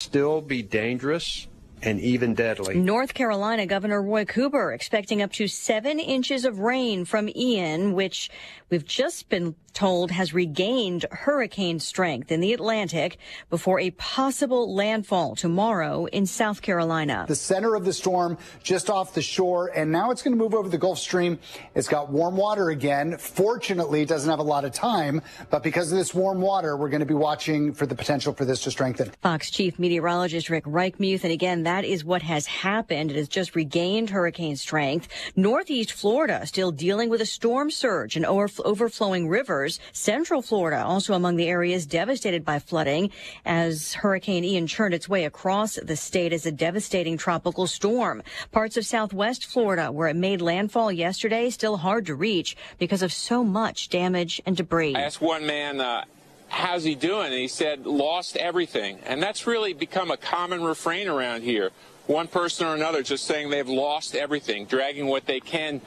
Still be dangerous and even deadly. North Carolina Governor Roy Cooper expecting up to 7 inches of rain from Ian, which we've just been told has regained hurricane strength in the Atlantic before a possible landfall tomorrow in South Carolina. The center of the storm just off the shore, and now it's going to move over the Gulf Stream. It's got warm water again. Fortunately, it doesn't have a lot of time, but because of this warm water, we're going to be watching for the potential for this to strengthen. Fox Chief Meteorologist Rick Reichmuth, and again, that is what has happened. It has just regained hurricane strength. Northeast Florida still dealing with a storm surge and overflowing rivers. Central Florida also among the areas devastated by flooding as Hurricane Ian churned its way across the state as a devastating tropical storm. Parts of Southwest Florida where it made landfall yesterday still hard to reach because of so much damage and debris. I asked one man, how's he doing? And he said, lost everything. And that's really become a common refrain around here. One person or another just saying they've lost everything, dragging what they can,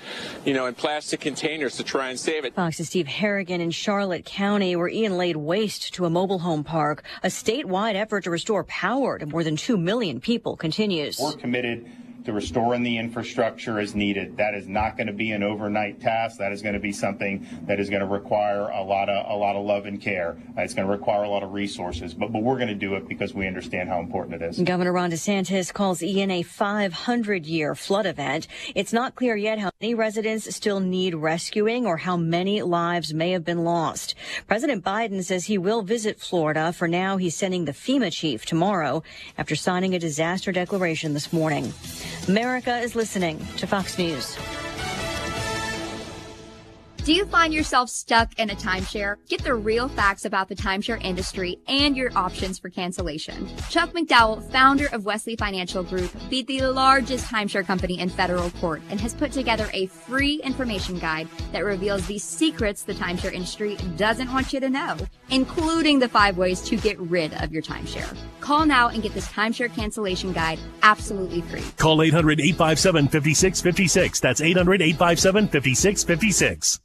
in plastic containers to try and save it. Fox's Steve Harrigan in Charlotte County, where Ian laid waste to a mobile home park. A statewide effort to restore power to more than 2 million people continues. We're committed to restoring the infrastructure as needed. That is not going to be an overnight task. That is going to be something that is going to require a lot of love and care. It's going to require a lot of resources, but we're going to do it because we understand how important it is. Governor Ron DeSantis calls Ian a 500-year flood event. It's not clear yet how many residents still need rescuing or how many lives may have been lost. President Biden says he will visit Florida. For now, he's sending the FEMA chief tomorrow after signing a disaster declaration this morning. America is listening to Fox News. Do you find yourself stuck in a timeshare? Get the real facts about the timeshare industry and your options for cancellation. Chuck McDowell, founder of Wesley Financial Group, beat the largest timeshare company in federal court and has put together a free information guide that reveals the secrets the timeshare industry doesn't want you to know, including the 5 ways to get rid of your timeshare. Call now and get this timeshare cancellation guide absolutely free. Call 800-857-5656. That's 800-857-5656.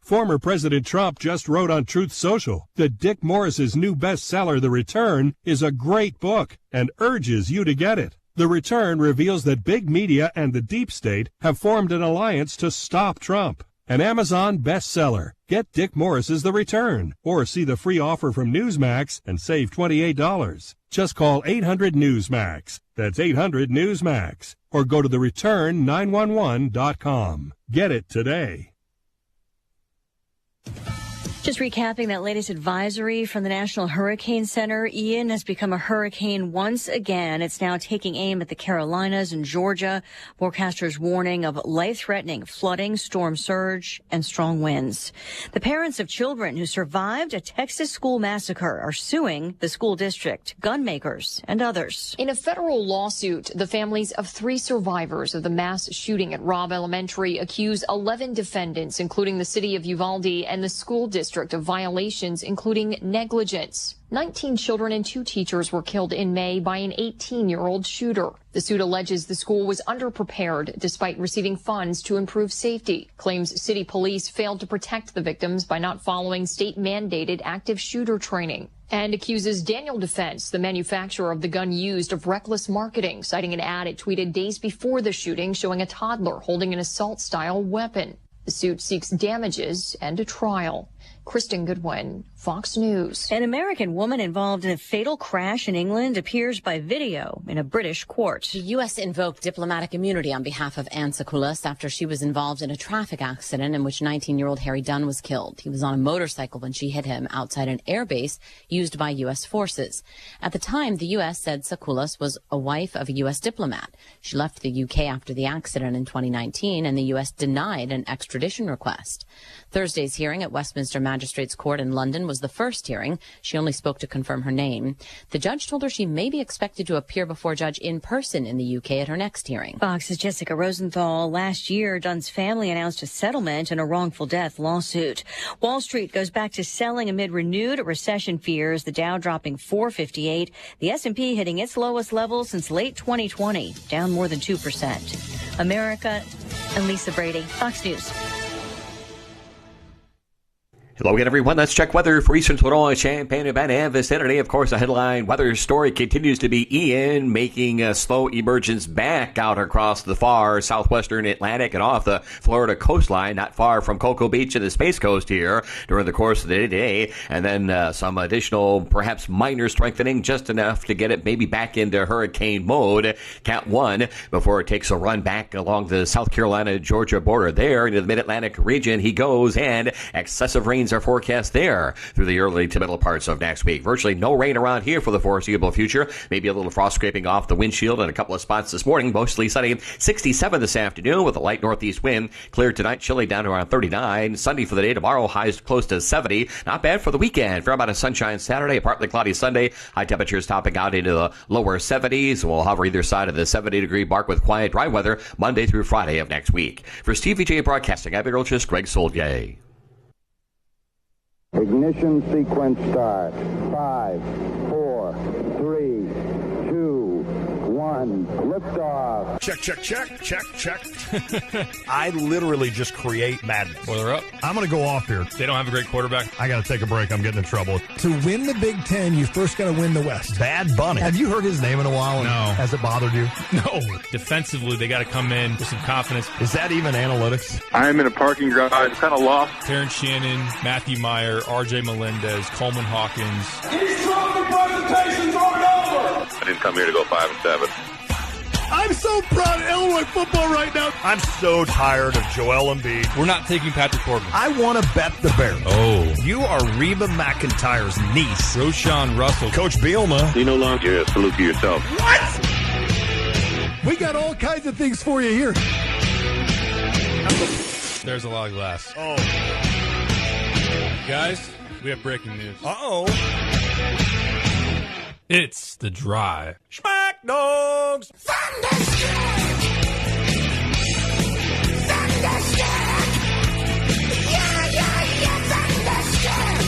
Former President Trump just wrote on Truth Social that Dick Morris's new bestseller, The Return, is a great book and urges you to get it. The Return reveals that big media and the deep state have formed an alliance to stop Trump. An Amazon bestseller. Get Dick Morris's The Return or see the free offer from Newsmax and save $28. Just call 800-NEWSMAX. That's 800-NEWSMAX. Or go to thereturn911.com. Get it today. Just recapping that latest advisory from the National Hurricane Center. Ian has become a hurricane once again. It's now taking aim at the Carolinas and Georgia. Forecasters warning of life-threatening flooding, storm surge, and strong winds. The parents of children who survived a Texas school massacre are suing the school district, gun makers, and others. In a federal lawsuit, the families of 3 survivors of the mass shooting at Robb Elementary accuse 11 defendants, including the city of Uvalde and the school district, of violations, including negligence. 19 children and 2 teachers were killed in May by an 18-year-old shooter. The suit alleges the school was underprepared despite receiving funds to improve safety. Claims city police failed to protect the victims by not following state-mandated active shooter training. And accuses Daniel Defense, the manufacturer of the gun used, of reckless marketing, citing an ad it tweeted days before the shooting showing a toddler holding an assault-style weapon. The suit seeks damages and a trial. Kristen Goodwin, Fox News. An American woman involved in a fatal crash in England appears by video in a British court. The U.S. invoked diplomatic immunity on behalf of Anne Sakulis after she was involved in a traffic accident in which 19-year-old Harry Dunn was killed. He was on a motorcycle when she hit him outside an airbase used by U.S. forces. At the time, the U.S. said Sakulis was a wife of a U.S. diplomat. She left the U.K. after the accident in 2019, and the U.S. denied an extradition request. Thursday's hearing at Westminster Magistrates Court in London was the first hearing. She only spoke to confirm her name. The judge told her she may be expected to appear before a judge in person in the UK at her next hearing. Fox's Jessica Rosenthal. Last year, Dunn's family announced a settlement in a wrongful death lawsuit. Wall Street goes back to selling amid renewed recession fears. The Dow dropping 458. The S&P hitting its lowest level since late 2020, down more than 2%. America and Lisa Brady, Fox News. Hello again, everyone. Let's check weather for Eastern Illinois, Champaign-Urbana, and vicinity. Of course, the headline weather story continues to be Ian making a slow emergence back out across the far southwestern Atlantic and off the Florida coastline, not far from Cocoa Beach and the Space Coast here during the course of the day. And then some additional, perhaps minor strengthening, just enough to get it maybe back into hurricane mode, Cat 1, before it takes a run back along the South Carolina-Georgia border there into the mid-Atlantic region. He goes, and excessive rains are forecast there through the early to middle parts of next week. Virtually no rain around here for the foreseeable future. Maybe a little frost scraping off the windshield in a couple of spots this morning. Mostly sunny. 67 this afternoon with a light northeast wind. Clear tonight, chilly down to around 39. Sunny for the day tomorrow. Highs close to 70. Not bad for the weekend. Fair amount of sunshine Saturday. Partly cloudy Sunday. High temperatures topping out into the lower 70s. We'll hover either side of the 70-degree mark with quiet, dry weather Monday through Friday of next week. For Stevie J Broadcasting, I'm meteorologist Greg Soldier. Ignition sequence start. 5, 4, 3, 2, 1. Liftoff. Check. I literally just create madness. Well, they're up. I'm going to go off here. They don't have a great quarterback. I got to take a break. I'm getting in trouble. To win the Big Ten, you first got to win the West. Bad Bunny. Have you heard his name in a while? No. Has it bothered you? No. Defensively, they got to come in with some confidence. Is that even analytics? I'm in a parking garage. I'm kind of lost. Terrence Shannon, Matthew Meyer, R.J. Melendez, Coleman Hawkins. These trophy presentations aren't over. I didn't come here to go 5-7. I'm so proud of Illinois football right now. I'm so tired of Joel Embiid. We're not taking Patrick Corbin. I want to bet the Bears. Oh. You are Reba McEntire's niece. Roshan Russell. Coach Bielma. You no longer salute to yourself. What? We got all kinds of things for you here. There's a lot of glass. Oh. Guys, we have breaking news. Uh-oh. It's the Drive. Smack Dogs. Thunderstruck. Yeah, Thunderstruck.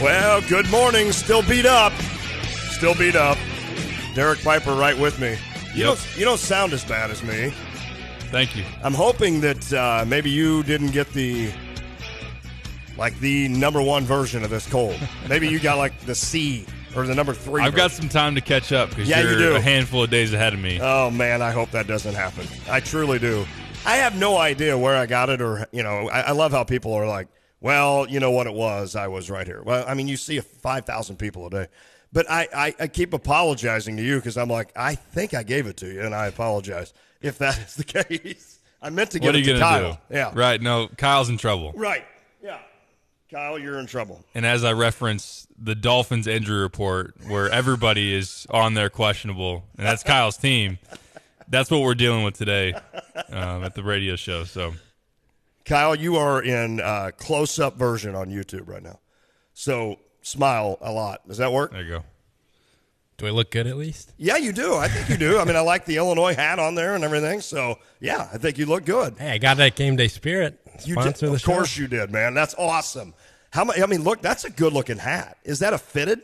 Well, good morning. Still beat up. Derek Piper right with me. You don't sound as bad as me. Thank you. I'm hoping that maybe you didn't get the number one version of this cold. Maybe you got like the C or the number 3. I've got some time to catch up because you do. A handful of days ahead of me. Oh, man, I hope that doesn't happen. I truly do. I have no idea where I got it or, I love how people are like, well, you know what it was? I was right here. Well, I mean, you see 5,000 people a day. But I keep apologizing to you because I'm like, I think I gave it to you, and I apologize if that is the case. I meant to give it to Kyle. Do? Yeah. Right. No, Kyle's in trouble. Right. Yeah. Kyle, you're in trouble. And as I reference the Dolphins injury report where everybody is on there questionable, and that's Kyle's team, that's what we're dealing with today at the radio show. So, Kyle, you are in close-up version on YouTube right now. So smile a lot. Does that work? There you go. Do I look good at least? Yeah, you do. I think you do. I mean, I like the Illinois hat on there and everything. So, yeah, I think you look good. Hey, I got that game day spirit. Sponsor of the show. Course you did, man. That's awesome. Look, that's a good-looking hat. Is that a fitted?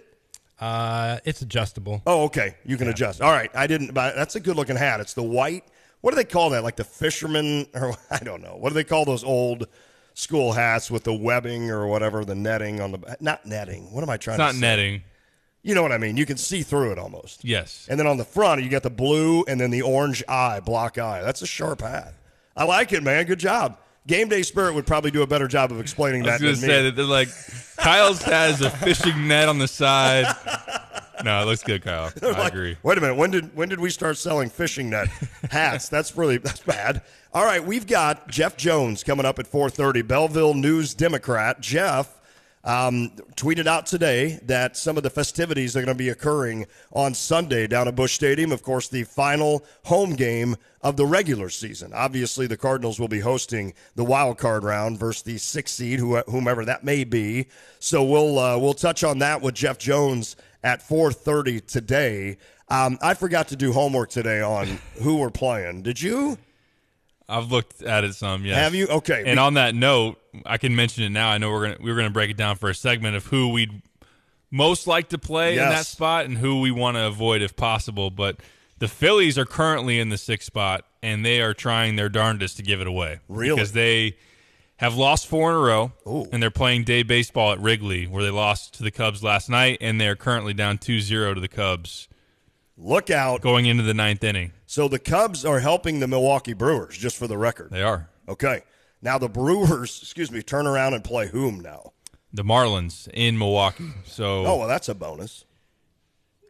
It's adjustable. Oh, okay. You can adjust. All right. That's a good-looking hat. It's the white. What do they call that? Like the fisherman, or I don't know. What do they call those old school hats with the webbing or whatever, the netting on the – not netting. What am I trying to say? It's not netting. You know what I mean. You can see through it almost. Yes. And then on the front, you got the blue and then the orange block eye. That's a sharp hat. I like it, man. Good job. Game Day Spirit would probably do a better job of explaining that than me. I was going to say that they're like, Kyle's has a fishing net on the side. No, it looks good, Kyle. I agree. Wait a minute. When did we start selling fishing net hats? That's bad. All right, we've got Jeff Jones coming up at 4:30, Belleville News Democrat. Jeff, tweeted out today that some of the festivities are going to be occurring on Sunday down at Busch Stadium. Of course, the final home game of the regular season. Obviously, the Cardinals will be hosting the wild card round versus the 6th seed, whomever that may be. So we'll touch on that with Jeff Jones at 4:30 today. I forgot to do homework today on who we're playing. Did you? I've looked at it some, yes. Have you? Okay. And on that note, I can mention it now. I know we're gonna break it down for a segment of who we'd most like to play in that spot and who we want to avoid if possible. But the Phillies are currently in the 6th spot, and they are trying their darndest to give it away. Really? Because they have lost 4 in a row, Ooh. and they're playing day baseball at Wrigley, where they lost to the Cubs last night, and they're currently down 2-0 to the Cubs. Look out. Going into the 9th inning. So the Cubs are helping the Milwaukee Brewers, just for the record. They are. Okay. Now the Brewers, turn around and play whom now? The Marlins in Milwaukee. So well, that's a bonus.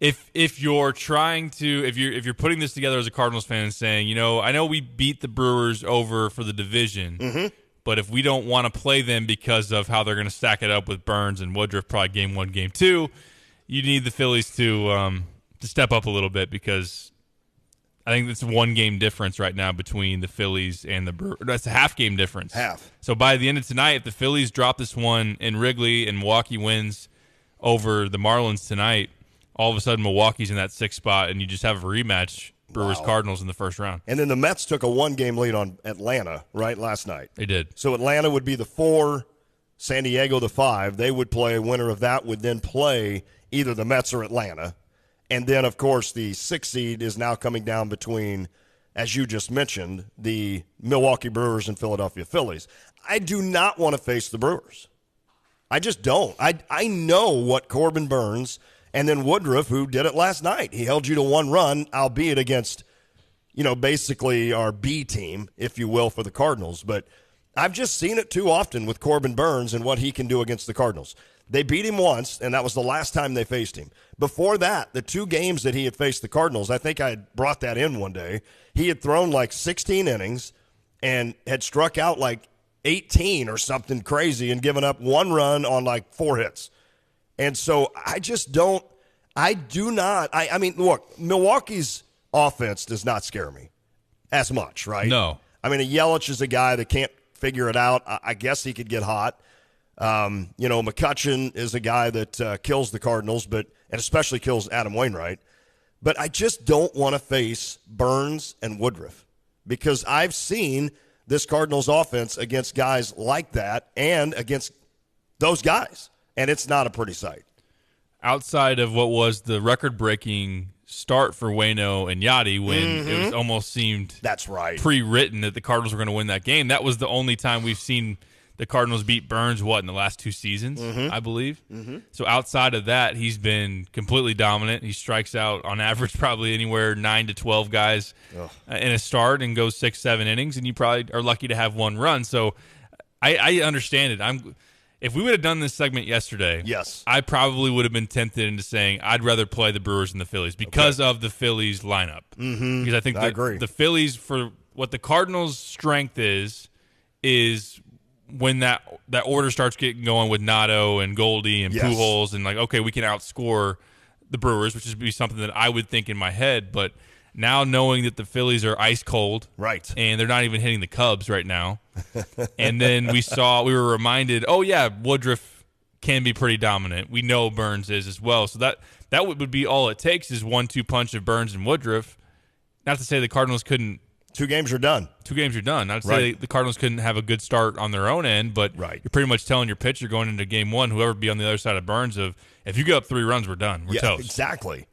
If you're trying to if you're putting this together as a Cardinals fan and saying, I know we beat the Brewers over for the division, but if we don't want to play them because of how they're going to stack it up with Burns and Woodruff, probably game 1, game 2, you need the Phillies to step up a little bit, because I think it's a 1-game difference right now between the Phillies and the Brewers. That's a half-game difference. Half. So by the end of tonight, if the Phillies drop this one in Wrigley and Milwaukee wins over the Marlins tonight, all of a sudden Milwaukee's in that 6th spot, and you just have a rematch, Brewers-Cardinals in the first round. And then the Mets took a 1-game lead on Atlanta, right, last night. They did. So Atlanta would be the 4, San Diego the 5. They would play, a winner of that would then play either the Mets or Atlanta. And then, of course, the 6th seed is now coming down between, as you just mentioned, the Milwaukee Brewers and Philadelphia Phillies. I do not want to face the Brewers. I just don't. I know what Corbin Burns and then Woodruff, who did it last night. He held you to 1 run, albeit against, basically our B team, if you will, for the Cardinals. But I've just seen it too often with Corbin Burns and what he can do against the Cardinals. They beat him once, and that was the last time they faced him. Before that, the 2 games that he had faced the Cardinals, I think I had brought that in one day, he had thrown like 16 innings and had struck out like 18 or something crazy and given up 1 run on like 4 hits. And so I mean, look, Milwaukee's offense does not scare me as much, right? No. I mean, Yelich is a guy that can't figure it out. I guess he could get hot. McCutchen is a guy that kills the Cardinals, and especially kills Adam Wainwright. But I just don't want to face Burns and Woodruff, because I've seen this Cardinals offense against guys like that and against those guys, and it's not a pretty sight. Outside of what was the record-breaking start for Waino and Yachty, when it was almost seemed that's right pre-written that the Cardinals were going to win that game, that was the only time we've seen the Cardinals beat Burns, in the last 2 seasons, I believe. So outside of that, he's been completely dominant. He strikes out on average probably anywhere 9 to 12 guys in a start and goes 6-7 innings, and you probably are lucky to have 1 run. So I understand it. If we would have done this segment yesterday, yes, I probably would have been tempted into saying I'd rather play the Brewers than the Phillies because of the Phillies lineup. Because I think I agree. The Phillies, for what the Cardinals' strength is when that order starts getting going with Nato and Goldie and Pujols, and like, okay, we can outscore the Brewers, which would be something that I would think in my head. But now knowing that the Phillies are ice cold, right, and they're not even hitting the Cubs right now, and then we were reminded, Woodruff can be pretty dominant. We know Burns is as well, so that would be all it takes is 1-2 punch of Burns and Woodruff. Not to say the Cardinals couldn't. 2 games are done. 2 games are done. Not to say the Cardinals couldn't have a good start on their own end, but you're pretty much telling your pitcher going into game 1, whoever be on the other side of Burns, if you get up 3 runs, we're done. We're toast. Exactly.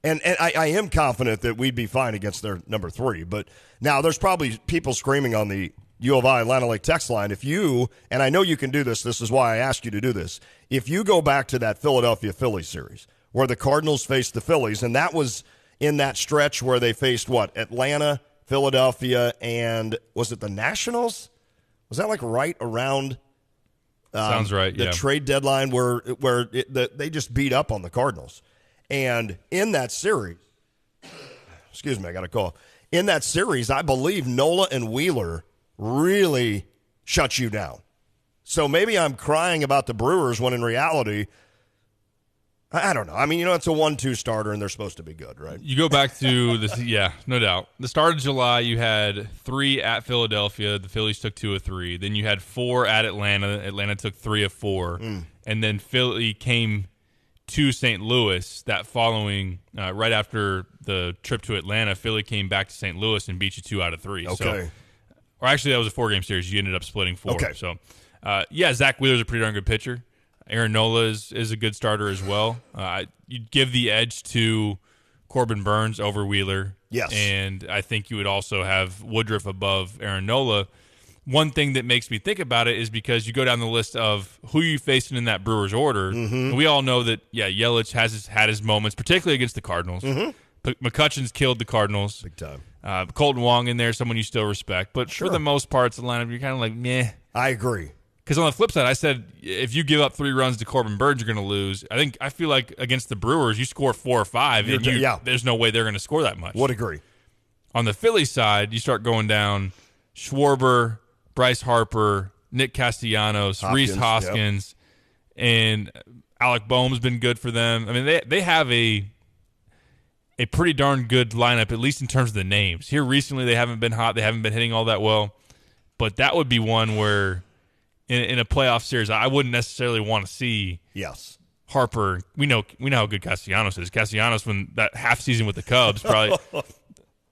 And I am confident that we'd be fine against their number 3. But now there's probably people screaming on the U of I Atlanta Lake text line. If you, and I know you can do this is why I asked you to do this, if you go back to that Philadelphia Phillies series where the Cardinals faced the Phillies, and that was in that stretch where they faced Atlanta, Philadelphia, and was it the Nationals? Was that like right around sounds right, the trade deadline where they just beat up on the Cardinals? And in that series, excuse me, I got a call. In that series, I believe Nola and Wheeler really shut you down. So maybe I'm crying about the Brewers when in reality, I don't know. I mean, it's a 1-2 starter, and they're supposed to be good, right? You go back to this, yeah, no doubt. The start of July, you had 3 at Philadelphia. The Phillies took 2 of 3. Then you had 4 at Atlanta. Atlanta took 3 of 4. And then Philly came to St. Louis that following, right after the trip to Atlanta. Philly came back to St. Louis and beat you 2 out of 3. Okay. So, or actually, that was a 4-game series. You ended up splitting 4. Okay. So, yeah, Zach Wheeler's a pretty darn good pitcher. Aaron Nola is a good starter as well. You'd give the edge to Corbin Burns over Wheeler. Yes. And I think you would also have Woodruff above Aaron Nola. One thing that makes me think about it is because you go down the list of who you facing in that Brewers order. And we all know that, yeah, Yelich had his moments, particularly against the Cardinals. McCutcheon's killed the Cardinals. Big time. Colton Wong in there, someone you still respect. But for the most part, it's the lineup, you're kind of like, meh. I agree. Because on the flip side, I said if you give up 3 runs to Corbin Burns, you're going to lose. I feel like against the Brewers, you score 4 or 5, and there's no way they're going to score that much. Would agree. On the Phillies side, you start going down Schwarber, Bryce Harper, Nick Castellanos, Rhys Hoskins, and Alec Boehm's been good for them. I mean, they have a pretty darn good lineup, at least in terms of the names. Here recently, they haven't been hot. They haven't been hitting all that well. But that would be one where in a playoff series, I wouldn't necessarily want to see Harper. We know how good Castellanos is. Castellanos, when that half season with the Cubs, probably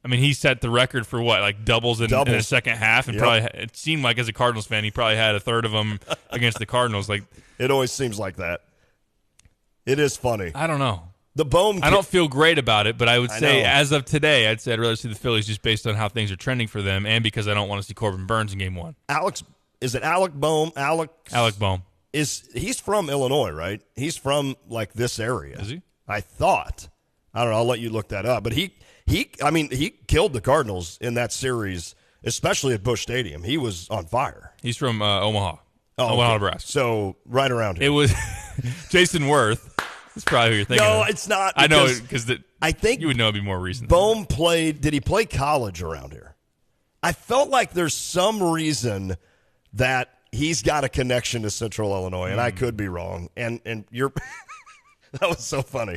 I mean, he set the record for what, like doubles in the second half, and probably it seemed like as a Cardinals fan, he probably had a third of them against the Cardinals. Like, it always seems like that. It is funny. I don't know. The Boehm. I don't feel great about it, but I would say as of today, I'd say I'd rather see the Phillies just based on how things are trending for them, and because I don't want to see Corbin Burns in Game 1. Is it Alec Boehm? Alec Boehm. He's from Illinois, right? He's from like this area. Is he? I thought. I don't know. I'll let you look that up. But he killed the Cardinals in that series, especially at Busch Stadium. He was on fire. He's from Omaha. Omaha, Nebraska. So right around here. It was Jason Worth. That's probably who you're thinking. No, of. it's not. I know because I think you would know it'd be more recent. Boehm played. Did he play college around here? I felt like there's some reason that he's got a connection to Central Illinois, and I could be wrong. And you're that was so funny.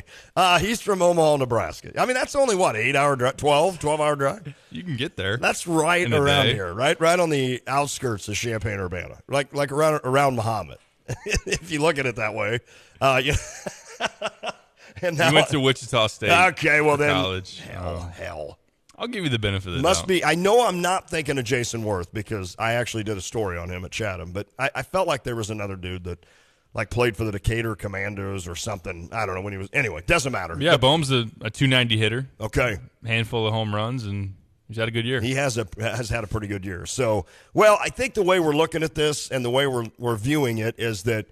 He's from Omaha, Nebraska. I mean, that's only what, 8-hour drive, 12-hour drive. You can get there. That's right around here, right on the outskirts of Champaign-Urbana, like around Muhammad, if you look at it that way. And now you went to Wichita State. Okay, well then, college. Hell. I'll give you the benefit of the Must doubt. be. I know I'm not thinking of Jason Worth because I actually did a story on him at Chatham, but I felt like there was another dude that like played for the Decatur Commandos or something. I don't know when he was. Anyway, doesn't matter. Yeah, Boehm's a 290 hitter. Okay, handful of home runs, and he's had a good year. He has had a pretty good year. So, well, I think the way we're looking at this and the way we're viewing it is that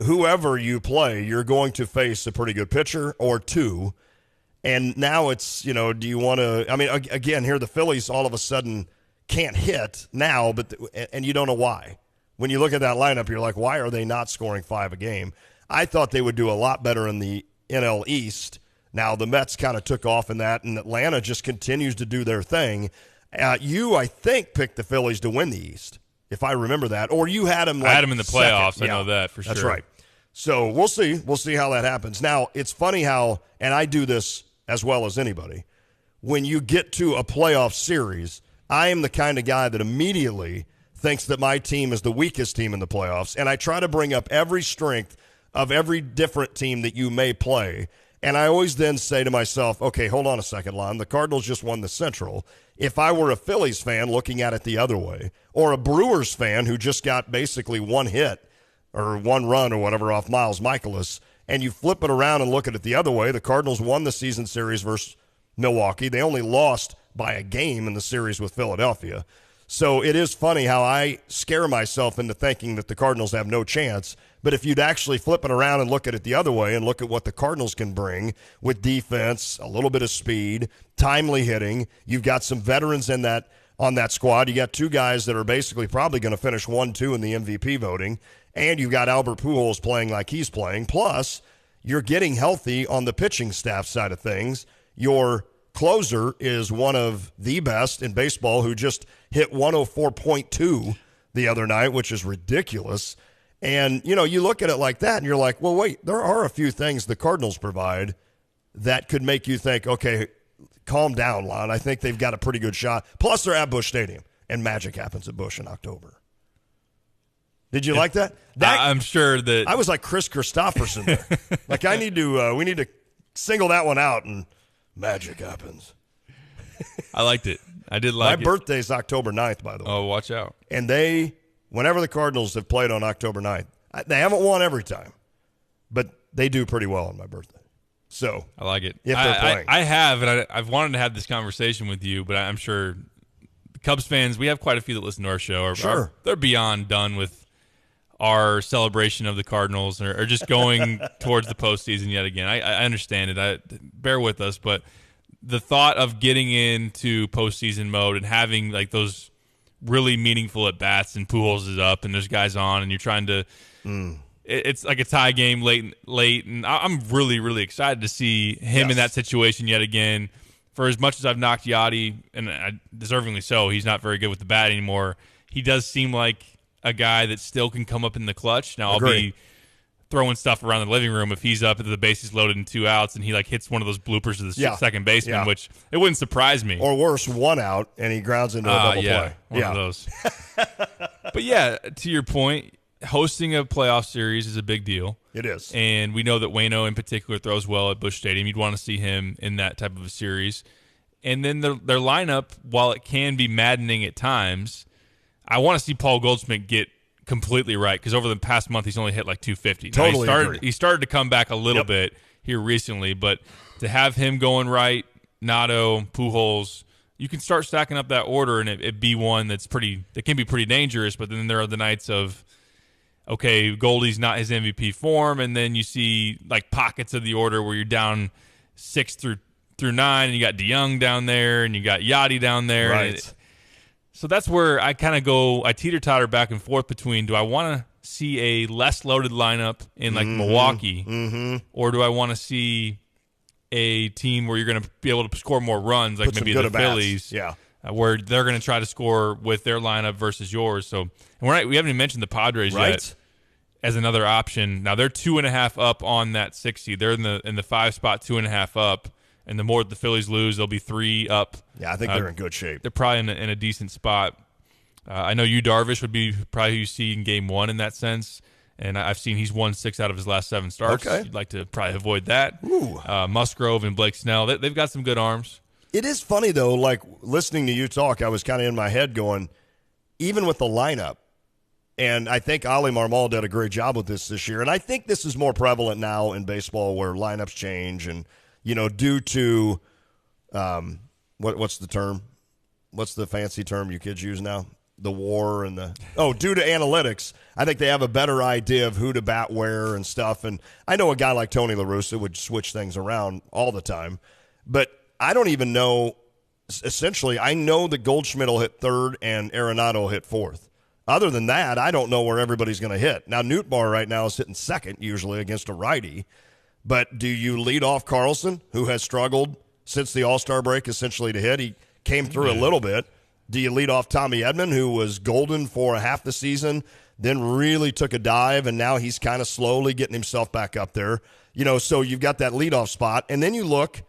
whoever you play, you're going to face a pretty good pitcher or two. And now it's, do you want to – I mean, again, here the Phillies all of a sudden can't hit now, and you don't know why. When you look at that lineup, you're like, why are they not scoring 5 a game? I thought they would do a lot better in the NL East. Now, the Mets kind of took off in that, and Atlanta just continues to do their thing. You, I think, picked the Phillies to win the East, if I remember that. Or you had them I had them in the playoffs. I know that for sure. That's right. So we'll see. We'll see how that happens. Now, it's funny how, and I do this as well as anybody, when you get to a playoff series, I am the kind of guy that immediately thinks that my team is the weakest team in the playoffs, and I try to bring up every strength of every different team that you may play, and I always then say to myself, okay, hold on a second, Lon. The Cardinals just won the Central. If I were a Phillies fan looking at it the other way, or a Brewers fan who just got basically one hit or one run or whatever off Miles Michaelis, and you flip it around and look at it the other way, the Cardinals won the season series versus Milwaukee. They only lost by a game in the series with Philadelphia. So it is funny how I scare myself into thinking that the Cardinals have no chance. But if you'd actually flip it around and look at it the other way and look at what the Cardinals can bring with defense, a little bit of speed, timely hitting, you've got some veterans in that on that squad. You got 2 guys that are basically probably going to finish 1-2 in the MVP voting. And you've got Albert Pujols playing like he's playing. Plus, you're getting healthy on the pitching staff side of things. Your closer is one of the best in baseball who just hit 104.2 the other night, which is ridiculous. And, you know, you look at it like that and you're like, well, wait, there are a few things the Cardinals provide that could make you think, okay, calm down, Lon. I think they've got a pretty good shot. Plus, they're at Busch Stadium, and magic happens at Busch in October. Did you like that? I'm sure that I was like Chris Christopherson there. Like, we need to single that one out, and magic happens. I liked it. I did like it. My birthday's October 9th, by the way. Oh, watch out. And whenever the Cardinals have played on October 9th, they haven't won every time, but they do pretty well on my birthday. So I like it. If they're playing. I have, and I've wanted to have this conversation with you, but I'm sure Cubs fans, we have quite a few that listen to our show. They're beyond done with our celebration of the Cardinals or just going towards the postseason yet again. I understand it. Bear with us, but the thought of getting into postseason mode and having like those really meaningful at bats and Pujols is up and there's guys on and you're trying to it's like a tie game late and I'm really, really excited to see him in that situation yet again. For as much as I've knocked Yachty, and deservingly so, he's not very good with the bat anymore. He does seem like a guy that still can come up in the clutch. Now, I'll be throwing stuff around the living room if he's up and the bases loaded and 2 outs and he like hits one of those bloopers to the second baseman, which it wouldn't surprise me. Or worse, 1 out and he grounds into a double play. One of those. But yeah, to your point, hosting a playoff series is a big deal. It is. And we know that Waino in particular throws well at Busch Stadium. You'd want to see him in that type of a series. And then their lineup, while it can be maddening at times, I want to see Paul Goldschmidt get completely right because over the past month he's only hit like 250. Totally now, he started to come back a little bit here recently, but to have him going right, Nato, Pujols, you can start stacking up that order and it be one that can be pretty dangerous, but then there are the nights of, okay, Goldie's not his MVP form, and then you see like pockets of the order where you're down 6 through 9, and you got DeYoung down there, and you got Yachty down there. Right. So that's where I kind of I teeter-totter back and forth between, do I want to see a less loaded lineup in like Milwaukee, or do I want to see a team where you're going to be able to score more runs, like maybe the Phillies, where they're going to try to score with their lineup versus yours. So we haven't even mentioned the Padres yet as another option. Now they're 2.5 up on that 6 seed. They're in the 5 spot, 2.5 up. And the more the Phillies lose, they'll be 3 up. Yeah, I think they're in good shape. They're probably in a decent spot. I know Darvish would be probably who you see in Game 1 in that sense. And I've seen he's won 6 out of his last 7 starts. Okay. You'd like to probably avoid that. Musgrove and Blake Snell, they've got some good arms. It is funny, though, like listening to you talk, I was kind of in my head going, even with the lineup, and I think Ali Marmol did a great job with this year, and I think this is more prevalent now in baseball where lineups change and, you know, due to what's the term? What's the fancy term you kids use now? The war and due to analytics, I think they have a better idea of who to bat where and stuff. And I know a guy like Tony La Russa would switch things around all the time, but I don't even know. Essentially, I know that Goldschmidt will hit 3rd and Arenado will hit 4th. Other than that, I don't know where everybody's going to hit. Now, Nootbaar right now is hitting 2nd usually against a righty. But do you lead off Carlson, who has struggled since the All-Star break essentially to hit? He came through a little bit. Do you lead off Tommy Edman, who was golden for half the season, then really took a dive, and now he's kind of slowly getting himself back up there? You know, so you've got that leadoff spot. And then you look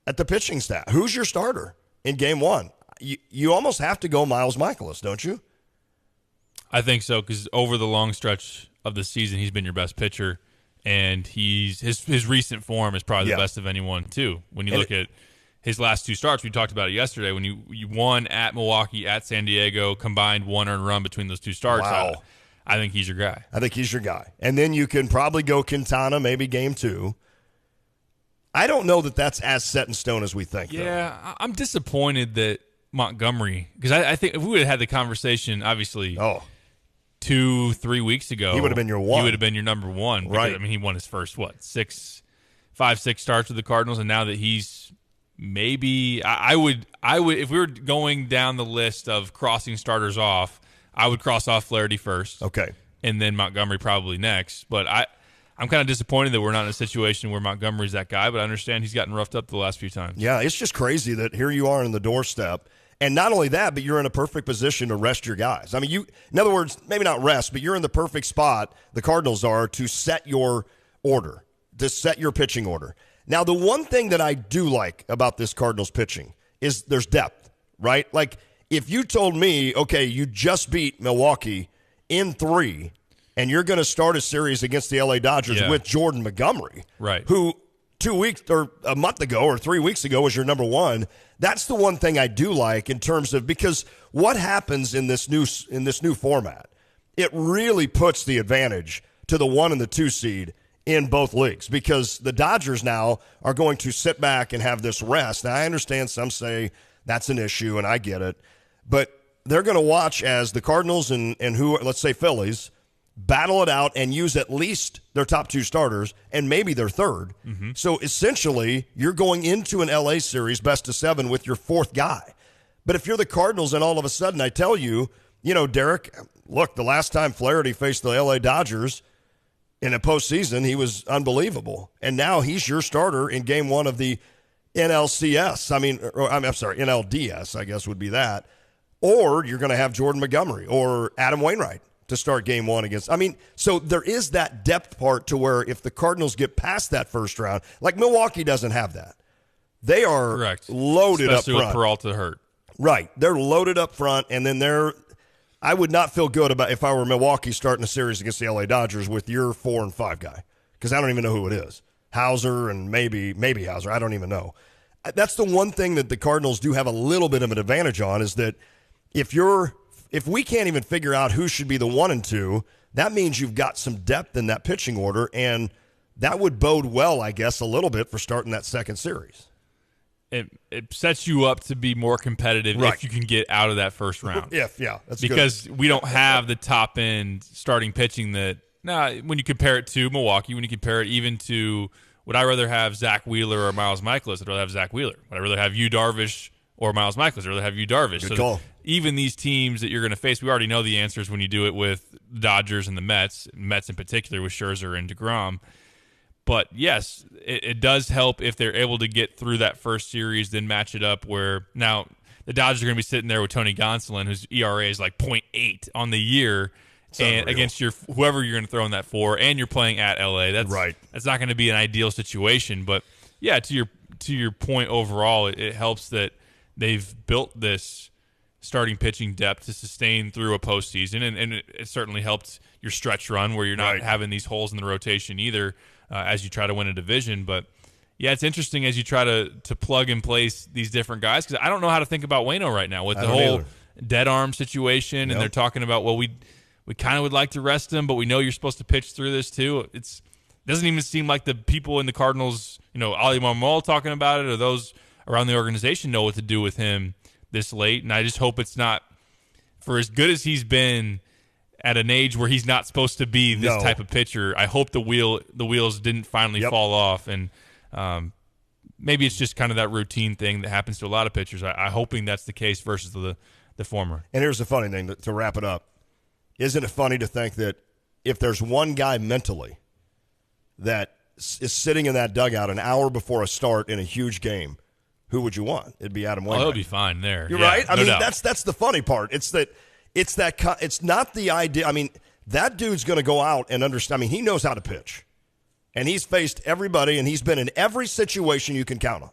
at the pitching staff. Who's your starter in Game 1? You almost have to go Miles Michaelis, don't you? I think so, because over the long stretch of the season, he's been your best pitcher. And his recent form is probably the best of anyone, too. When you look at his last 2 starts, we talked about it yesterday, when you won at Milwaukee, at San Diego, combined 1 earned run between those 2 starts. Wow. I think he's your guy. And then you can probably go Quintana, maybe Game 2. I don't know that that's as set in stone as we think, though. I'm disappointed that Montgomery, because I think if we would have had the conversation, obviously 2-3 weeks ago, he would have been your one. He would have been your number one. Because, right. I mean, he won his first, 5-6 starts with the Cardinals, and now that he's maybe, I would, if we were going down the list of crossing starters off, I would cross off Flaherty first. Okay. And then Montgomery probably next. But I'm kind of disappointed that we're not in a situation where Montgomery's that guy, but I understand he's gotten roughed up the last few times. Yeah, it's just crazy that here you are on the doorstep, And not only that, but you're in a perfect position to rest your guys. I mean, in other words, maybe not rest, but you're in the perfect spot, the Cardinals are, to set your order, to set your pitching order. Now, the one thing that I do like about this Cardinals pitching is there's depth, right? Like, if you told me, okay, you just beat Milwaukee in 3, and you're going to start a series against the LA Dodgers with Jordan Montgomery, right? Who 2 weeks or a month ago or 3 weeks ago was your number one. That's the one thing I do like in terms of, because what happens in this new format, it really puts the advantage to the 1 and the 2 seed in both leagues, because the Dodgers now are going to sit back and have this rest. Now, I understand some say that's an issue, and I get it, but they're going to watch as the Cardinals and who, let's say Phillies, battle it out and use at least their top 2 starters and maybe their third. Mm-hmm. So essentially, you're going into an LA series best of 7 with your 4th guy. But if you're the Cardinals and all of a sudden I tell you, Derek, look, the last time Flaherty faced the LA Dodgers in a postseason, he was unbelievable. And now he's your starter in game 1 of the NLCS. I'm sorry, NLDS, I guess would be that. Or you're going to have Jordan Montgomery or Adam Wainwright to start game 1 against. So there is that depth part to where if the Cardinals get past that first round, like Milwaukee doesn't have that. They are loaded Especially up front. With Peralta hurt. Right. They're loaded up front, and then I would not feel good about if I were Milwaukee starting a series against the LA Dodgers with your 4 and 5 guy, because I don't even know who it is. Hauser and maybe Hauser. I don't even know. That's the one thing that the Cardinals do have a little bit of an advantage on, is that if we can't even figure out who should be the 1 and 2, that means you've got some depth in that pitching order, and that would bode well, I guess, a little bit for starting that second series. It sets you up to be more competitive if you can get out of that first round. That's because good. We don't have the top end starting pitching that. Now, when you compare it to Milwaukee, when you compare it even to, would I rather have Zach Wheeler or Miles Michaelis? I'd rather have Zach Wheeler. Would I rather have Yu Darvish or Miles Michaelis? I'd rather have Yu Darvish. Good call. Even these teams that you're going to face, we already know the answers when you do it with the Dodgers and the Mets in particular with Scherzer and DeGrom. But yes, it does help if they're able to get through that first series, then match it up where now the Dodgers are going to be sitting there with Tony Gonsolin, whose ERA is like 0.8 on the year, and against whoever you're going to throw in that for, and you're playing at LA. That's right. That's not going to be an ideal situation. But yeah, to your point overall, it helps that they've built this starting pitching depth to sustain through a postseason, and it certainly helped your stretch run where you're not having these holes in the rotation either as you try to win a division. But yeah, it's interesting as you try to plug and place these different guys, because I don't know how to think about Waino right now with the whole dead arm situation, and they're talking about, well, we kind of would like to rest him, but we know you're supposed to pitch through this too. It doesn't even seem like the people in the Cardinals, Ali Marmol talking about it, or those around the organization know what to do with him this late. And I just hope it's not, for as good as he's been at an age where he's not supposed to be this type of pitcher, I hope the wheels didn't finally fall off. And maybe it's just kind of that routine thing that happens to a lot of pitchers. I'm hoping that's the case versus the former. And here's the funny thing, to wrap it up. Isn't it funny to think that if there's one guy mentally that is sitting in that dugout an hour before a start in a huge game, who would you want? It'd be Adam Wainwright. Oh, he'll be fine there. You're right. I mean, that's the funny part. It's not the idea. I mean, that dude's going to go out and understand. I mean, he knows how to pitch, and he's faced everybody, and he's been in every situation you can count on.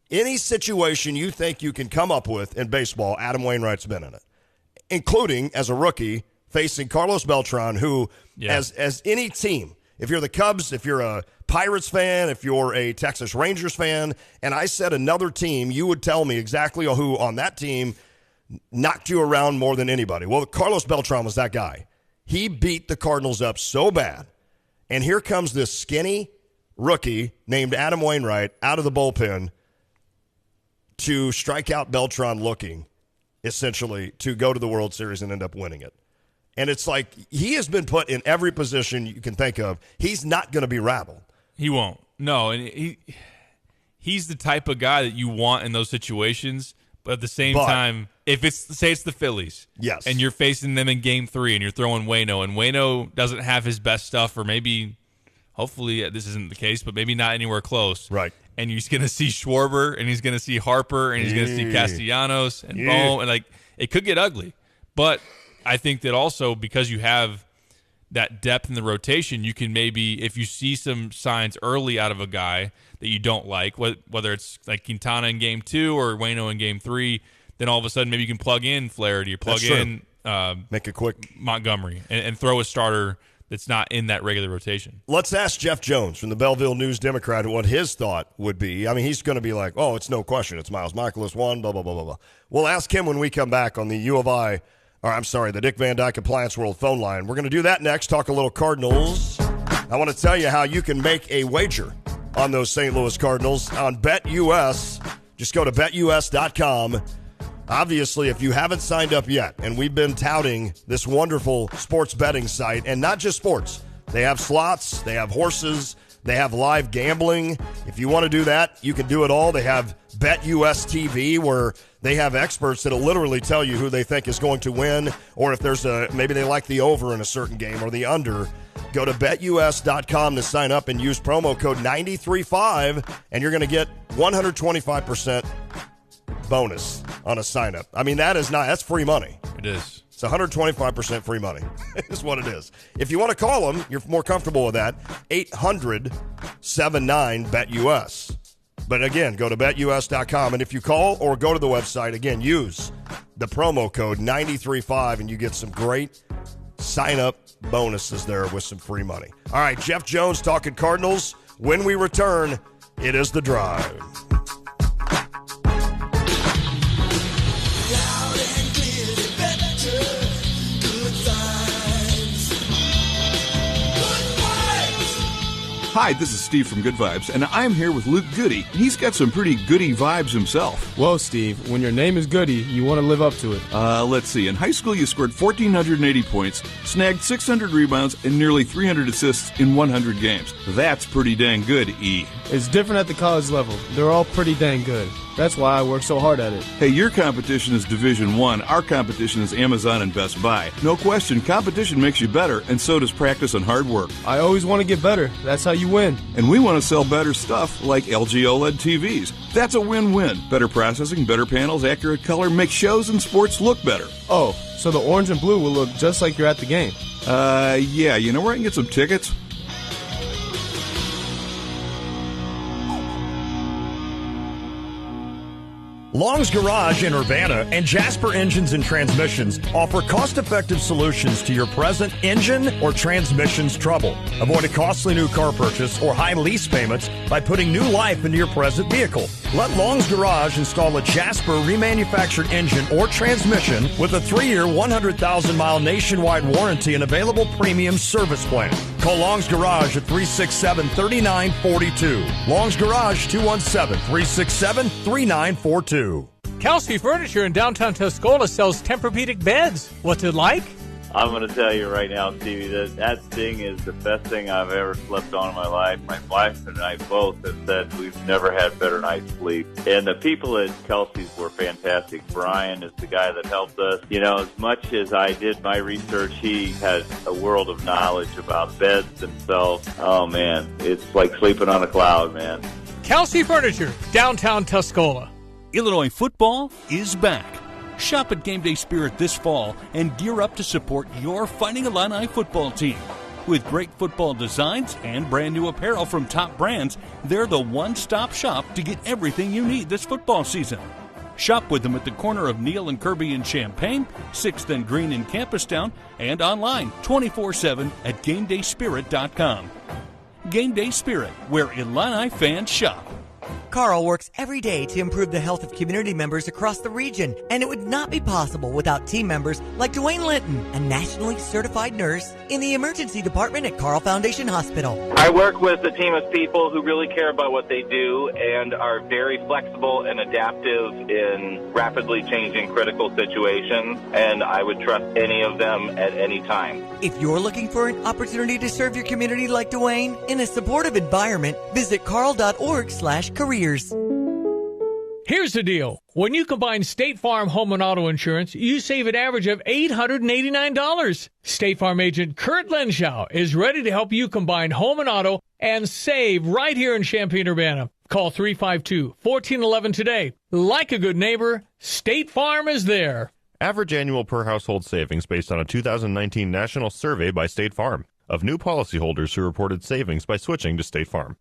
Any situation you think you can come up with in baseball, Adam Wainwright's been in it, including as a rookie facing Carlos Beltran, who, as any team, if you're the Cubs, if you're a Pirates fan, if you're a Texas Rangers fan, and I said another team, you would tell me exactly who on that team knocked you around more than anybody. Well, Carlos Beltran was that guy. He beat the Cardinals up so bad, and here comes this skinny rookie named Adam Wainwright out of the bullpen to strike out Beltran looking, essentially, to go to the World Series and end up winning it. And it's like he has been put in every position you can think of. He's not going to be rattled. He won't. No, and he's the type of guy that you want in those situations. But at the same time, if say it's the Phillies, and you're facing them in Game 3, and you're throwing Waino, and Waino doesn't have his best stuff, or maybe hopefully this isn't the case, but maybe not anywhere close. Right. And he's going to see Schwarber, and he's going to see Harper, and he's going to see Castellanos and Bohm, and it could get ugly. But I think that also because you have that depth in the rotation, you can maybe, if you see some signs early out of a guy that you don't like, whether it's like Quintana in Game 2 or Waino in Game 3, then all of a sudden maybe you can plug in Flaherty or plug in make it quick Montgomery and throw a starter that's not in that regular rotation. Let's ask Jeff Jones from the Belleville News-Democrat what his thought would be. I mean, he's going to be like, oh, it's no question. It's Miles Michaelis 1, blah, blah, blah, blah, blah. We'll ask him when we come back on the the Dick Van Dyke Appliance World phone line. We're going to do that next, talk a little Cardinals. I want to tell you how you can make a wager on those St. Louis Cardinals on BetUS. Just go to BetUS.com. Obviously, if you haven't signed up yet, and we've been touting this wonderful sports betting site, and not just sports. They have slots, they have horses, they have live gambling. If you want to do that, you can do it all. They have BetUS TV, where they have experts that'll literally tell you who they think is going to win, or if there's maybe they like the over in a certain game or the under. Go to BetUS.com to sign up and use promo code 935, and you're going to get 125% bonus on a sign-up. I mean, that's free money. It is. It's 125% free money is what it is. If you want to call them, you're more comfortable with that, 800-79-BET-US. But again, go to BetUS.com, and if you call or go to the website, again, use the promo code 935, and you get some great sign-up bonuses there with some free money. All right, Jeff Jones talking Cardinals. When we return, it is The Drive. Hi, this is Steve from Good Vibes, and I'm here with Luke Goody. He's got some pretty goody vibes himself. Well, Steve, when your name is Goody, you want to live up to it. Let's see. In high school, you scored 1,480 points, snagged 600 rebounds, and nearly 300 assists in 100 games. That's pretty dang good, E. It's different at the college level. They're all pretty dang good. That's why I work so hard at it. Hey, your competition is Division I. Our competition is Amazon and Best Buy. No question, competition makes you better, and so does practice and hard work. I always want to get better. That's how you win. And we want to sell better stuff like LG OLED TVs. That's a win-win. Better processing, better panels, accurate color, make shows and sports look better. Oh, so the orange and blue will look just like you're at the game. Yeah, you know where I can get some tickets? Long's Garage in Urbana and Jasper Engines and Transmissions offer cost-effective solutions to your present engine or transmissions trouble. Avoid a costly new car purchase or high lease payments by putting new life into your present vehicle. Let Long's Garage install a Jasper remanufactured engine or transmission with a 3-year, 100,000-mile nationwide warranty and available premium service plan. Call Long's Garage at 367-3942. Long's Garage, 217-367-3942. Kelsey Furniture in downtown Tuscola sells Tempur-Pedic beds. What's it like? I'm going to tell you right now, Stevie, that thing is the best thing I've ever slept on in my life. My wife and I both have said we've never had better night's sleep. And the people at Kelsey's were fantastic. Brian is the guy that helped us. You know, as much as I did my research, he had a world of knowledge about beds themselves. Oh, man, it's like sleeping on a cloud, man. Kelsey Furniture, downtown Tuscola. Illinois football is back. Shop at Game Day Spirit this fall and gear up to support your Fighting Illini football team. With great football designs and brand new apparel from top brands, they're the one-stop shop to get everything you need this football season. Shop with them at the corner of Neal and Kirby in Champaign, 6th and Green in Campustown, and online 24/7 at GameDaySpirit.com. Game Day Spirit, where Illini fans shop. Carl works every day to improve the health of community members across the region, and it would not be possible without team members like Dwayne Linton, a nationally certified nurse in the emergency department at Carl Foundation Hospital. I work with a team of people who really care about what they do and are very flexible and adaptive in rapidly changing critical situations, and I would trust any of them at any time. If you're looking for an opportunity to serve your community like Dwayne in a supportive environment, visit carl.org/careers. Here's the deal. When you combine State Farm home and auto insurance, you save an average of $889. State Farm agent Kurt Lenschow is ready to help you combine home and auto and save right here in Champaign-Urbana. Call 352-1411 today. Like a good neighbor, State Farm is there. Average annual per household savings based on a 2019 national survey by State Farm of new policyholders who reported savings by switching to State Farm.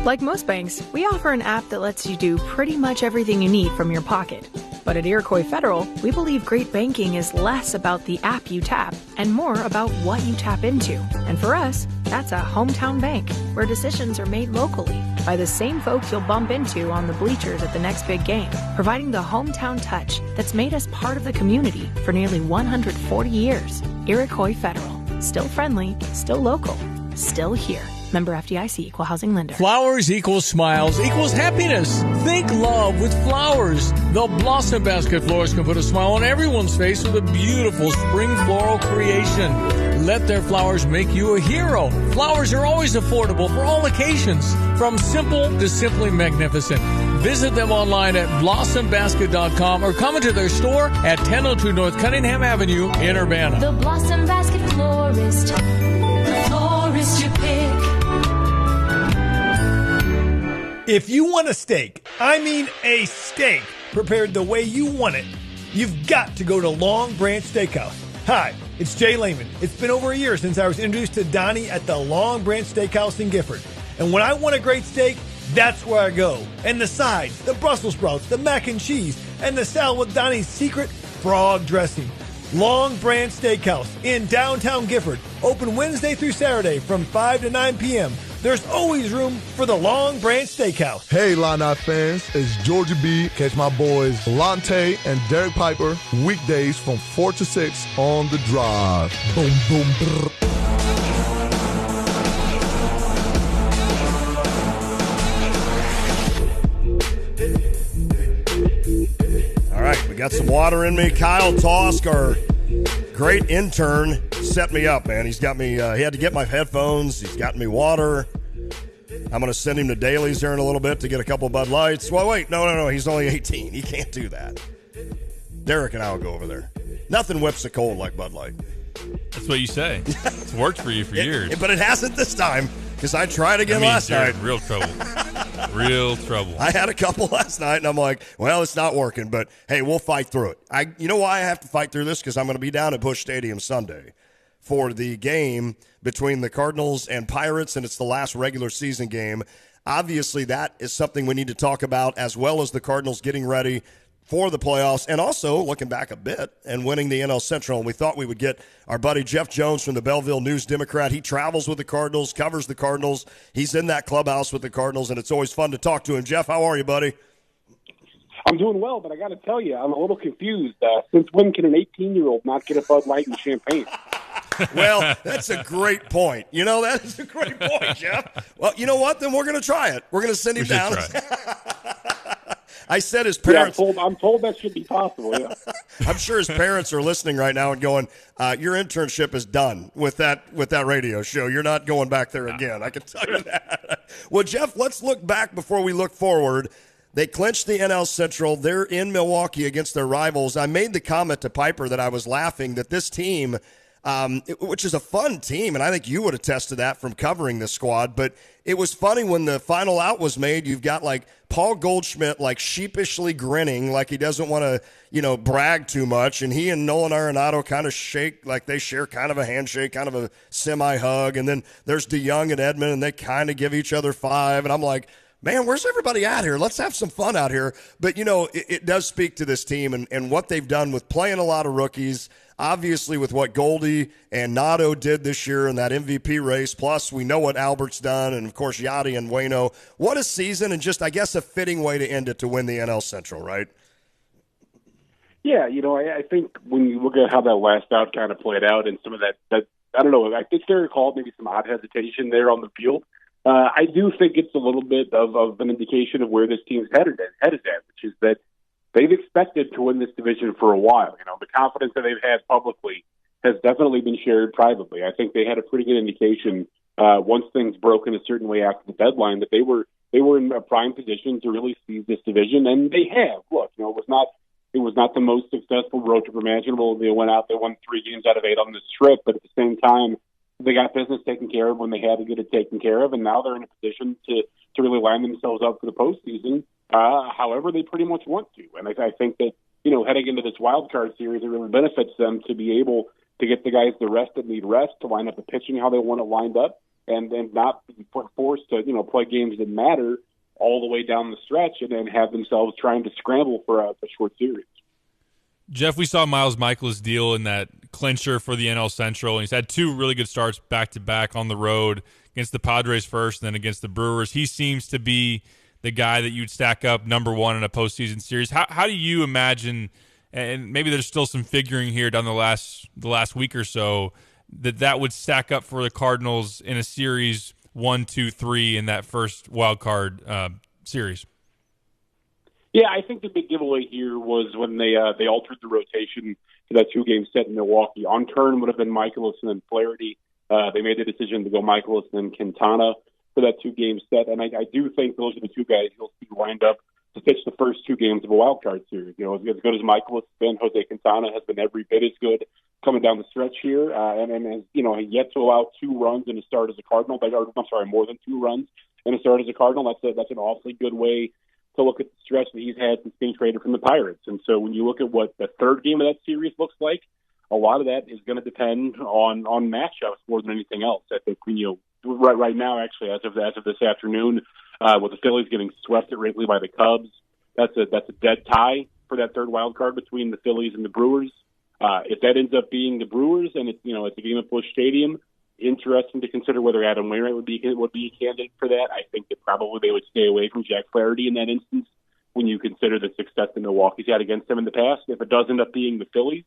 Like most banks, we offer an app that lets you do pretty much everything you need from your pocket. But at Iroquois Federal, we believe great banking is less about the app you tap and more about what you tap into. And for us, that's a hometown bank where decisions are made locally by the same folks you'll bump into on the bleachers at the next big game, providing the hometown touch that's made us part of the community for nearly 140 years. Iroquois Federal. Still friendly, still local, still here. Member FDIC, Equal Housing Lender. Flowers equals smiles equals happiness. Think love with flowers. The Blossom Basket florist can put a smile on everyone's face with a beautiful spring floral creation. Let their flowers make you a hero. Flowers are always affordable for all occasions, from simple to simply magnificent. Visit them online at blossombasket.com or come into their store at 1002 North Cunningham Avenue in Urbana. The Blossom Basket florist. The florist you pick. If you want a steak, I mean a steak, prepared the way you want it, you've got to go to Long Branch Steakhouse. Hi, it's Jay Lehman. It's been over a year since I was introduced to Donnie at the Long Branch Steakhouse in Gifford. And when I want a great steak, that's where I go. And the sides, the Brussels sprouts, the mac and cheese, and the salad with Donnie's secret frog dressing. Long Branch Steakhouse in downtown Gifford. Open Wednesday through Saturday from 5 to 9 p.m. There's always room for the Long Branch Steakhouse. Hey, Illini fans, it's Georgia B. Catch my boys Lante and Derek Piper weekdays from 4 to 6 on The Drive. Boom, boom, brr. All right, we got some water in me. Kyle Tosk, our great intern, set me up, man. He's got me, he had to get my headphones. He's got me water. I'm going to send him to Daly's here in a little bit to get a couple Bud Lights. Well, wait, no. He's only 18. He can't do that. Derek and I will go over there. Nothing whips a cold like Bud Light. That's what you say. It's worked for you for years. But it hasn't this time because I tried again last you're night. in real trouble. Real trouble. I had a couple last night, and I'm like, well, it's not working, but hey, we'll fight through it. You know why I have to fight through this? Because I'm going to be down at Busch Stadium Sunday for the game between the Cardinals and Pirates, and it's the last regular season game. Obviously, that is something we need to talk about, as well as the Cardinals getting ready for the playoffs, and also looking back a bit and winning the NL Central. And we thought we would get our buddy Jeff Jones from the Belleville News-Democrat. He travels with the Cardinals, covers the Cardinals. He's in that clubhouse with the Cardinals, and it's always fun to talk to him. Jeff, how are you, buddy? I'm doing well, but I got to tell you, I'm a little confused. Since when can an 18-year-old not get a Bud Light and champagne? Well, that's a great point. You know, that is a great point, Jeff. Well, you know what? Then we're going to try it. We're going to send him down. I said his parents. Yeah, I'm told that should be possible, yeah. I'm sure his parents are listening right now and going, your internship is done with that radio show. You're not going back there again. I can tell you that. Well, Jeff, let's look back before we look forward. They clinched the NL Central. They're in Milwaukee against their rivals. I made the comment to Piper that I was laughing that this team, which is a fun team, and I think you would attest to that from covering this squad, but it was funny when the final out was made. You've got like Paul Goldschmidt like sheepishly grinning like he doesn't want to, brag too much, and he and Nolan Arenado kind of shake like they share kind of a handshake, kind of a semi-hug, and then there's DeYoung and Edman, and they kind of give each other five, and I'm like, man, where's everybody at here? Let's have some fun out here. But, it does speak to this team and what they've done with playing a lot of rookies, obviously with what Goldie and Nato did this year in that MVP race. Plus, we know what Albert's done, and, of course, Yachty and Waino. What a season, and just, I guess, a fitting way to end it to win the NL Central, right? Yeah, I think when you look at how that last out kind of played out and some of that I don't know, I think they recalled maybe some odd hesitation there on the field. I do think it's a little bit of an indication of where this team's headed at, which is that they've expected to win this division for a while. The confidence that they've had publicly has definitely been shared privately. I think they had a pretty good indication once things broke in a certain way after the deadline that they were in a prime position to really seize this division, and they have. Look, it was not the most successful road trip imaginable. They went out, they won 3 games out of 8 on this trip, but at the same time, They got business taken care of when they had to get it taken care of, and now they're in a position to really line themselves up for the postseason however they pretty much want to. And I think that, heading into this wild card series, it really benefits them to be able to get the guys the rest that need rest, to line up the pitching how they want it lined up, and not be forced to, play games that matter all the way down the stretch and then have themselves trying to scramble for a short series. Jeff, we saw Miles Michaelis deal in that clincher for the NL Central, and he's had 2 really good starts back-to-back on the road against the Padres first and then against the Brewers. He seems to be the guy that you'd stack up number 1 in a postseason series. How do you imagine, and maybe there's still some figuring here down the last week or so, that would stack up for the Cardinals in a series 1, 2, 3 in that first wild card series? Yeah, I think the big giveaway here was when they altered the rotation to that 2-game set in Milwaukee. On turn would have been Michaelis and then Flaherty. They made the decision to go Michaelis and then Quintana for that 2-game set, and I do think those are the 2 guys you'll see lined up to pitch the first 2 games of a wild card series. As good as Michaelis has been, Jose Quintana has been every bit as good coming down the stretch here, and has yet to allow 2 runs in a start as a Cardinal. More than 2 runs in a start as a Cardinal. That's an awfully good way to look at the stretch that he's had since being traded from the Pirates. And so when you look at what the 3rd game of that series looks like, a lot of that is going to depend on matchups more than anything else. I think right now, actually, as of this afternoon, with the Phillies getting swept at Wrigley by the Cubs, that's a dead tie for that 3rd wild card between the Phillies and the Brewers. If that ends up being the Brewers and it's a game at Busch Stadium, interesting to consider whether Adam Wainwright would be a candidate for that. I think that probably they would stay away from Jack Flaherty in that instance when you consider the success that Milwaukee's had against them in the past. If it does end up being the Phillies,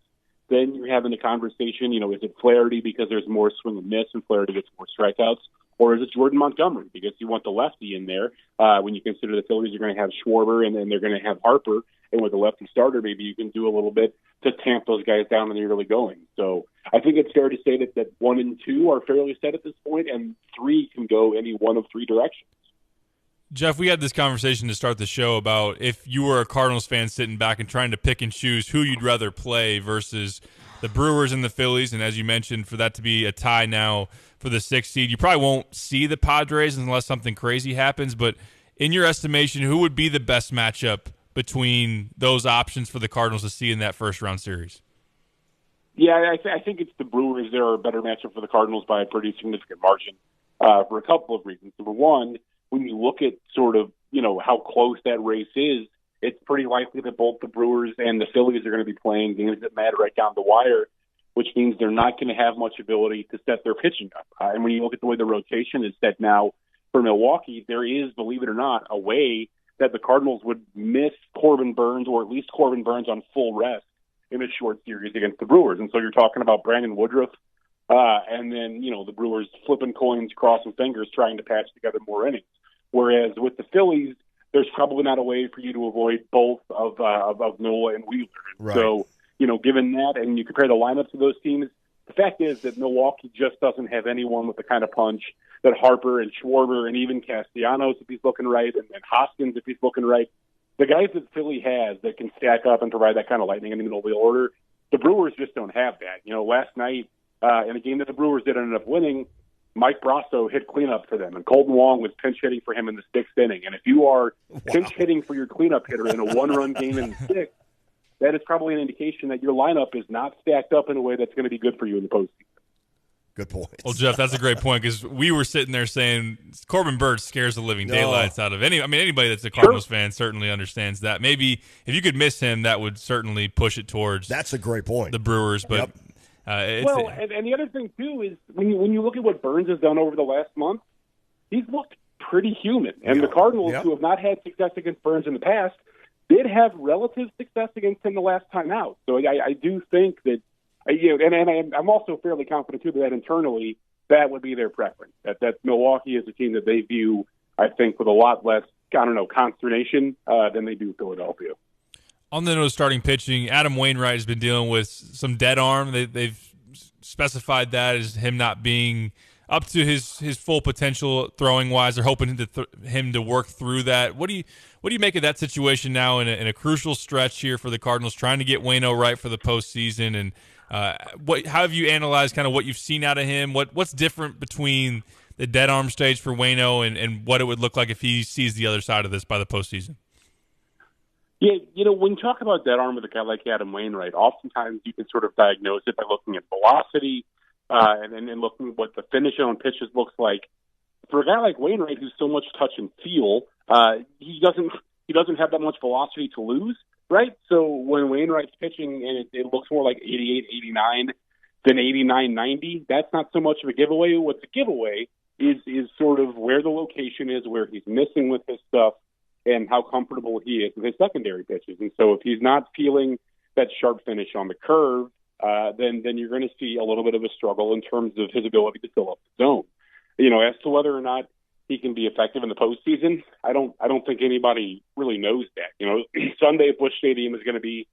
then you're having a conversation, is it Flaherty because there's more swing and miss and Flaherty gets more strikeouts, or is it Jordan Montgomery because you want the lefty in there when you consider the Phillies are going to have Schwarber and then they're going to have Harper, and with a lefty starter, maybe you can do a little bit to tamp those guys down when they're really going. So I think it's fair to say that 1 and 2 are fairly set at this point, and 3 can go any one of 3 directions. Jeff, we had this conversation to start the show about if you were a Cardinals fan sitting back and trying to pick and choose who you'd rather play versus the Brewers and the Phillies, and as you mentioned, for that to be a tie now for the 6th seed, you probably won't see the Padres unless something crazy happens, but in your estimation, who would be the best matchup between those options for the Cardinals to see in that first-round series? Yeah, I think it's the Brewers. They're a better matchup for the Cardinals by a pretty significant margin for a couple of reasons. Number one, when you look at sort of, how close that race is, it's pretty likely that both the Brewers and the Phillies are going to be playing games that matter right down the wire, which means they're not going to have much ability to set their pitching up. And when you look at the way the rotation is set now for Milwaukee, there is, believe it or not, a way that the Cardinals would miss Corbin Burns, or at least Corbin Burns on full rest in a short series against the Brewers. And so you're talking about Brandon Woodruff, and then, the Brewers flipping coins, crossing fingers, trying to patch together more innings. Whereas with the Phillies, there's probably not a way for you to avoid both of Nola and Wheeler. Right. So, given that, and you compare the lineups of those teams, the fact is that Milwaukee just doesn't have anyone with the kind of punch that Harper and Schwarber and even Castellanos, if he's looking right, and Hoskins, if he's looking right. The guys that Philly has that can stack up and provide that kind of lightning in the middle of the order, the Brewers just don't have that. Last night, in a game that the Brewers did end up winning, Mike Brasso hit cleanup for them, and Colton Wong was pinch hitting for him in the 6th inning. And if you are pinch hitting for your cleanup hitter in a 1-run game in the 6th, that is probably an indication that your lineup is not stacked up in a way that's going to be good for you in the postseason. Good point. Well, Jeff, that's a great point, because we were sitting there saying Corbin Burns scares the living daylights out of anybody that's a Cardinals fan certainly understands that. Maybe if you could miss him, that would certainly push it towards. That's a great point. The Brewers, but. Yep. And the other thing, too, is when you look at what Burns has done over the last month, he's looked pretty human. And the Cardinals, who have not had success against Burns in the past, did have relative success against him the last time out. So I do think that, and I'm also fairly confident, too, that internally that would be their preference, that Milwaukee is a team that they view, I think, with a lot less, consternation than they do Philadelphia. On the note of starting pitching, Adam Wainwright has been dealing with some dead arm. They've specified that as him not being up to his full potential throwing wise. They're hoping him to work through that. What do you make of that situation now in a crucial stretch here for the Cardinals, trying to get Waino right for the postseason? And how have you analyzed kind of what you've seen out of him? What's different between the dead arm stage for Waino and what it would look like if he sees the other side of this by the postseason? Yeah, when you talk about dead arm with a guy like Adam Wainwright, oftentimes you can sort of diagnose it by looking at velocity and then looking at what the finish on pitches looks like. For a guy like Wainwright, who's so much touch and feel, he doesn't have that much velocity to lose, right? So when Wainwright's pitching and it looks more like 88, 89 than 89, 90, that's not so much of a giveaway. What's a giveaway is sort of where the location is, where he's missing with his stuff, and how comfortable he is with his secondary pitches. And so if he's not feeling that sharp finish on the curve, then you're going to see a little bit of a struggle in terms of his ability to fill up the zone. As to whether or not he can be effective in the postseason, I don't think anybody really knows that. Sunday at Busch Stadium is going to be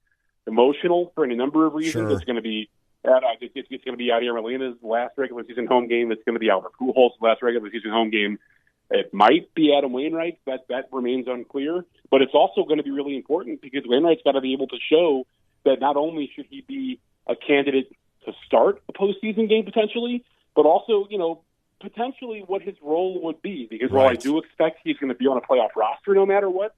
emotional for any number of reasons. Sure. It's going to be it's going to be Yadier Molina's last regular season home game. It's going to be Albert Pujols' last regular season home game. It might be Adam Wainwright. That remains unclear. But it's also going to be really important because Wainwright's got to be able to show that not only should he be a candidate to start a postseason game potentially, but also, potentially what his role would be. Because while I do expect he's going to be on a playoff roster no matter what,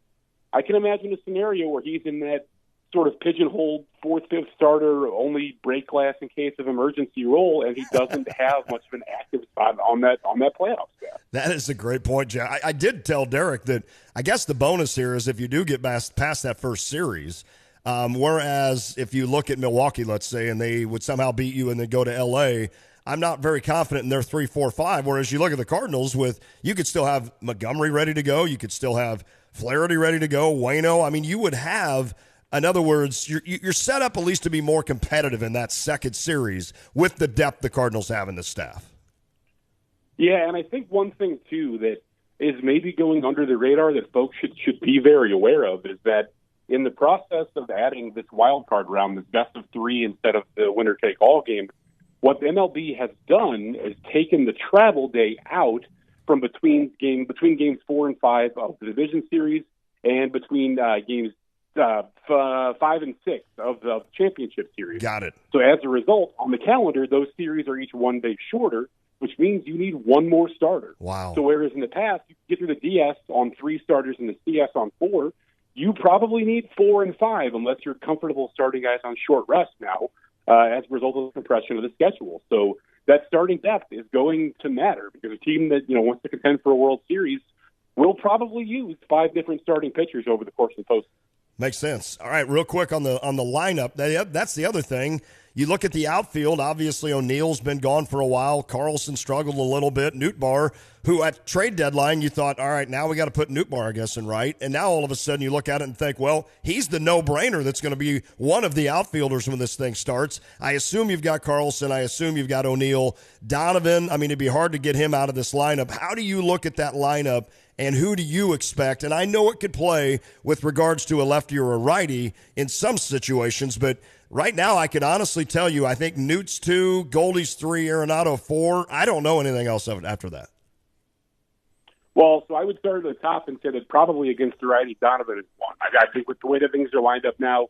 I can imagine a scenario where he's in that sort of pigeonholed fourth, fifth starter, only break glass in case of emergency role, and he doesn't have much of an active spot on that playoff staff. That is a great point, Jack. I did tell Derek that I guess the bonus here is if you do get past that first series, whereas if you look at Milwaukee, let's say, and they would somehow beat you and then go to L.A., I'm not very confident in their 3, 4, 5, whereas you look at the Cardinals you could still have Montgomery ready to go. You could still have Flaherty ready to go, Waino. I mean, you would have – in other words, you're set up at least to be more competitive in that second series with the depth the Cardinals have in the staff. Yeah, and I think one thing, too, that is maybe going under the radar that folks should be very aware of is that in the process of adding this wild card round, this best of three instead of the winner-take-all game, what the MLB has done is taken the travel day out from between games 4 and 5 of the division series and between games 5 and 6 of the championship series. Got it. So as a result, on the calendar, those series are each one day shorter, which means you need one more starter. Wow. So whereas in the past, you get through the DS on 3 starters and the CS on 4, you probably need 4 and 5 unless you're comfortable starting guys on short rest now as a result of the compression of the schedule. So that starting depth is going to matter because a team that wants to contend for a World Series will probably use 5 different starting pitchers over the course of the postseason. Makes sense. All right, real quick on the lineup. That's the other thing. You look at the outfield. Obviously, O'Neill's been gone for a while. Carlson struggled a little bit. Nootbaar, who at trade deadline you thought, all right, now we got to put Nootbaar, I guess, in right. And now all of a sudden you look at it and think, well, he's the no-brainer that's going to be one of the outfielders when this thing starts. I assume you've got Carlson. I assume you've got O'Neill. Donovan, I mean, it'd be hard to get him out of this lineup. How do you look at that lineup? And who do you expect? And I know it could play with regards to a lefty or a righty in some situations, but right now I can honestly tell you I think Newt's 2, Goldie's 3, Arenado 4. I don't know anything else of it after that. Well, so I would start at the top and say that probably against the righty, Donovan is 1. I think with the way that things are lined up now,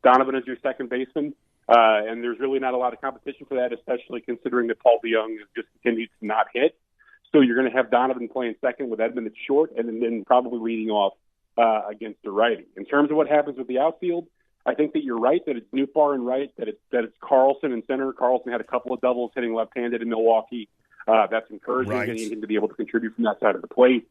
Donovan is your second baseman, and there's really not a lot of competition for that, especially considering that Paul DeJong has just continued to not hit. So you're going to have Donovan playing second with Edman at short and then probably leading off against the righty. In terms of what happens with the outfield, I think that you're right that it's Nootbaar and right, that it's Carlson in center. Carlson had a couple of doubles hitting left-handed in Milwaukee. That's encouraging, right. Getting him to be able to contribute from that side of the plate.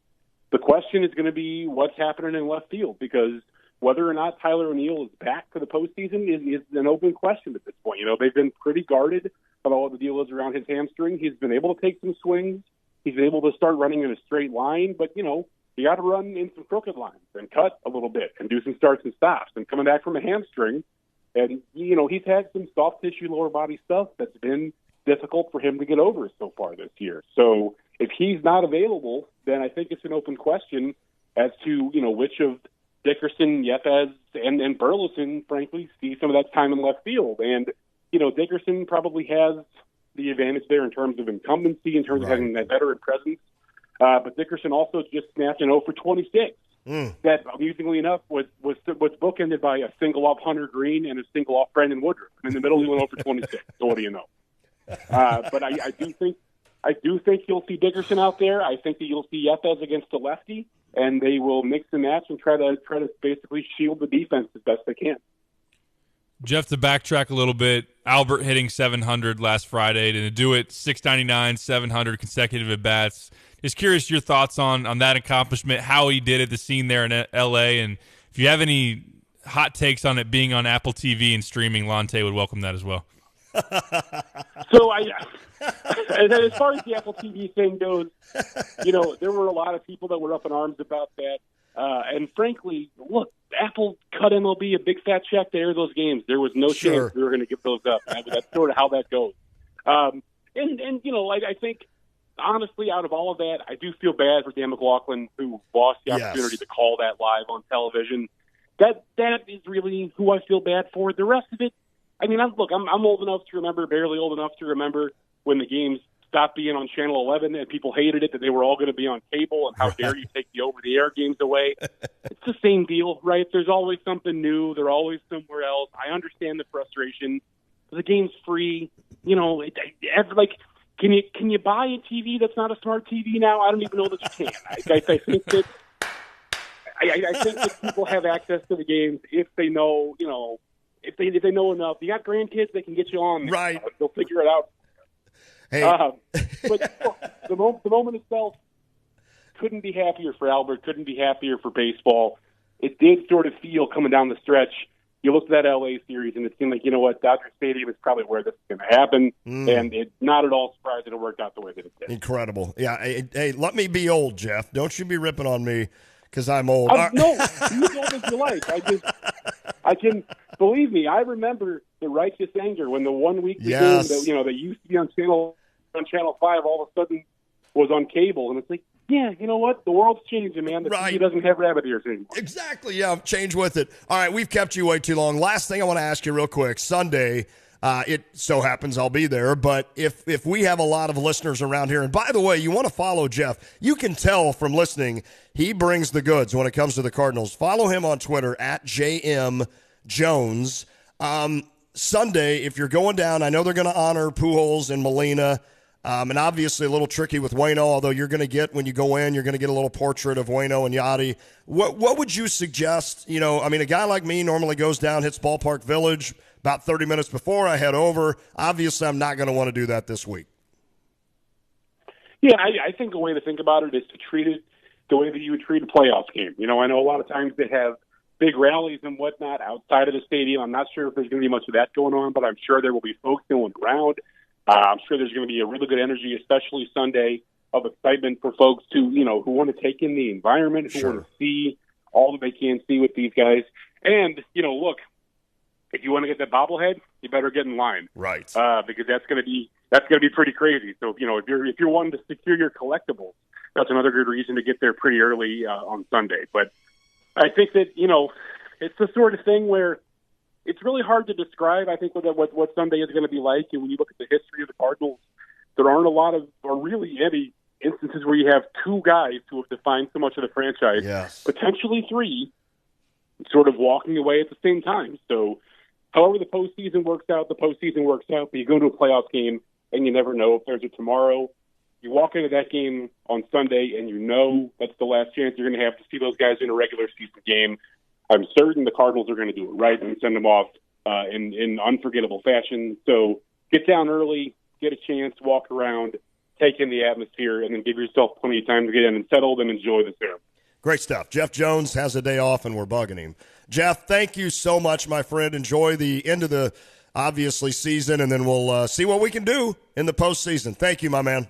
The question is going to be what's happening in left field because whether or not Tyler O'Neill is back for the postseason is an open question at this point. They've been pretty guarded about what the deal is around his hamstring. He's been able to take some swings. He's been able to start running in a straight line, but, you got to run in some crooked lines and cut a little bit and do some starts and stops. And coming back from a hamstring, and, he's had some soft tissue lower body stuff that's been difficult for him to get over so far this year. So if he's not available, then I think it's an open question as to, which of Dickerson, Yepez, and Burleson, frankly, see some of that time in left field. And, Dickerson probably has the advantage there in terms of incumbency, in terms of having that veteran presence. But Dickerson also just snapped an 0 for 26. That, amusingly enough, was bookended by a single off Hunter Green and a single off Brandon Woodruff. And in the middle, he went 0 for 26. So what do you know? But I do think you'll see Dickerson out there. I think that you'll see Yepes against the lefty, and they will mix and match and try to basically shield the defense as best they can. Jeff, to backtrack a little bit, Albert hitting 700 last Friday. To do it 699, 700 consecutive at-bats. Just curious your thoughts on that accomplishment, how he did it, the scene there in L.A., and if you have any hot takes on it being on Apple TV and streaming, Lante would welcome that as well. So as far as the Apple TV thing goes, there were a lot of people that were up in arms about that. And frankly, look, Apple cut MLB a big fat check to air those games. There was no chance we were going to give those up. That's sort of how that goes. I think, honestly, out of all of that, I do feel bad for Dan McLaughlin, who lost the opportunity to call that live on television. That is really who I feel bad for. The rest of it, I mean, I'm old enough to remember, barely old enough to remember when the games stopped being on Channel 11 and people hated it, that they were all going to be on cable, and how dare you take the over-the-air games away. It's the same deal, right? There's always something new. They're always somewhere else. I understand the frustration. The game's free. Can you buy a TV that's not a smart TV now? I don't even know that you can. I think that I think that people have access to the games if they know, if they know enough. You got grandkids, they can get you on. Right. They'll figure it out. Hey. But the moment itself, couldn't be happier for Albert, couldn't be happier for baseball. It did sort of feel, coming down the stretch, you looked at that L.A. series, and it seemed like, Dodger Stadium is probably where this is going to happen, and it's not at all surprising it worked out the way that it did. Incredible. Yeah, hey, let me be old, Jeff. Don't you be ripping on me because I'm old. No, you as old as you like. I can, believe me, I remember the righteous anger when the 1 week game that, that used to be on Channel 5 all of a sudden was on cable, and it's like, yeah, you know what? The world's changing, man. The TV doesn't have rabbit ears anymore. Exactly, yeah, change with it. All right, we've kept you way too long. Last thing I want to ask you real quick. Sunday, it so happens I'll be there, but if we have a lot of listeners around here, and by the way, you want to follow Jeff, you can tell from listening, he brings the goods when it comes to the Cardinals. Follow him on Twitter, @JMJones. Sunday, if you're going down, I know they're going to honor Pujols and Molina, and obviously a little tricky with Waino, although you're going to get, when you go in, you're going to get a little portrait of Waino and Yachty. What would you suggest? A guy like me normally goes down, hits Ballpark Village about 30 minutes before I head over. Obviously, I'm not going to want to do that this week. Yeah, I think a way to think about it is to treat it the way that you would treat a playoff game. I know a lot of times they have big rallies and whatnot outside of the stadium. I'm not sure if there's going to be much of that going on, but I'm sure there will be folks going around. I'm sure there's going to be a really good energy, especially Sunday, of excitement for folks who want to take in the environment, who want to see all that they can see with these guys. And, look, if you want to get that bobblehead, you better get in line, right? Because that's going to be pretty crazy. So if you're wanting to secure your collectibles, that's another good reason to get there pretty early on Sunday. But I think that it's the sort of thing where it's really hard to describe. I think what Sunday is going to be like, and when you look at the history of the Cardinals, there aren't a lot of, or really any, instances where you have two guys who have defined so much of the franchise, potentially three, sort of walking away at the same time. So however the postseason works out, but you go to a playoff game and you never know if there's a tomorrow. You walk into that game on Sunday and that's the last chance you're going to have to see those guys in a regular season game. I'm certain the Cardinals are going to do it right and send them off in unforgettable fashion. So get down early, get a chance, walk around, take in the atmosphere, and then give yourself plenty of time to get in and settled and enjoy the ceremony. Great stuff. Jeff Jones has a day off, and we're bugging him. Jeff, thank you so much, my friend. Enjoy the end of the, obviously, season, and then we'll see what we can do in the postseason. Thank you, my man.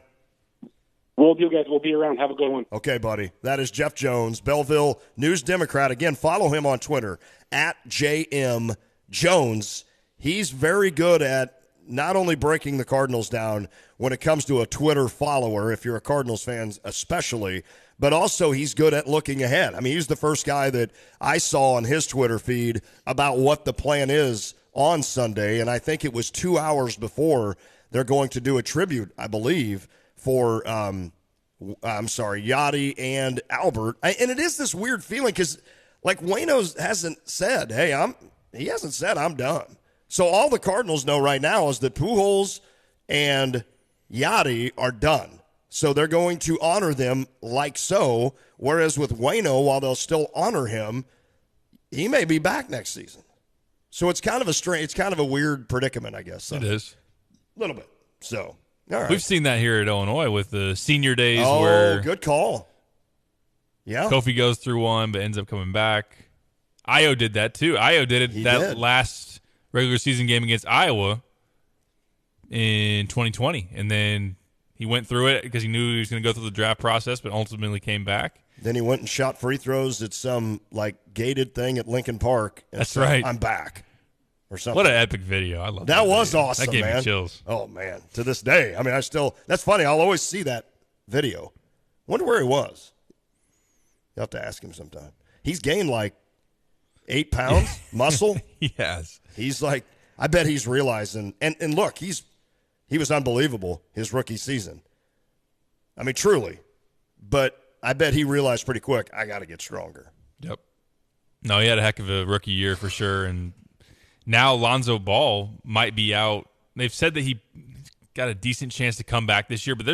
We'll do, guys. We'll be around. Have a good one. Okay, buddy. That is Jeff Jones, Belleville News Democrat. Again, follow him on Twitter, @JMJones. He's very good at not only breaking the Cardinals down when it comes to a Twitter follower, if you're a Cardinals fan especially, but also he's good at looking ahead. I mean, he's the first guy that I saw on his Twitter feed about what the plan is on Sunday, and I think it was 2 hours before they're going to do a tribute, I believe, for Yachty and Albert. And it is this weird feeling because, like, Waino hasn't said, hey, he hasn't said I'm done. So all the Cardinals know right now is that Pujols and Yachty are done. So they're going to honor them like so, whereas with Waino, while they'll still honor him, he may be back next season. So it's kind of a weird predicament, I guess. So. It is. A little bit. So, all right. We've seen that here at Illinois with the senior days where good call. Yeah. Kofi goes through one but ends up coming back. Io did that too. Io did it last regular season game against Iowa in 2020, and then he went through it because he knew he was going to go through the draft process, but ultimately came back. Then he went and shot free throws at some gated thing at Lincoln Park. And That's right. I'm back, or something. What an epic video! I love that. That was video. awesome. That gave me chills. Oh man, to this day, I mean, that's funny. I'll always see that video. Wonder where he was. You'll have to ask him sometime. He's gained 8 pounds muscle. Yes. He's I bet he's realizing, and look, he was unbelievable his rookie season. I mean, truly. But I bet he realized pretty quick, I got to get stronger. Yep. No, he had a heck of a rookie year for sure. And now Lonzo Ball might be out. They've said that he got a decent chance to come back this year, but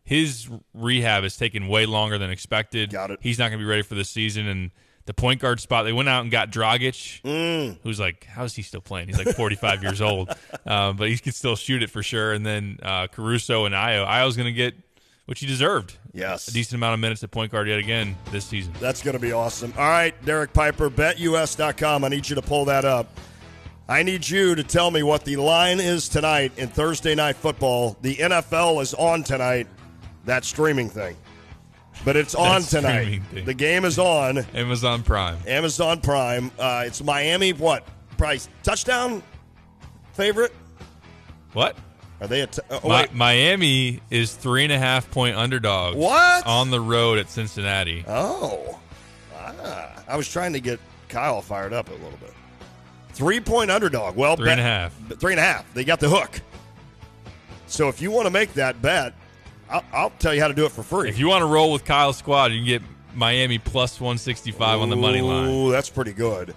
his rehab has taken way longer than expected. Got it. He's not going to be ready for this season. And the point guard spot, they went out and got Dragic, who's how is he still playing? He's 45 years old, but he can still shoot it for sure. And then Caruso and Io. Io's going to get what he deserved. Yes. A decent amount of minutes at point guard yet again this season. That's going to be awesome. All right, Derek Piper, BetUS.com. I need you to pull that up. I need you to tell me what the line is tonight in Thursday Night Football. The NFL is on tonight, that streaming thing. But it's on tonight. The game is on. Amazon Prime. It's Miami, probably touchdown favorite? What? Are they Miami is 3.5-point underdogs. What? On the road at Cincinnati. Oh. I was trying to get Kyle fired up a little bit. 3-point underdog. Well, 3.5. 3.5. They got the hook. So if you want to make that bet, I'll tell you how to do it for free. If you want to roll with Kyle's squad, you can get Miami plus 165 on the money line. Ooh, that's pretty good.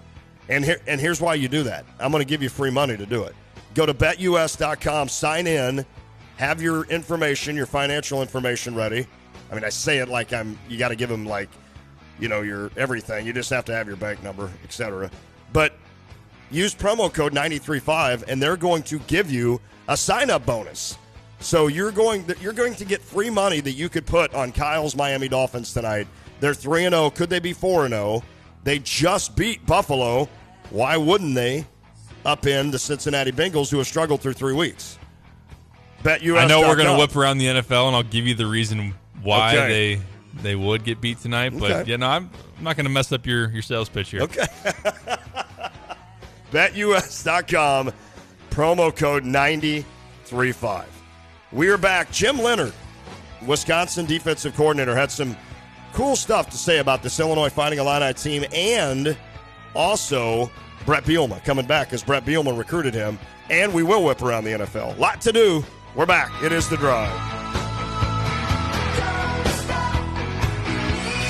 And here's why you do that. I'm going to give you free money to do it. Go to BetUS.com, sign in, have your information, your financial information ready. I mean, I say it like you got to give them your everything. You just have to have your bank number, etc. But use promo code 935, and they're going to give you a sign-up bonus. So you're going to get free money that you could put on Kyle's Miami Dolphins tonight. They're 3-0. Could they be 4-0? They just beat Buffalo. Why wouldn't they upend the Cincinnati Bengals, who have struggled through 3 weeks? BetUS.com. I know we're going to whip around the NFL, and I'll give you the reason why they would get beat tonight. But, I'm not going to mess up your sales pitch here. Okay. BetUS.com, promo code 935. We are back. Jim Leonard, Wisconsin defensive coordinator, had some cool stuff to say about this Illinois Fighting Illini team, and also Brett Bielema coming back because Brett Bielema recruited him, and we will whip around the NFL. Lot to do. We're back. It is The Drive.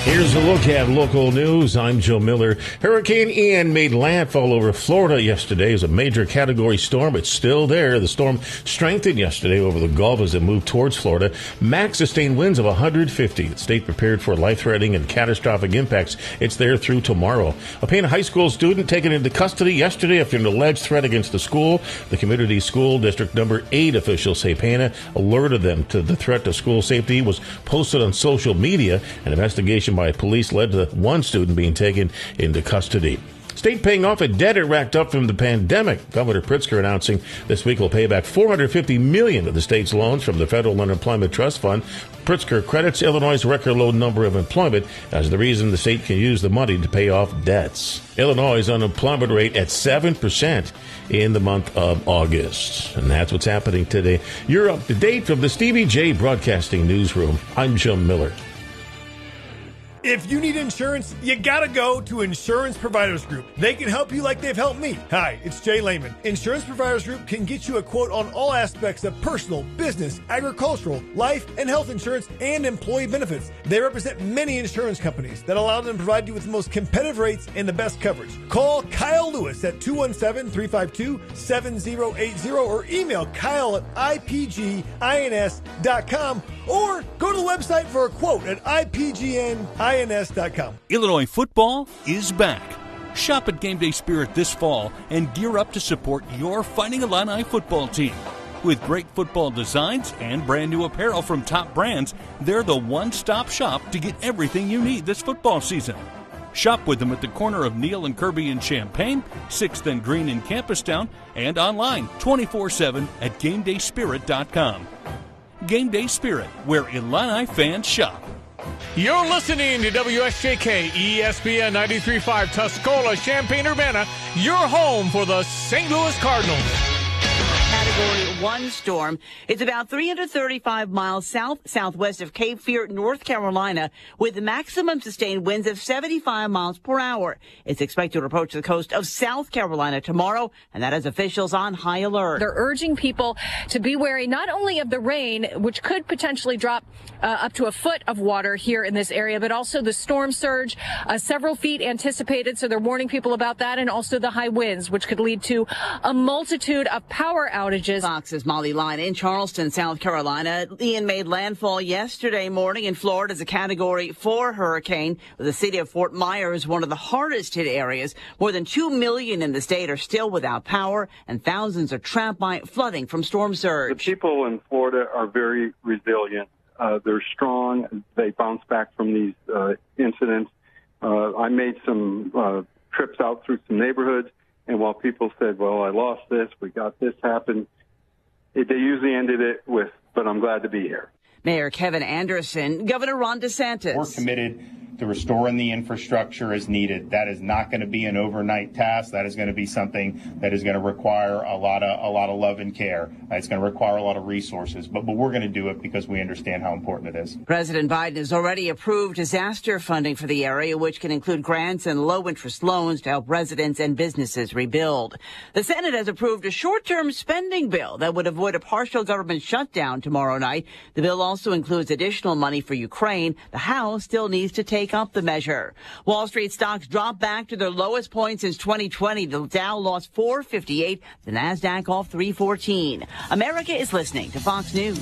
Here's a look at local news. I'm Joe Miller. Hurricane Ian made landfall over Florida yesterday as a major category storm. It's still there. The storm strengthened yesterday over the Gulf as it moved towards Florida. Max sustained winds of 150. The state prepared for life-threatening and catastrophic impacts. It's there through tomorrow. A Pana High School student taken into custody yesterday after an alleged threat against the school. The community school district number 8 officials say Pana alerted them to the threat to school safety was posted on social media. An investigation by police led to one student being taken into custody. State paying off a debt it racked up from the pandemic. Governor Pritzker announcing this week will pay back $450 million of the state's loans from the Federal Unemployment Trust Fund. Pritzker credits Illinois' record low number of employment as the reason the state can use the money to pay off debts. Illinois' unemployment rate at 7% in the month of August. And that's what's happening today. You're up to date from the Stevie J Broadcasting Newsroom. I'm Jim Miller. If you need insurance, you gotta go to Insurance Providers Group. They can help you like they've helped me. Hi, it's Jay Lehman. Insurance Providers Group can get you a quote on all aspects of personal, business, agricultural, life, and health insurance and employee benefits. They represent many insurance companies that allow them to provide you with the most competitive rates and the best coverage. Call Kyle Lewis at 217-352-7080 or email Kyle at ipgins.com or go to the website for a quote at ipgnis.com. Illinois football is back. Shop at Game Day Spirit this fall and gear up to support your Fighting Illini football team. With great football designs and brand new apparel from top brands, they're the one-stop shop to get everything you need this football season. Shop with them at the corner of Neal and Kirby in Champaign, 6th and Green in Campustown, and online 24/7 at GameDaySpirit.com. Game Day Spirit, where Illini fans shop. You're listening to WSJK ESPN 93.5 Tuscola, Champaign-Urbana, your home for the St. Louis Cardinals. Category 1 storm. It's about 335 miles southwest of Cape Fear, North Carolina, with maximum sustained winds of 75 miles per hour. It's expected to approach the coast of South Carolina tomorrow, and that has officials on high alert. They're urging people to be wary not only of the rain, which could potentially drop up to a foot of water here in this area, but also the storm surge, several feet anticipated, so they're warning people about that, and also the high winds, which could lead to a multitude of power outages. Fox's Molly Line in Charleston, South Carolina. Ian made landfall yesterday morning in Florida as a Category 4 hurricane. The city of Fort Myers, one of the hardest hit areas. More than 2 million in the state are still without power, and thousands are trapped by flooding from storm surge. The people in Florida are very resilient. They're strong. They bounce back from these incidents. I made some trips out through some neighborhoods, and while people said, well, I lost this, we got this happen, they usually ended it with, but I'm glad to be here. Mayor Kevin Anderson, Governor Ron DeSantis. We're committed to restoring the infrastructure as needed. That is not going to be an overnight task. That is going to be something that is going to require a lot of love and care. It's going to require a lot of resources, but we're going to do it because we understand how important it is. President Biden has already approved disaster funding for the area, which can include grants and low-interest loans to help residents and businesses rebuild. The Senate has approved a short-term spending bill that would avoid a partial government shutdown tomorrow night. The bill also includes additional money for Ukraine. The House still needs to take up the measure. Wall Street stocks dropped back to their lowest point since 2020. The Dow lost 458, the Nasdaq off 314. America is listening to Fox News.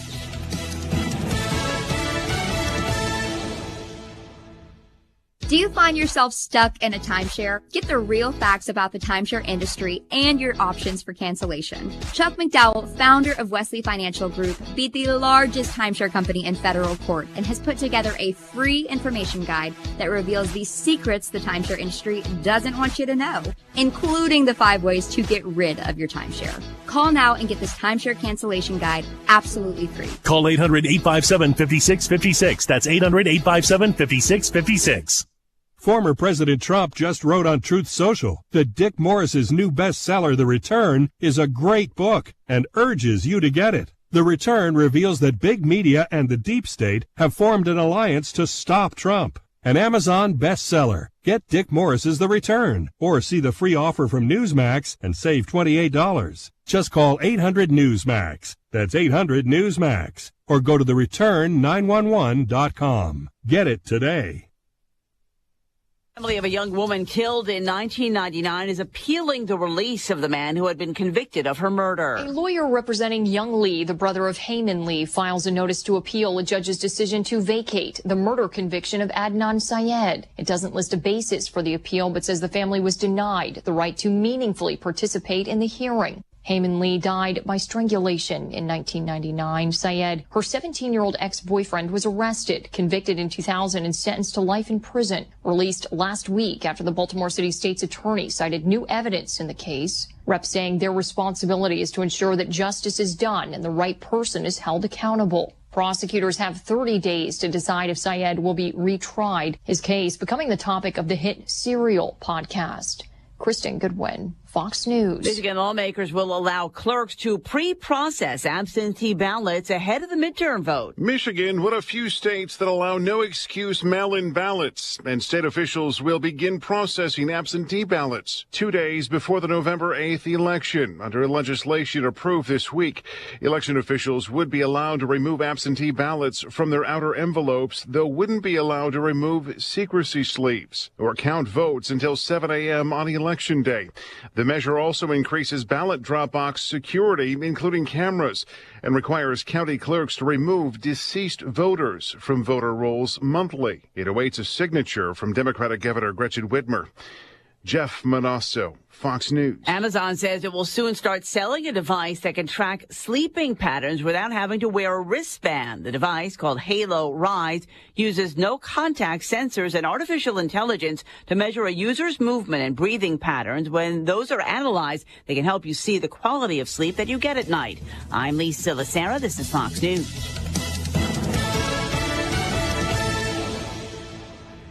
Do you find yourself stuck in a timeshare? Get the real facts about the timeshare industry and your options for cancellation. Chuck McDowell, founder of Wesley Financial Group, beat the largest timeshare company in federal court and has put together a free information guide that reveals the secrets the timeshare industry doesn't want you to know, including the 5 ways to get rid of your timeshare. Call now and get this timeshare cancellation guide absolutely free. Call 800-857-5656. That's 800-857-5656. Former President Trump just wrote on Truth Social that Dick Morris's new bestseller, The Return, is a great book and urges you to get it. The Return reveals that big media and the deep state have formed an alliance to stop Trump. An Amazon bestseller. Get Dick Morris's The Return or see the free offer from Newsmax and save $28. Just call 800-NEWSMAX. That's 800-NEWSMAX. Or go to thereturn911.com. Get it today. The family of a young woman killed in 1999 is appealing the release of the man who had been convicted of her murder. A lawyer representing young Lee, the brother of Heyman Lee, files a notice to appeal a judge's decision to vacate the murder conviction of Adnan Syed. It doesn't list a basis for the appeal, but says the family was denied the right to meaningfully participate in the hearing. Heyman Lee died by strangulation in 1999. Syed, her 17-year-old ex-boyfriend, was arrested, convicted in 2000, and sentenced to life in prison. Released last week after the Baltimore City State's attorney cited new evidence in the case. Reps saying their responsibility is to ensure that justice is done and the right person is held accountable. Prosecutors have 30 days to decide if Syed will be retried, his case becoming the topic of the hit Serial podcast. Kristen Goodwin, Fox News. Michigan lawmakers will allow clerks to pre-process absentee ballots ahead of the midterm vote. Michigan, one of few states that allow no-excuse mail-in ballots, and state officials will begin processing absentee ballots 2 days before the November 8th election. Under legislation approved this week, election officials would be allowed to remove absentee ballots from their outer envelopes, though wouldn't be allowed to remove secrecy sleeves or count votes until 7 a.m. on Election Day. The measure also increases ballot drop box security, including cameras, and requires county clerks to remove deceased voters from voter rolls monthly. It awaits a signature from Democratic Governor Gretchen Whitmer. Jeff Manasso, Fox News. Amazon says it will soon start selling a device that can track sleeping patterns without having to wear a wristband. The device, called Halo Rise, uses no-contact sensors and artificial intelligence to measure a user's movement and breathing patterns. When those are analyzed, they can help you see the quality of sleep that you get at night. I'm Lisa Lacera. This is Fox News.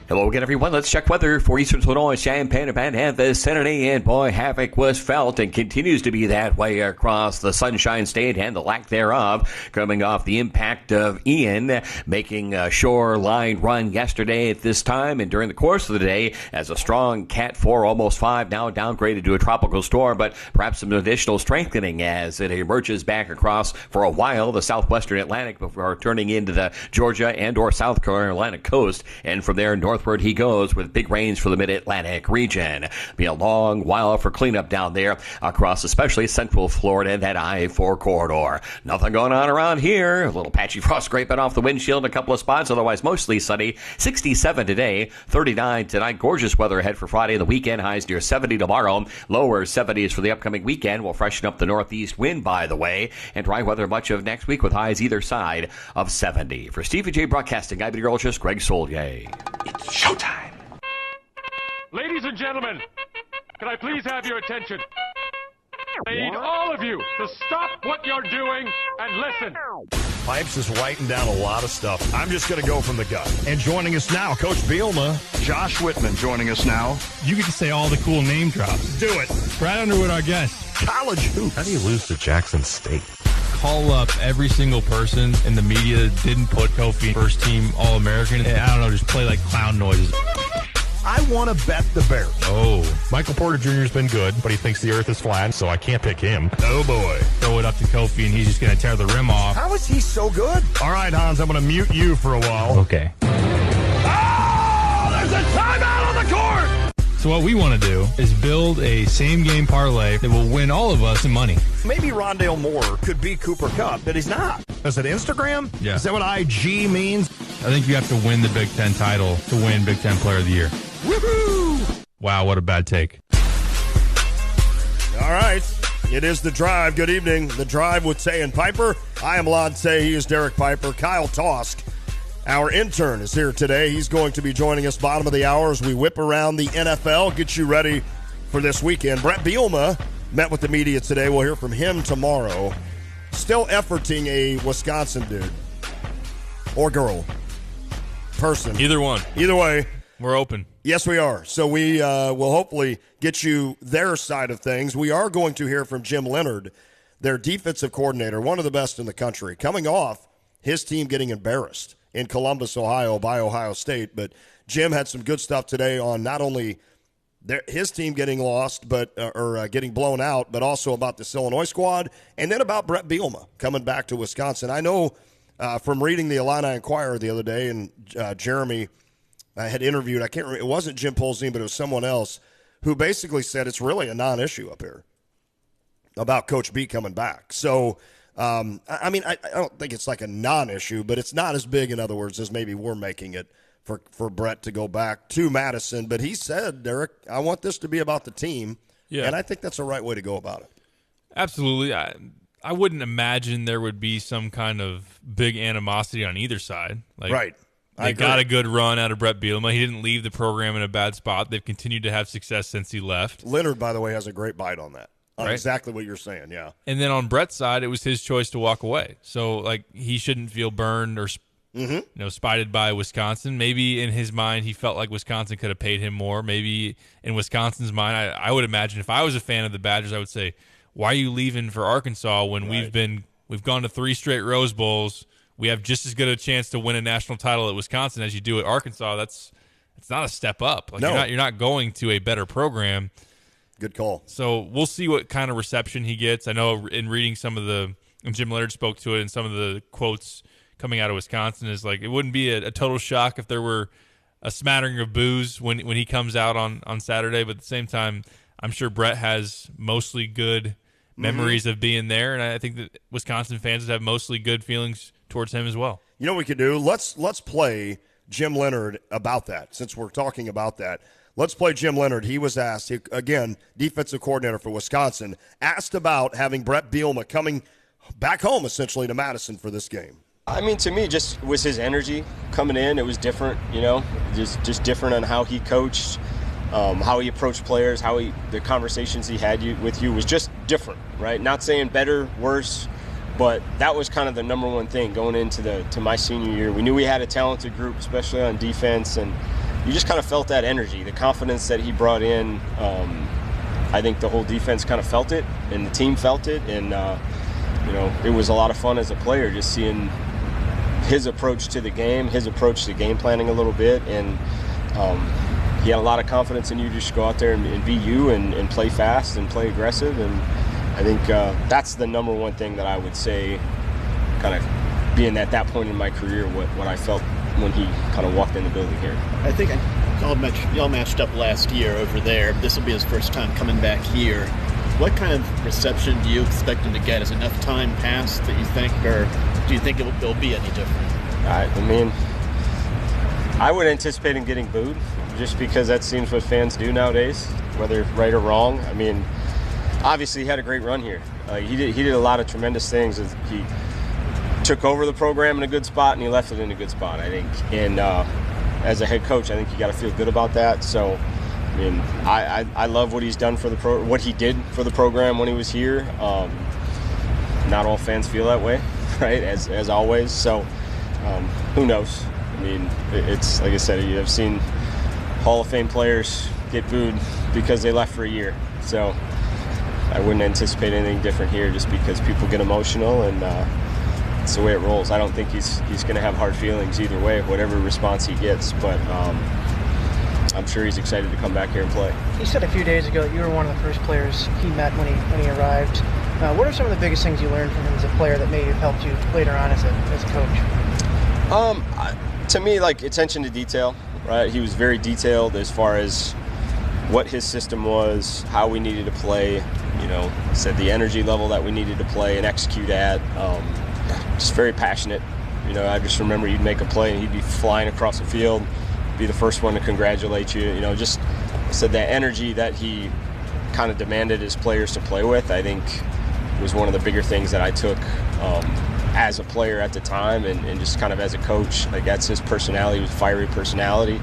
Hello again, everyone. Let's check weather for Eastern Illinois, Champaign, and the vicinity. And boy, havoc was felt and continues to be that way across the Sunshine State and the lack thereof, coming off the impact of Ian, making a shoreline run yesterday at this time and during the course of the day as a strong Cat 4, almost 5, now downgraded to a tropical storm, but perhaps some additional strengthening as it emerges back across for a while the southwestern Atlantic before turning into the Georgia and or South Carolina coast, and from there northward he goes with big rains for the mid-Atlantic region. Be a long while for cleanup down there across especially central Florida and that I-4 corridor. Nothing going on around here. A little patchy frost scraping off the windshield in a couple of spots, otherwise mostly sunny. 67 today, 39 tonight. Gorgeous weather ahead for Friday and the weekend. Highs near 70 tomorrow. Lower 70s for the upcoming weekend. We'll freshen up the northeast wind, by the way, and dry weather much of next week with highs either side of 70. For Stevie J Broadcasting, I'm meteorologist Greg Solier. It's showtime. Ladies and gentlemen, can I please have your attention? I need all of you to stop what you're doing and listen. Pipes is writing down a lot of stuff. I'm just going to go from the gut. And joining us now, Coach Bielema, Josh Whitman joining us now. You get to say all the cool name drops. Do it. Right under with our guest. College hoops. How do you lose to Jackson State? Call up every single person in the media that didn't put Kofi first team All-American. And I don't know, just play like clown noises. I want to bet the Bears. Oh, Michael Porter Jr. has been good, but he thinks the earth is flat, so I can't pick him. Oh, boy. Throw it up to Kofi, and he's just going to tear the rim off. How is he so good? All right, Hans, I'm going to mute you for a while. Okay. Oh, there's a timeout on the court! So what we want to do is build a same-game parlay that will win all of us some money. Maybe Rondale Moore could be Cooper Kupp, but he's not. Is it Instagram? Yeah. Is that what IG means? I think you have to win the Big Ten title to win Big Ten Player of the Year. Woohoo! Wow, what a bad take. All right. It is The Drive. Good evening. The Drive with Tay and Piper. I am Lon Tay. He is Derek Piper. Kyle Tosk, our intern, is here today. He's going to be joining us bottom of the hour as we whip around the NFL, get you ready for this weekend. Brett Bielema met with the media today. We'll hear from him tomorrow. Still efforting a Wisconsin dude or girl, person. Either one. Either way. We're open. Yes, we are. So we will hopefully get you their side of things. We are going to hear from Jim Leonard, their defensive coordinator, one of the best in the country, coming off his team getting embarrassed in Columbus, Ohio, by Ohio State. But Jim had some good stuff today on not only his team getting lost, but getting blown out, but also about this Illinois squad, and then about Brett Bielema coming back to Wisconsin. I know from reading the Illini Inquirer the other day, and Jeremy had interviewed, I can't remember, it wasn't Jim Polzin, but it was someone else, who basically said it's really a non-issue up here about Coach B coming back. So, I mean, I don't think it's like a non-issue, but it's not as big, in other words, as maybe we're making it for Brett to go back to Madison. But he said, Derek, I want this to be about the team, and I think that's the right way to go about it. Absolutely. I wouldn't imagine there would be some kind of big animosity on either side. Right. They got a good run out of Brett Bielema. He didn't leave the program in a bad spot. They've continued to have success since he left. Leonard, by the way, has a great bite on that. Right. Exactly what you're saying, yeah. And then on Brett's side, it was his choice to walk away. So, he shouldn't feel burned or spited by Wisconsin. Maybe in his mind he felt like Wisconsin could have paid him more. Maybe in Wisconsin's mind, I would imagine if I was a fan of the Badgers, I would say, why are you leaving for Arkansas when we've gone to 3 straight Rose Bowls? We have just as good a chance to win a national title at Wisconsin as you do at Arkansas. It's not a step up. Like you're not going to a better program. Good call. So we'll see what kind of reception he gets. I know in reading and Jim Leonard spoke to it, and some of the quotes coming out of Wisconsin is like, it wouldn't be a total shock if there were a smattering of boos when he comes out on Saturday. But at the same time, I'm sure Brett has mostly good memories of being there, and I think that Wisconsin fans would have mostly good feelings towards him as well. You know what we could do? Let's play Jim Leonard about that, since we're talking about that. Let's play Jim Leonard. He was asked, again, defensive coordinator for Wisconsin, asked about having Brett Bielema coming back home, essentially, to Madison for this game. I mean, to me, just was his energy coming in. It was different, just different on how he coached, how he approached players, the conversations he had with you was just different, right? Not saying better, worse, but that was kind of the number one thing going into my senior year. We knew we had a talented group, especially on defense, and you just kind of felt that energy, the confidence that he brought in. I think the whole defense kind of felt it, and the team felt it, and it was a lot of fun as a player just seeing his approach to the game, his approach to game planning a little bit, and he had a lot of confidence in you to just go out there and be you and play fast and play aggressive. And I think that's the number one thing that I would say, kind of being at that point in my career, what I felt when he kind of walked in the building here. I think y'all matched up last year over there. This will be his first time coming back here. What kind of reception do you expect him to get? Has enough time passed that you think, or do you think it'll be any different? I mean, I would anticipate him getting booed, just because that seems what fans do nowadays, whether right or wrong. I mean, obviously he had a great run here. He did a lot of tremendous things. He took over the program in a good spot, and he left it in a good spot, I think. And as a head coach, I think you got to feel good about that. So, I mean, I love what he's done for what he did for the program when he was here. Not all fans feel that way, right? As always. So, who knows? I mean, it's like I said, I've seen Hall of Fame players get booed because they left for a year. So, I wouldn't anticipate anything different here, just because people get emotional, and it's the way it rolls. I don't think he's going to have hard feelings either way, whatever response he gets. But I'm sure he's excited to come back here and play. He said a few days ago that you were one of the first players he met when he arrived. What are some of the biggest things you learned from him as a player that may have helped you later on as a coach? To me, like, attention to detail, right? He was very detailed as far as what his system was, how we needed to play, said the energy level that we needed to play and execute at. Just very passionate. I just remember he'd make a play and he'd be flying across the field, be the first one to congratulate you. Just said that energy that he kind of demanded his players to play with, I think was one of the bigger things that I took as a player at the time, and just kind of as a coach. Like, that's his personality. He was a fiery personality.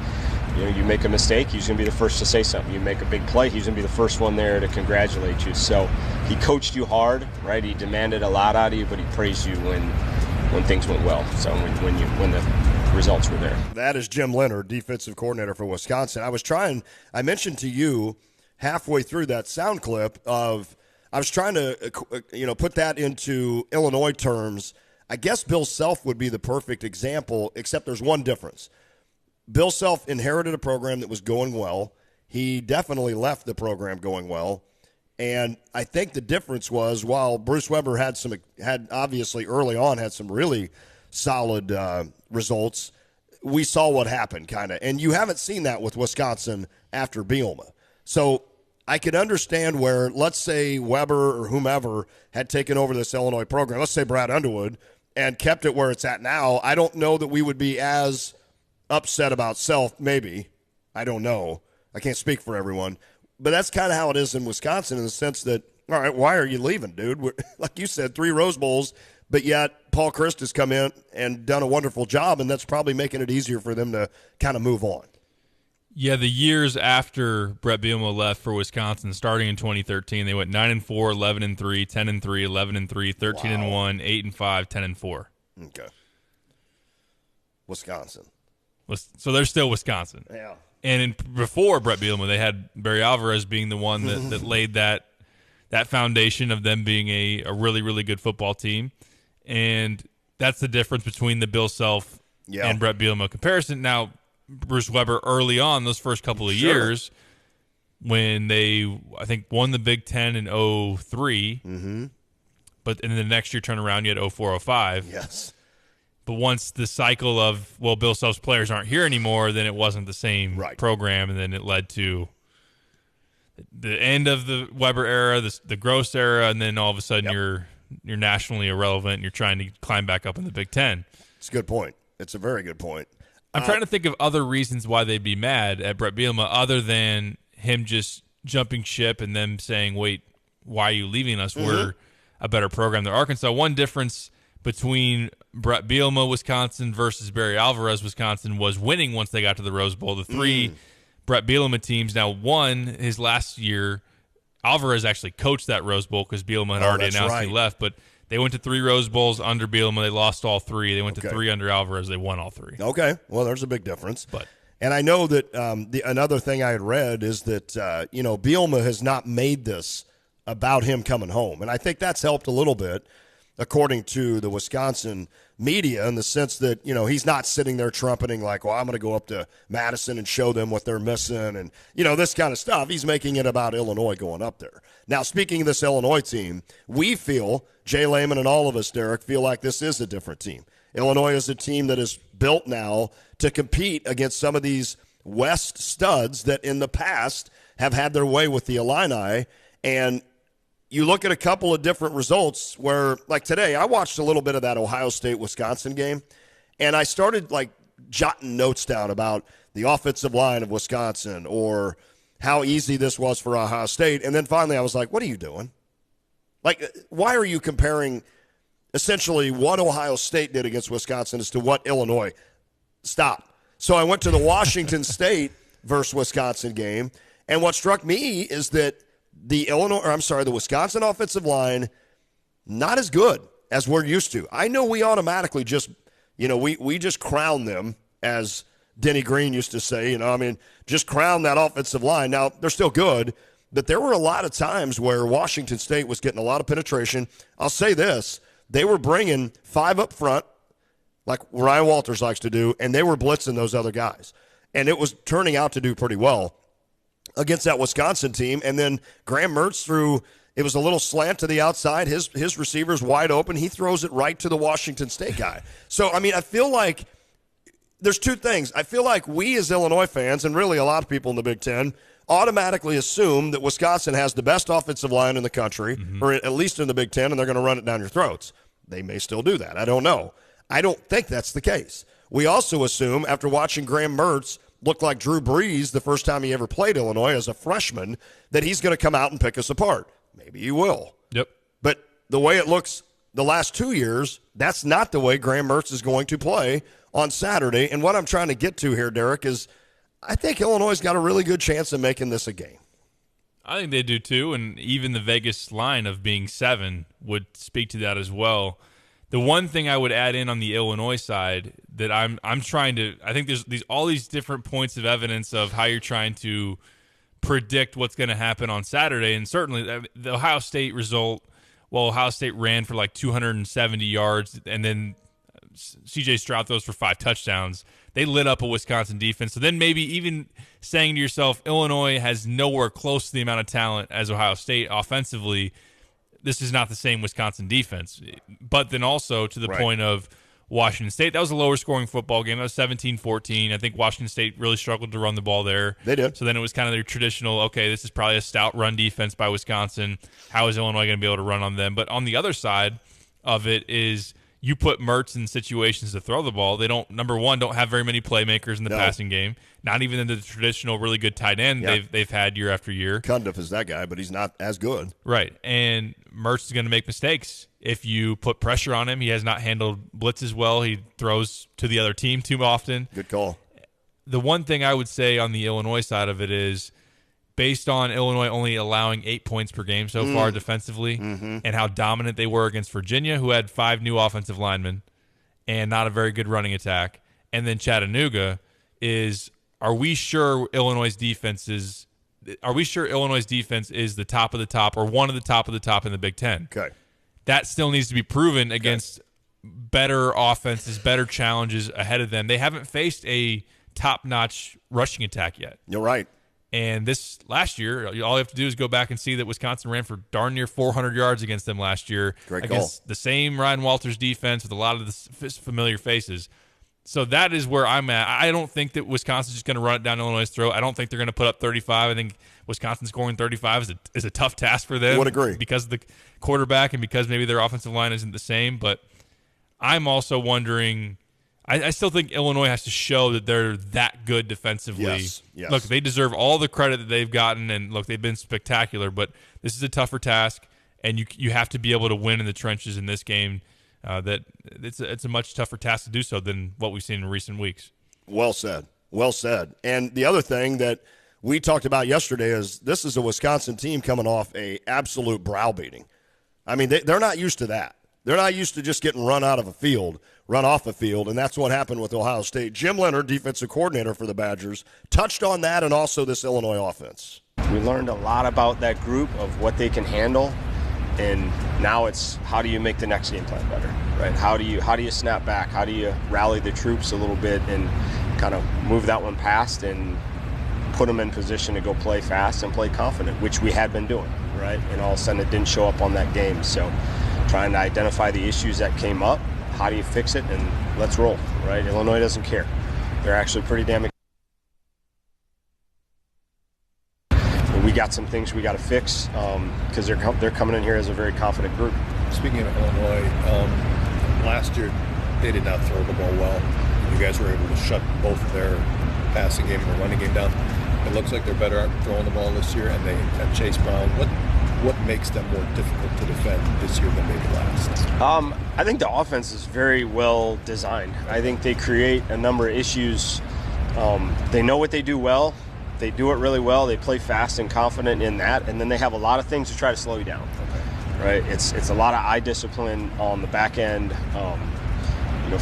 You make a mistake, he's going to be the first to say something. You make a big play, he's going to be the first one there to congratulate you. So he coached you hard, right? He demanded a lot out of you, but he praised you when things went well. So when the results were there. That is Jim Leonard, defensive coordinator for Wisconsin. I mentioned to you halfway through that sound clip I was trying to put that into Illinois terms. I guess Bill Self would be the perfect example, except there's one difference. Bill Self inherited a program that was going well. He definitely left the program going well. And I think the difference was, while Bruce Weber had obviously early on had some really solid results, we saw what happened, kind of. And you haven't seen that with Wisconsin after Bielema. So I could understand where, let's say, Weber or whomever had taken over this Illinois program, let's say Brad Underwood, and kept it where it's at now. I don't know that we would be as upset about Self, maybe. I don't know. I can't speak for everyone. But that's kind of how it is in Wisconsin, in the sense that, all right, why are you leaving, dude? Like you said, 3 Rose Bowls, but yet Paul Chryst has come in and done a wonderful job, and that's probably making it easier for them to kind of mmove on. Yeah, the years after Brett Bielema left for Wisconsin, starting in 2013, they went 9-4, 11-3, 10-3, 11-3, 13-1, 8-5, 10-4. Okay. Wisconsin. So they're still Wisconsin. Yeah. And before Brett Bielema, they had Barry Alvarez being the one that laid that foundation of them being a really, really good football team. And that's the difference between the Bill Self and Brett Bielema comparison. Now, Bruce Weber early on, those first couple of years, when they, I think, won the Big Ten in 2003, but in the next year turn around, you had 2004, 2005. Yes. But once the cycle of, Bill Self's players aren't here anymore, then it wasn't the same program, and then it led to the end of the Weber era, the Gross era, and then all of a sudden you're nationally irrelevant and you're trying to climb back up in the Big Ten. It's a good point. It's a very good point. I'm trying to think of other reasons why they'd be mad at Brett Bielema other than him just jumping ship and them saying, wait, why are you leaving us? We're a better program than Arkansas. One difference between Brett Bielema, Wisconsin, versus Barry Alvarez, Wisconsin, was winning once they got to the Rose Bowl. The three Brett Bielema teams now won his last year. Alvarez actually coached that Rose Bowl because Bielema had already announced he left, but they went to 3 Rose Bowls under Bielema. They lost all 3. They went to 3 under Alvarez. They won all 3. Okay. Well, there's a big difference. And I know that another thing I had read is that, Bielema has not made this about him coming home. And I think that's helped a little bit, according to the Wisconsin media, in the sense that, he's not sitting there trumpeting like, well, I'm going to go up to Madison and show them what they're missing and, this kind of stuff. He's making it about Illinois going up there. Now, speaking of this Illinois team, we feel, Jay Lehman and all of us, Derek, feel like this is a different team. Illinois is a team that is built now to compete against some of these West studs that in the past have had their way with the Illini. And you look at a couple of different results where, like today, I watched a little bit of that Ohio State-Wisconsin game, and I started, jotting notes down about the offensive line of Wisconsin or how easy this was for Ohio State. And then finally I was like, what are you doing? Why are you comparing essentially what Ohio State did against Wisconsin as to what Illinois? Stop. So I went to the Washington State versus Wisconsin game, and what struck me is that the Wisconsin offensive line, not as good as we're used to. I know we automatically just, we just crown them, as Denny Green used to say, just crown that offensive line. Now, they're still good, but there were a lot of times where Washington State was getting a lot of penetration. I'll say this, they were bringing 5 up front, like Ryan Walters likes to do, and they were blitzing those other guys. And it was turning out to do pretty well against that Wisconsin team. And then Graham Mertz threw, it was a little slant to the outside. His receiver's wide open. He throws it right to the Washington State guy. So, I feel like there's 2 things. I feel like we as Illinois fans, and really a lot of people in the Big Ten, automatically assume that Wisconsin has the best offensive line in the country, or at least in the Big Ten, and they're going to run it down your throats. They may still do that. I don't know. I don't think that's the case. We also assume, after watching Graham Mertz look like Drew Brees the first time he ever played Illinois as a freshman, that he's going to come out and pick us apart. Maybe he will. Yep. But the way it looks the last 2 years, that's not the way Graham Mertz is going to play on Saturday. And what I'm trying to get to here, Derek, is I think Illinois got a really good chance of making this a game. I think they do too, and even the Vegas line of being 7 would speak to that as well. The one thing I would add in on the Illinois side that I'm trying to, I think there's all these different points of evidence of how you're trying to predict what's going to happen on Saturday, and certainly the Ohio State result, Ohio State ran for 270 yards, and then C.J. Stroud throws for 5 touchdowns. They lit up a Wisconsin defense. So then maybe even saying to yourself, Illinois has nowhere close to the amount of talent as Ohio State offensively. This is not the same Wisconsin defense. But then also to the point of Washington State, that was a lower scoring football game. That was 17-14. I think Washington State really struggled to run the ball there. They did. So then it was kind of their traditional, okay, this is probably a stout run defense by Wisconsin. How is Illinois going to be able to run on them? But on the other side of it is you put Mertz in situations to throw the ball. They don't, number one, don't have very many playmakers in the passing game. Not even in the traditional really good tight end they've had year after year. Cundiff is that guy, but he's not as good. Right. And Mertz is going to make mistakes if you put pressure on him. He has not handled blitzes well. He throws to the other team too often. Good call. The one thing I would say on the Illinois side of it is, based on Illinois only allowing 8 points per game so far defensively, and how dominant they were against Virginia, who had 5 new offensive linemen and not a very good running attack, and then Chattanooga is, are we sure Illinois' defense is the top of the top or one of the top in the Big Ten? Okay. That still needs to be proven against better offenses, better challenges ahead of them. They haven't faced a top-notch rushing attack yet. You're right. And this last year, all you have to do is go back and see that Wisconsin ran for darn near 400 yards against them last year. Great against the same Ryan Walters defense with a lot of the familiar faces. So that is where I'm at. I don't think that Wisconsin's just going to run it down Illinois' throat. I don't think they're going to put up 35. I think Wisconsin scoring 35 is a tough task for them. Would agree. Because of the quarterback and because maybe their offensive line isn't the same. But I'm also wondering, I still think Illinois has to show that they're that good defensively. Yes. Look, they deserve all the credit that they've gotten, and look, they've been spectacular. But this is a tougher task, and you have to be able to win in the trenches in this game. That it's a much tougher task to do so than what we've seen in recent weeks. Well said. Well said. And the other thing that we talked about yesterday is this is a Wisconsin team coming off a absolute browbeating. I mean, they're not used to that. They're not used to just getting run off a field, and that's what happened with Ohio State. Jim Leonard, defensive coordinator for the Badgers, touched on that and also this Illinois offense. We learned a lot about that group, of what they can handle. And now it's, how do you make the next game plan better, right? How do you snap back? How do you rally the troops a little bit and kind of move that one past and put them in position to go play fast and play confident, which we had been doing, right? And all of a sudden it didn't show up on that game. So trying to identify the issues that came up, how do you fix it, and let's roll, right? Illinois doesn't care. They're actually pretty damn excited. We got some things we got to fix because they're coming in here as a very confident group. Speaking of Illinois, last year they did not throw the ball well. You guys were able to shut both their passing game and their running game down. It looks like they're better at throwing the ball this year, and they have Chase Brown. What makes them more difficult to defend this year than maybe last? I think the offense is very well designed. I think they create a number of issues. They know what they do well. They do it really well. They play fast and confident in that, and then they have a lot of things to try to slow you down. Okay. Right? It's a lot of eye discipline on the back end.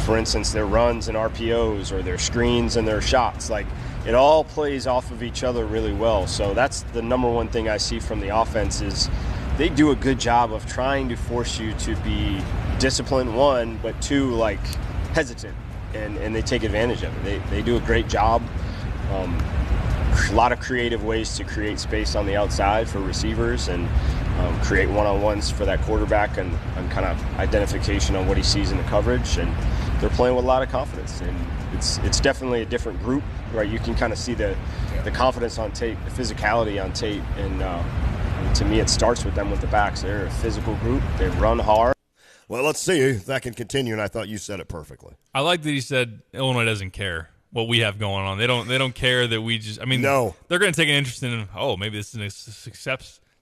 For instance, their runs and RPOs, or their screens and their shots. Like, it all plays off of each other really well. So that's the number one thing I see from the offense is they do a good job of trying to force you to be disciplined, one, but two, like, hesitant, and they take advantage of it. They do a great job. A lot of creative ways to create space on the outside for receivers and create one-on-ones for that quarterback and kind of identification on what he sees in the coverage. And they're playing with a lot of confidence. And it's definitely a different group, right? You can kind of see the confidence on tape, the physicality on tape. And to me, it starts with them with the backs. They're a physical group. They run hard. Well, let's see if that can continue, and I thought you said it perfectly. I like that he said Illinois doesn't care what we have going on. They don't care that we just, no. They're going to take an interest in, maybe this is an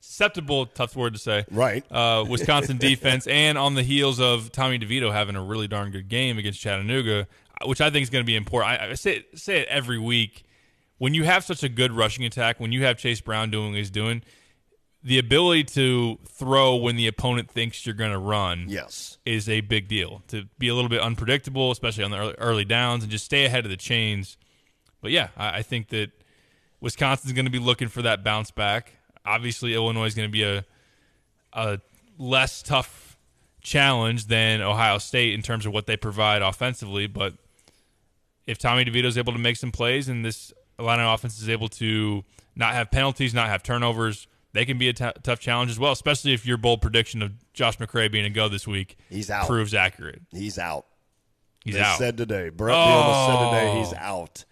acceptable, tough word to say, right? Wisconsin defense, and on the heels of Tommy DeVito having a really darn good game against Chattanooga, which I think is going to be important. I say it every week. When you have such a good rushing attack, when you have Chase Brown doing what he's doing, the ability to throw when the opponent thinks you're going to run is a big deal. To be a little bit unpredictable, especially on the early downs, and just stay ahead of the chains. But, yeah, I think that Wisconsin's going to be looking for that bounce back. Obviously, Illinois is going to be a less tough challenge than Ohio State in terms of what they provide offensively. But if Tommy DeVito is able to make some plays and this Illinois offense is able to not have penalties, not have turnovers, they can be a tough challenge as well, especially if your bold prediction of Josh McCray being a go this week proves accurate. He's out. He's out. out. Said today. Brett Bielema said today he's out.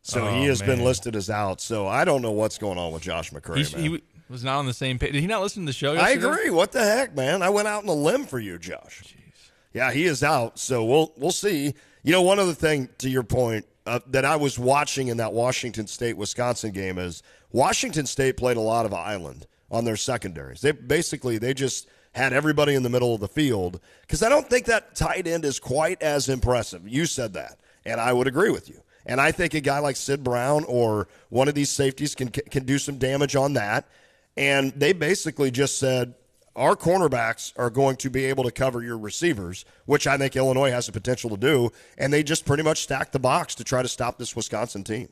So he has been listed as out. So I don't know what's going on with Josh McCray, He was not on the same page. Did he not listen to the show yesterday? I agree. What the heck, man? I went out on a limb for you, Josh. Jeez. Yeah, he is out. So we'll see. One other thing to your point that I was watching in that Washington State-Wisconsin game is Washington State played a lot of island on their secondaries. They just had everybody in the middle of the field because I don't think that tight end is quite as impressive. You said that, and I would agree with you. And I think a guy like Sid Brown or one of these safeties can do some damage on that. And they basically just said, our cornerbacks are going to be able to cover your receivers, which I think Illinois has the potential to do, and they just pretty much stack the box to try to stop this Wisconsin team.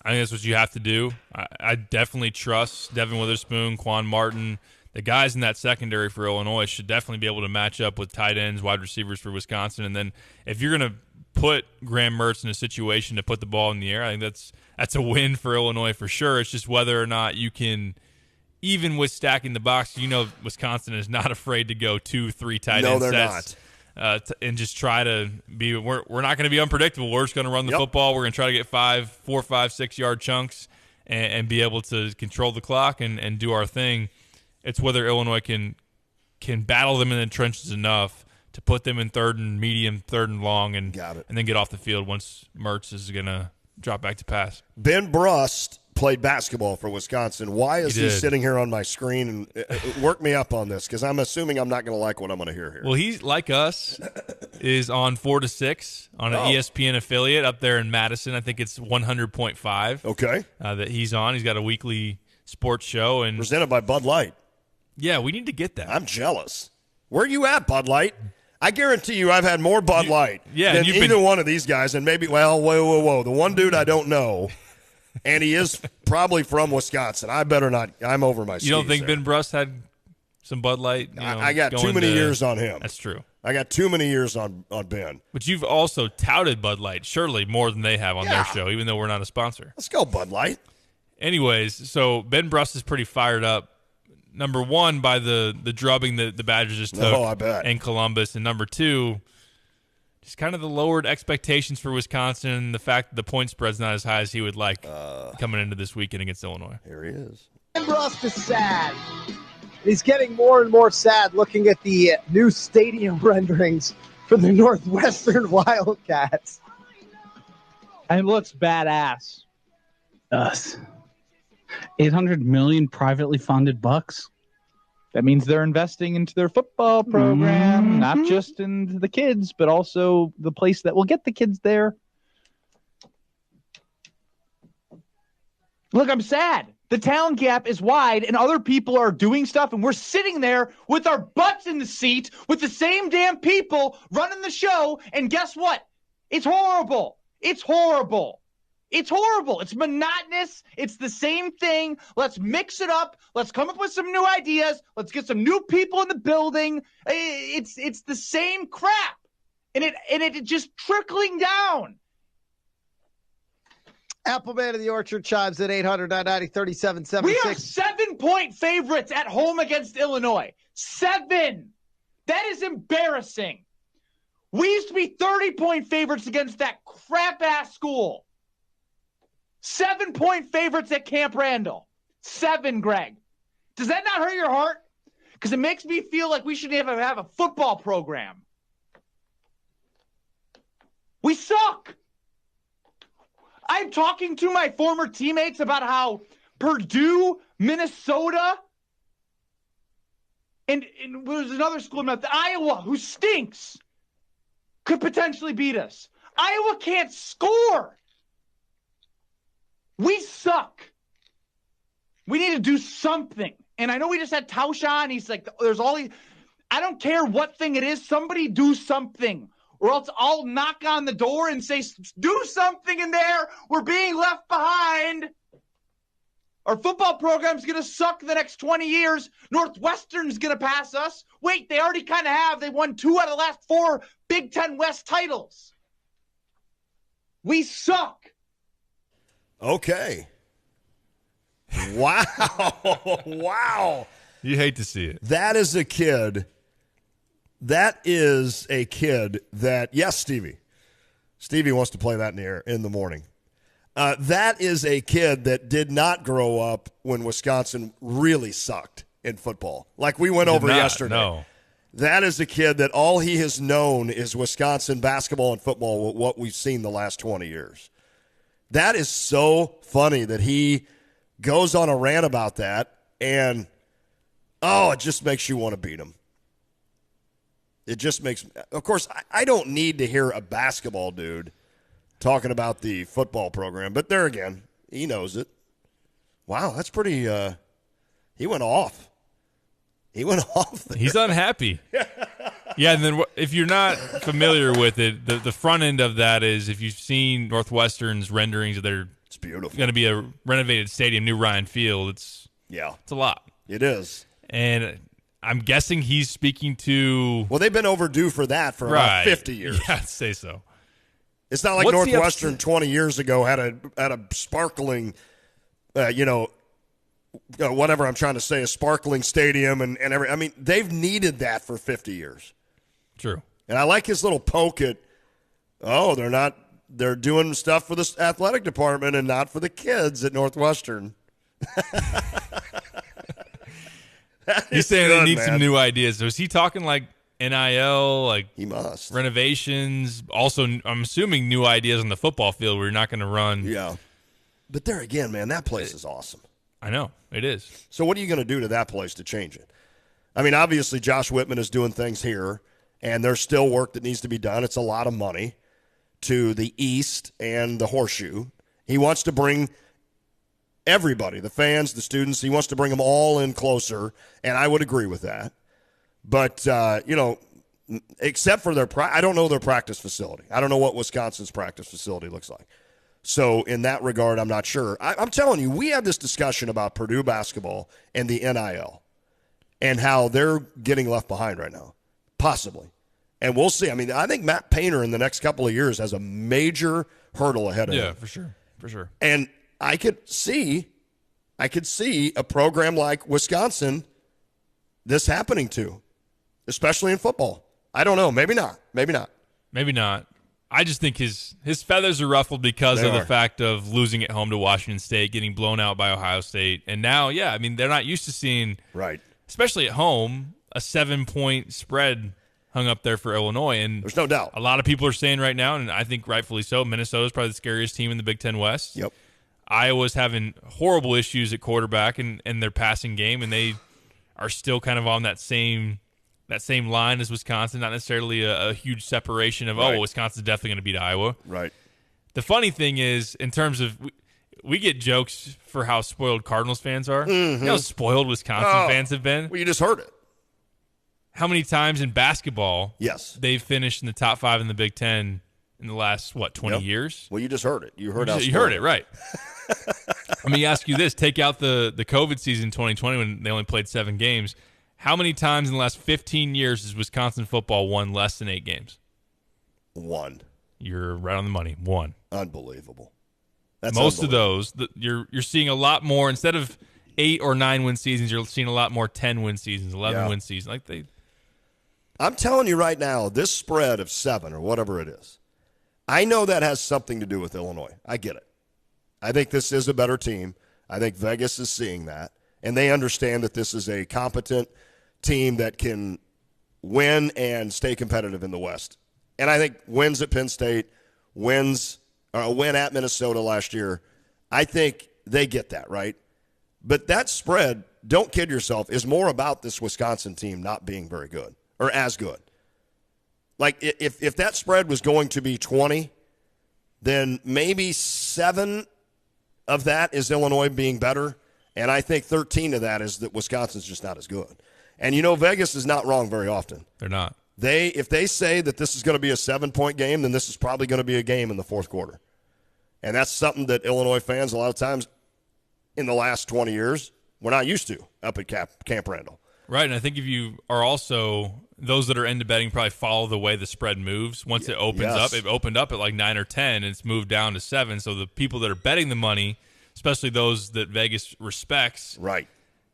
I think that's what you have to do. I definitely trust Devin Witherspoon, Quan Martin. The guys in that secondary for Illinois should definitely be able to match up with tight ends, wide receivers for Wisconsin. And then if you're going to put Graham Mertz in a situation to put the ball in the air, I think that's a win for Illinois for sure. It's just whether or not you can, even with stacking the box, Wisconsin is not afraid to go 2-3 tight end sets. Not. And just try to be. We're not going to be unpredictable. We're just going to run the football. We're going to try to get 4, 5, 6 yard chunks and be able to control the clock and do our thing. It's whether Illinois can battle them in the trenches enough to put them in third and medium, third and long, and then get off the field once Mertz is going to drop back to pass. Ben Brust played basketball for Wisconsin. Why is he sitting here on my screen? And work me up on this, because I'm assuming I'm not going to like what I'm going to hear here. Well, he's like us, is on 4 to 6 on an ESPN affiliate up there in Madison. I think it's 100.5. Okay, that he's on. He's got a weekly sports show and presented by Bud Light. Yeah, we need to get that. I'm jealous. Where you at, Bud Light? I guarantee you I've had more Bud Light than either one of these guys. And maybe, whoa. The one dude I don't know, and he is probably from Wisconsin. I better not. I'm over my skis. You don't think there. Ben Brust had some Bud Light? I got too many years on him. That's true. I got too many years on Ben. But you've also touted Bud Light, surely more than they have on their show, even though we're not a sponsor. Let's go, Bud Light. Anyways, so Ben Brust is pretty fired up. Number one, by the drubbing that the Badgers just took I bet. in Columbus. And number two, just kind of the lowered expectations for Wisconsin and the fact that the point spread's not as high as he would like coming into this weekend against Illinois. Here he is. Ben Brust is sad. He's getting more and more sad looking at the new stadium renderings for the Northwestern Wildcats. And it looks badass. Us. 800 million privately funded bucks. That means they're investing into their football program, not just into the kids, but also the place that will get the kids there. Look, I'm sad. The talent gap is wide and other people are doing stuff and we're sitting there with our butts in the seat with the same damn people running the show. And guess what? It's horrible. It's horrible. It's horrible. It's monotonous. It's the same thing. Let's mix it up. Let's come up with some new ideas. Let's get some new people in the building. It's the same crap. And it just trickling down. Appleman of the Orchard chimes at 800-990-3776. We are 7-point favorites at home against Illinois. 7. That is embarrassing. We used to be 30-point favorites against that crap-ass school. 7-point favorites at Camp Randall. 7, Greg. Does that not hurt your heart? Because it makes me feel like we should have a football program. We suck. I'm talking to my former teammates about how Purdue, Minnesota, and there's another school in Iowa who stinks, could potentially beat us. Iowa can't score. We suck. We need to do something. And I know we just had Tauscha, he's like, there's all these. I don't care what thing it is. Somebody do something. Or else I'll knock on the door and say, do something in there. We're being left behind. Our football program's going to suck the next 20 years. Northwestern's going to pass us. Wait, they already kind of have. They won 2 out of the last 4 Big Ten West titles. We suck. Okay. Wow. Wow. You hate to see it. That is a kid that, yes, Stevie. Stevie wants to play that in the morning. That is a kid that did not grow up when Wisconsin really sucked in football. Like we went over yesterday. No. That is a kid that all he has known is Wisconsin basketball and football, what we've seen the last 20 years. That is so funny that he goes on a rant about that, and, it just makes you want to beat him. It just makes – of course, I don't need to hear a basketball dude talking about the football program, but there again, he knows it. Wow, that's pretty he went off. He went off there. He's unhappy. Yeah, and then if you're not familiar with it, the front end of that is if you've seen Northwestern's renderings of their it's beautiful. Going to be a renovated stadium, new Ryan Field. It's a lot. It is. And I'm guessing he's speaking to. Well, they've been overdue for that for about 50 years. Yeah, I'd say so. It's not like What's Northwestern 20 years ago had a sparkling, whatever I'm trying to say, a sparkling stadium and every. I mean, they've needed that for 50 years. True. And I like his little poke at, they're doing stuff for the athletic department and not for the kids at Northwestern. He's saying they need some new ideas. So is he talking like NIL, like he must renovations? Also, I'm assuming new ideas on the football field where you're not going to run. Yeah. But there again, man, that place is awesome. I know. It is. So what are you going to do to that place to change it? I mean, obviously Josh Whitman is doing things here, and there's still work that needs to be done. It's a lot of money to the east and the Horseshoe. He wants to bring everybody, the fans, the students, he wants to bring them all in closer, and I would agree with that. But, except for I don't know their practice facility. I don't know what Wisconsin's practice facility looks like. So in that regard, I'm not sure. I'm telling you, we had this discussion about Purdue basketball and the NIL and how they're getting left behind right now, possibly. And we'll see. I mean, I think Matt Painter in the next couple of years has a major hurdle ahead of him. Yeah, for sure. And I could see a program like Wisconsin this happening to, especially in football. I don't know. Maybe not. I just think his feathers are ruffled because of the fact of losing at home to Washington State, getting blown out by Ohio State. And now, they're not used to seeing, right, especially at home, a 7-point spread hung up there for Illinois. And there's no doubt. A lot of people are saying right now, and I think rightfully so, Minnesota's probably the scariest team in the Big Ten West. Yep. Iowa's having horrible issues at quarterback and their passing game, and they are still kind of on that same line as Wisconsin, not necessarily a huge separation of, Wisconsin's definitely going to beat Iowa. Right. The funny thing is, in terms of, we get jokes for how spoiled Cardinals fans are. Mm-hmm. You know how spoiled Wisconsin fans have been? Well, you just heard it. How many times in basketball they've finished in the top 5 in the Big Ten in the last, 20 years? Well, you just heard it. You heard it, right. Let me ask you this. Take out the COVID season 2020 when they only played 7 games. How many times in the last 15 years has Wisconsin football won less than 8 games? 1. You're right on the money. 1. Unbelievable. Most of those, you're seeing a lot more. Instead of 8 or 9 win seasons, you're seeing a lot more 10 win seasons, 11 win seasons. I'm telling you right now, this spread of 7 or whatever it is, I know that has something to do with Illinois. I get it. I think this is a better team. I think Vegas is seeing that, and they understand that this is a competent team that can win and stay competitive in the West. And I think wins at Penn State, a win at Minnesota last year, I think they get that, right? But that spread, don't kid yourself, is more about this Wisconsin team not being very good or as good. Like, if that spread was going to be 20, then maybe 7 of that is Illinois being better, and I think 13 of that is that Wisconsin's just not as good. And, Vegas is not wrong very often. They're not. If they say that this is going to be a 7-point game, then this is probably going to be a game in the fourth quarter. And that's something that Illinois fans, a lot of times in the last 20 years, we're not used to up at Camp Randall. Right, and I think if you are also – those that are into betting probably follow the way the spread moves. Once it opens up, it opened up at like 9 or 10, and it's moved down to 7. So the people that are betting the money, especially those that Vegas respects,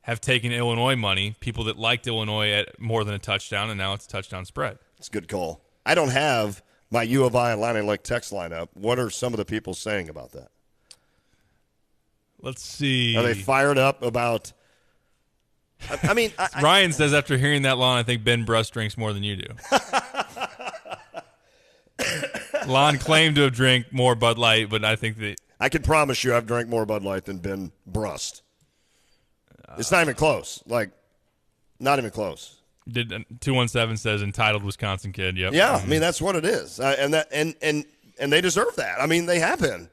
have taken Illinois money. People that liked Illinois at more than a touchdown, and now it's a touchdown spread. It's a good call. I don't have my U of I and Illini Lake text lineup. What are some of the people saying about that? Let's see. Are they fired up about – I mean, Ryan says after hearing that line, I think Ben Bruss drinks more than you do. Lon claimed to have drank more Bud Light, but I think that I can promise you I've drank more Bud Light than Ben Bruss. It's not even close. Not even close. 217 says entitled Wisconsin kid. Yep. Yeah, I mean that's what it is, and they deserve that. I mean they have been,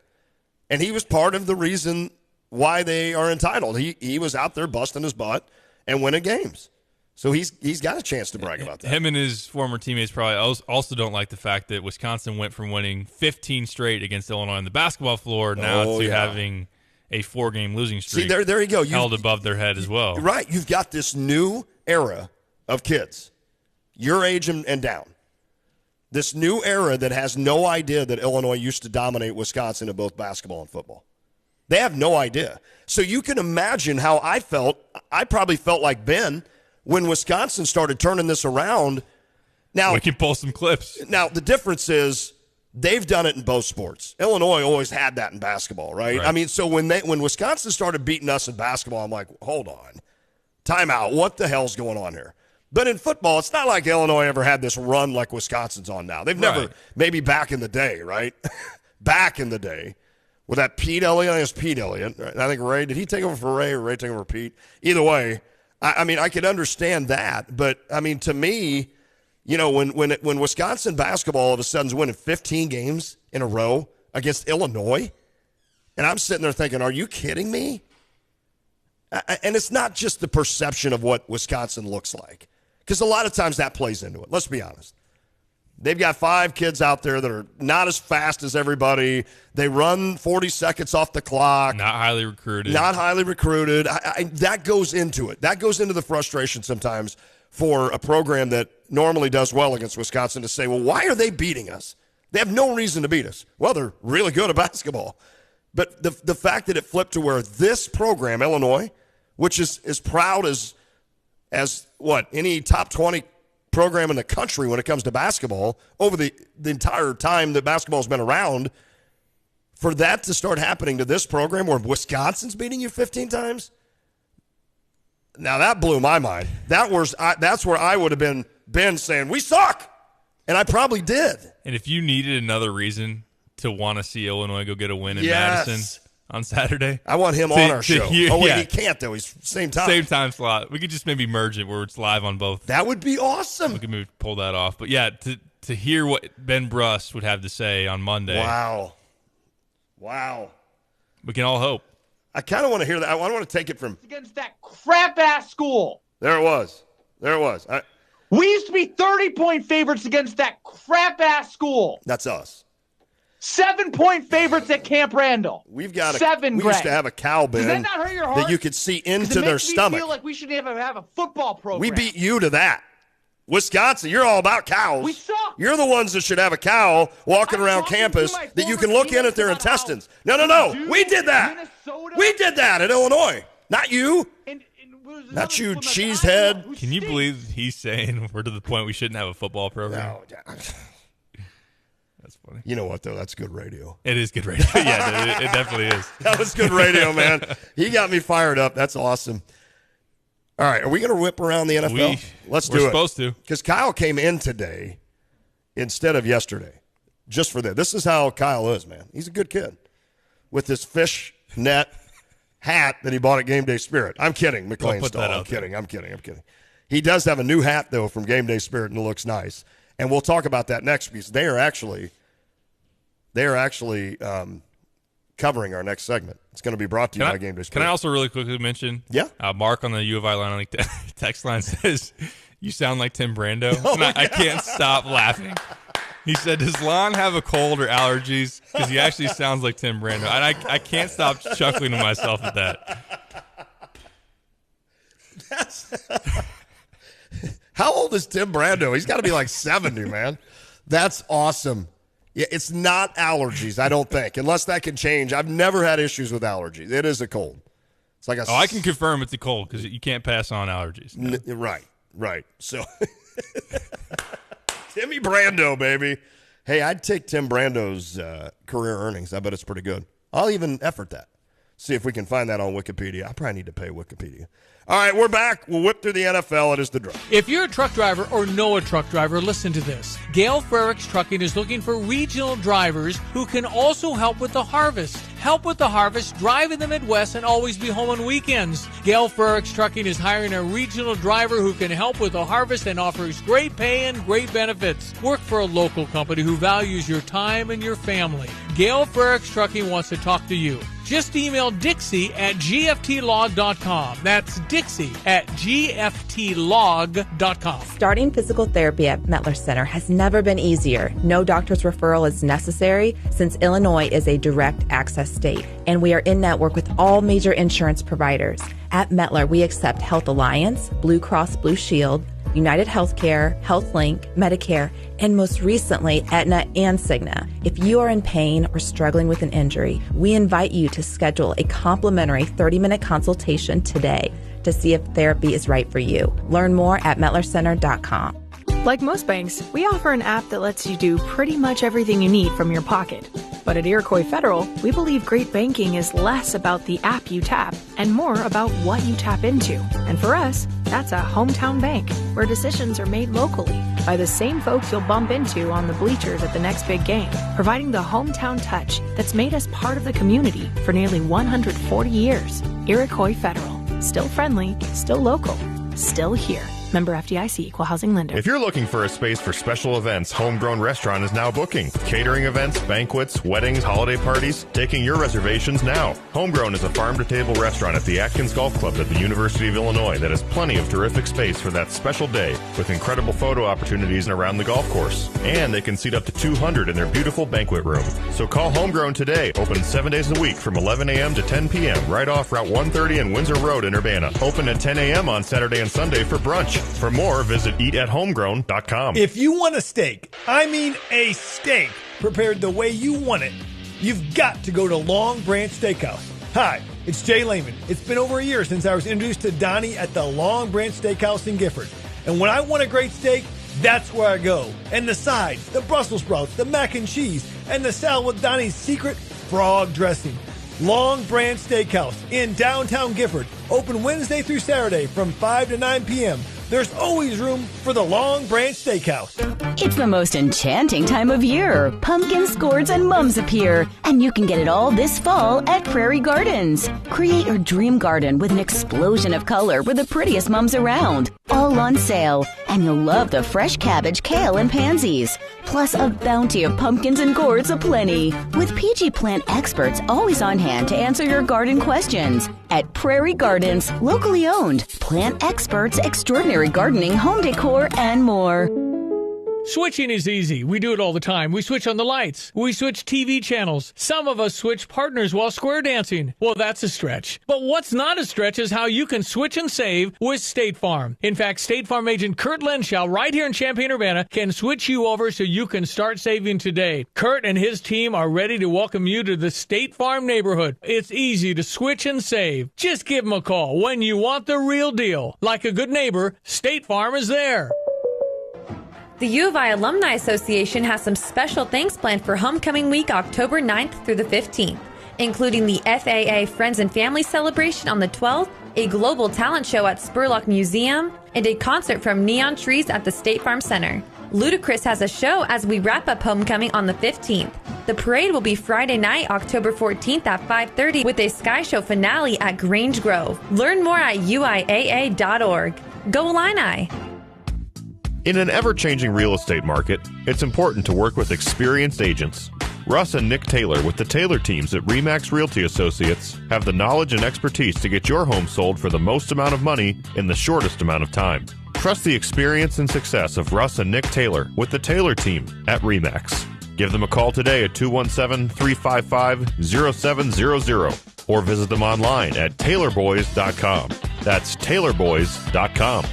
and he was part of the reason why they are entitled. He was out there busting his butt and winning games. So he's got a chance to brag about that. Him and his former teammates probably also don't like the fact that Wisconsin went from winning 15 straight against Illinois on the basketball floor now to having a 4-game losing streak. See, there you go. Held above their head as well. Right. You've got this new era of kids, your age and down. This new era that has no idea that Illinois used to dominate Wisconsin in both basketball and football. They have no idea. So you can imagine how I felt. I probably felt like Ben when Wisconsin started turning this around. Now we can pull some clips. Now the difference is they've done it in both sports. Illinois always had that in basketball, right? I mean, so when Wisconsin started beating us in basketball, I'm like, hold on, time out. What the hell's going on here? But in football, it's not like Illinois ever had this run like Wisconsin's on now. They've never, maybe back in the day, right? Back in the day. With that Pete Elliott, I think it was Pete Elliott. Right? I think Ray, did he take over for Ray or Ray take over for Pete? Either way, I mean, I could understand that. But, I mean, to me, you know, when Wisconsin basketball all of a sudden is winning 15 games in a row against Illinois, and I'm sitting there thinking, are you kidding me? And it's not just the perception of what Wisconsin looks like, because a lot of times that plays into it. Let's be honest. They've got 5 kids out there that are not as fast as everybody. They run 40 seconds off the clock. Not highly recruited. That goes into it. That goes into the frustration sometimes for a program that normally does well against Wisconsin to say, well, why are they beating us? They have no reason to beat us. Well, they're really good at basketball. But the fact that it flipped to where this program, Illinois, which is as proud as what, any top 20 program in the country when it comes to basketball over the entire time that basketball's been around, for that to start happening to this program where Wisconsin's beating you 15 times, now that blew my mind. That's where I would have been saying, we suck, and I probably did. And if you needed another reason to want to see Illinois go get a win in Madison on Saturday, I want him on our show. He can't, though. He's same time slot. We could just maybe merge it where it's live on both. That would be awesome. We could maybe pull that off. But yeah, to hear what Ben Brust would have to say on Monday. Wow. We can all hope. I kind of want to hear that. I want to take it from against that crap ass school. There it was. We used to be 30-point favorites against that crap ass school. That's us. 7-point favorites at Camp Randall. We've got 7. We used to have a cow bin. Does that not hurt your heart? That you could see into their stomach. I feel like we should have a football program. We beat you to that. Wisconsin, you're all about cows. We suck. You're the ones that should have a cow walking around campus that you can look in at their intestines. No. We did that. Minnesota. We did that at Illinois. Not you. Not you, cheesehead. Can you believe he's saying we're to the point we shouldn't have a football program? No. That's funny. You know what, though? That's good radio. It is good radio. Yeah, it definitely is. That was good radio, man. He got me fired up. That's awesome. All right, are we going to whip around the NFL? Let's do it. We're supposed to. Because Kyle came in today instead of yesterday, just for that. This is how Kyle is, man. He's a good kid with this fish net hat that he bought at Game Day Spirit. I'm kidding, McLean Stall. I'm kidding. He does have a new hat, though, from Game Day Spirit, and it looks nice. And we'll talk about that next because they are actually covering our next segment. It's going to be brought to you by Game Day Spirit. Can I also really quickly mention? Yeah. Mark on the U of I line text line says, "You sound like Tim Brando." And I can't stop laughing. He said, "Does Lon have a cold or allergies?" Because he actually sounds like Tim Brando. And I can't stop chuckling to myself at that. How old is Tim Brando? He's got to be like 70, man. That's awesome. Yeah, it's not allergies, I don't think, unless that can change. I've never had issues with allergies. It is a cold. It's like I can confirm it's a cold because you can't pass on allergies. No. Right. So, Timmy Brando, baby. Hey, I'd take Tim Brando's career earnings. I bet it's pretty good. I'll even effort that. See if we can find that on Wikipedia. I probably need to pay Wikipedia. All right, we're back. We'll whip through the NFL. It is the drive. If you're a truck driver or know a truck driver, listen to this. Gale Frericks Trucking is looking for regional drivers who can also help with the harvest. Help with the harvest, drive in the Midwest, and always be home on weekends. Gale Frericks Trucking is hiring a regional driver who can help with the harvest and offers great pay and great benefits. Work for a local company who values your time and your family. Gale Frericks Trucking wants to talk to you. Just email Dixie@gftlog.com. That's Dixie@gftlog.com. Starting physical therapy at Mettler Center has never been easier. No doctor's referral is necessary since Illinois is a direct access state, and we are in network with all major insurance providers. At Mettler, we accept Health Alliance, Blue Cross Blue Shield, United Healthcare, HealthLink, Medicare, and most recently, Aetna and Cigna. If you are in pain or struggling with an injury, we invite you to schedule a complimentary 30-minute consultation today to see if therapy is right for you. Learn more at MettlerCenter.com. Like most banks, we offer an app that lets you do pretty much everything you need from your pocket. But at Iroquois Federal, we believe great banking is less about the app you tap and more about what you tap into. And for us, that's a hometown bank where decisions are made locally by the same folks you'll bump into on the bleachers at the next big game, providing the hometown touch that's made us part of the community for nearly 140 years. Iroquois Federal. Still friendly, still local, still here. Member FDIC, Equal Housing Lender. If you're looking for a space for special events, Homegrown Restaurant is now booking. Catering events, banquets, weddings, holiday parties, taking your reservations now. Homegrown is a farm-to-table restaurant at the Atkins Golf Club at the University of Illinois that has plenty of terrific space for that special day with incredible photo opportunities around the golf course. And they can seat up to 200 in their beautiful banquet room. So call Homegrown today, open 7 days a week from 11 a.m. to 10 p.m. right off Route 130 and Windsor Road in Urbana. Open at 10 a.m. on Saturday and Sunday for brunch. For more, visit eatathomegrown.com. If you want a steak, I mean a steak, prepared the way you want it, you've got to go to Long Branch Steakhouse. Hi, it's Jay Lehman. It's been over a year since I was introduced to Donnie at the Long Branch Steakhouse in Gifford. And when I want a great steak, that's where I go. And the sides, the Brussels sprouts, the mac and cheese, and the salad with Donnie's secret frog dressing. Long Branch Steakhouse in downtown Gifford. Open Wednesday through Saturday from 5 to 9 p.m. There's always room for the Long Branch Steakhouse. It's the most enchanting time of year. Pumpkins, gourds, and mums appear. And you can get it all this fall at Prairie Gardens. Create your dream garden with an explosion of color with the prettiest mums around. All on sale. And you'll love the fresh cabbage, kale, and pansies. Plus a bounty of pumpkins and gourds aplenty. With PG plant experts always on hand to answer your garden questions. At Prairie Gardens, locally owned. Plant experts, extraordinary gardening, home decor, and more. Switching is easy. We do it all the time. We switch on the lights. We switch TV channels. Some of us switch partners while square dancing. Well, that's a stretch. But what's not a stretch is how you can switch and save with State Farm. In fact, State Farm agent Kurt Lenschow right here in Champaign-Urbana can switch you over so you can start saving today. Kurt and his team are ready to welcome you to the State Farm neighborhood. It's easy to switch and save. Just give them a call when you want the real deal. Like a good neighbor, State Farm is there. The U of I Alumni Association has some special things planned for Homecoming Week, October 9th through the 15th, including the FAA Friends and Family Celebration on the 12th, a global talent show at Spurlock Museum, and a concert from Neon Trees at the State Farm Center. Ludacris has a show as we wrap up Homecoming on the 15th. The parade will be Friday night, October 14th at 5:30 with a Sky Show finale at Grange Grove. Learn more at uiaa.org. Go Illini! In an ever-changing real estate market, it's important to work with experienced agents. Russ and Nick Taylor with the Taylor teams at RE/MAX Realty Associates have the knowledge and expertise to get your home sold for the most amount of money in the shortest amount of time. Trust the experience and success of Russ and Nick Taylor with the Taylor team at RE/MAX. Give them a call today at 217-355-0700 or visit them online at taylorboys.com. That's taylorboys.com.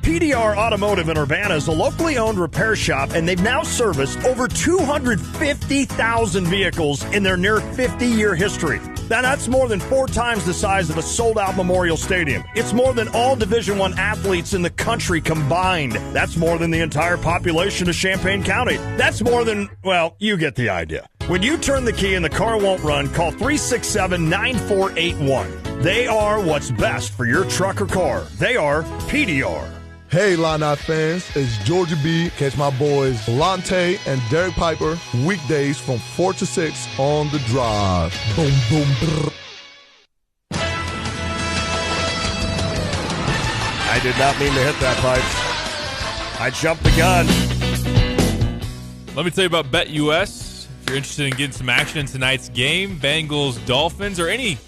PDR Automotive in Urbana is a locally owned repair shop, and they've now serviced over 250,000 vehicles in their near 50-year history. Now, that's more than 4 times the size of a sold-out Memorial Stadium. It's more than all Division I athletes in the country combined. That's more than the entire population of Champaign County. That's more than, well, you get the idea. When you turn the key and the car won't run, call 367-9481. They are what's best for your truck or car. They are PDR. Hey, Illini fans, it's Georgia B. Catch my boys Lante and Derek Piper weekdays from 4 to 6 on The Drive. Boom, boom, brr. I did not mean to hit that, Pipes. I jumped the gun. Let me tell you about BetUS. If you're interested in getting some action in tonight's game, Bengals, Dolphins, or any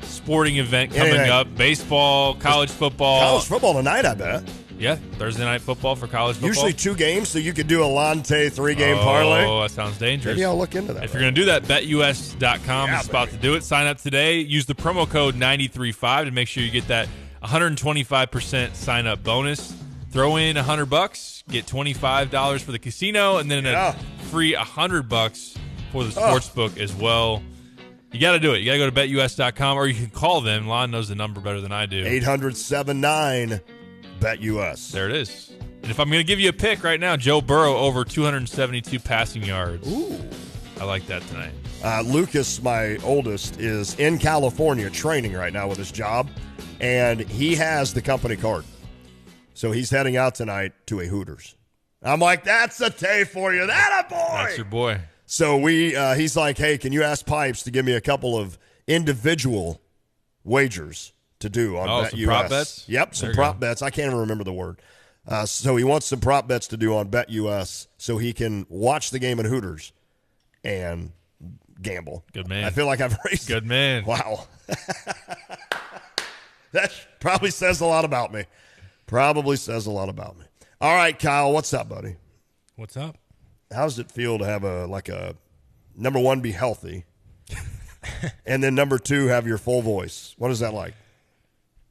sporting event coming up, baseball, college football. College football tonight, I bet. Yeah, Thursday night football for college football. Usually 2 games, so you could do a Lante 3-game parlay. Oh, that sounds dangerous. Maybe I'll look into that. If you're going to do that, betus.com is about to do it. Sign up today. Use the promo code 935 to make sure you get that 125% sign-up bonus. Throw in $100, get $25 for the casino, and then a free $100 for the sportsbook as well. You got to do it. You got to go to betus.com, or you can call them. Lon knows the number better than I do. 800-79-BET-US. There it is. And if I'm going to give you a pick right now, Joe Burrow over 272 passing yards. Ooh. I like that tonight. Lucas, my oldest, is in California training right now with his job, and he has the company card. So he's heading out tonight to a Hooters. I'm like, that's a Tay for you. That a boy. That's your boy. So he's like, hey, can you ask Pipes to give me a couple of individual wagers to do on BetUS? Some prop bets? Yep, some prop bets. I can't even remember the word. So he wants some prop bets to do on BetUS so he can watch the game at Hooters and gamble. Good man. I feel like I've raised. Good man. Wow. That probably says a lot about me. Probably says a lot about me. All right, Kyle, what's up, buddy? What's up? How does it feel to have a number one, be healthy, and then number 2, have your full voice? What is that like?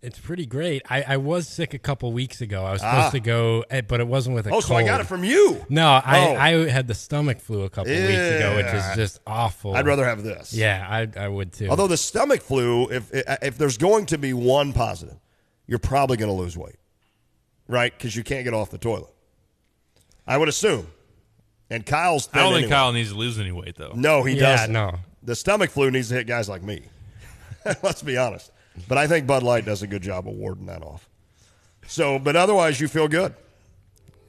It's pretty great. I was sick a couple weeks ago. I was supposed to go, but it wasn't with a cold. So I got it from you. No, I had the stomach flu a couple weeks ago, which is just awful. I'd rather have this. Yeah, I would too. Although the stomach flu, if there's going to be one positive, you're probably going to lose weight, right? Because you can't get off the toilet. I would assume. And Kyle's thin I don't think anyway. Kyle needs to lose any weight, though. No, he doesn't. No. The stomach flu needs to hit guys like me. Let's be honest. But I think Bud Light does a good job of warding that off. So, but otherwise, you feel good.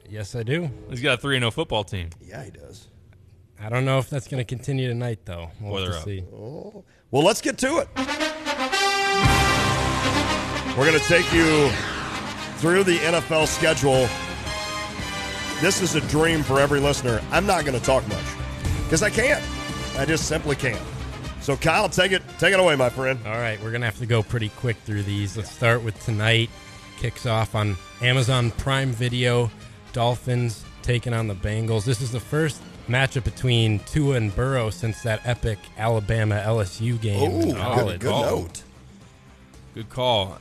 Yes, I do. He's got a 3-0 football team. Yeah, he does. I don't know if that's going to continue tonight, though. We'll have to see. Oh. Well, let's get to it. We're going to take you through the NFL schedule. This is a dream for every listener. I'm not going to talk much because I can't. I just simply can't. So, Kyle, take it away, my friend. All right, we're going to have to go pretty quick through these. Let's start with tonight. Kicks off on Amazon Prime Video. Dolphins taking on the Bengals. This is the first matchup between Tua and Burrow since that epic Alabama-LSU game in college. Good note. Good call.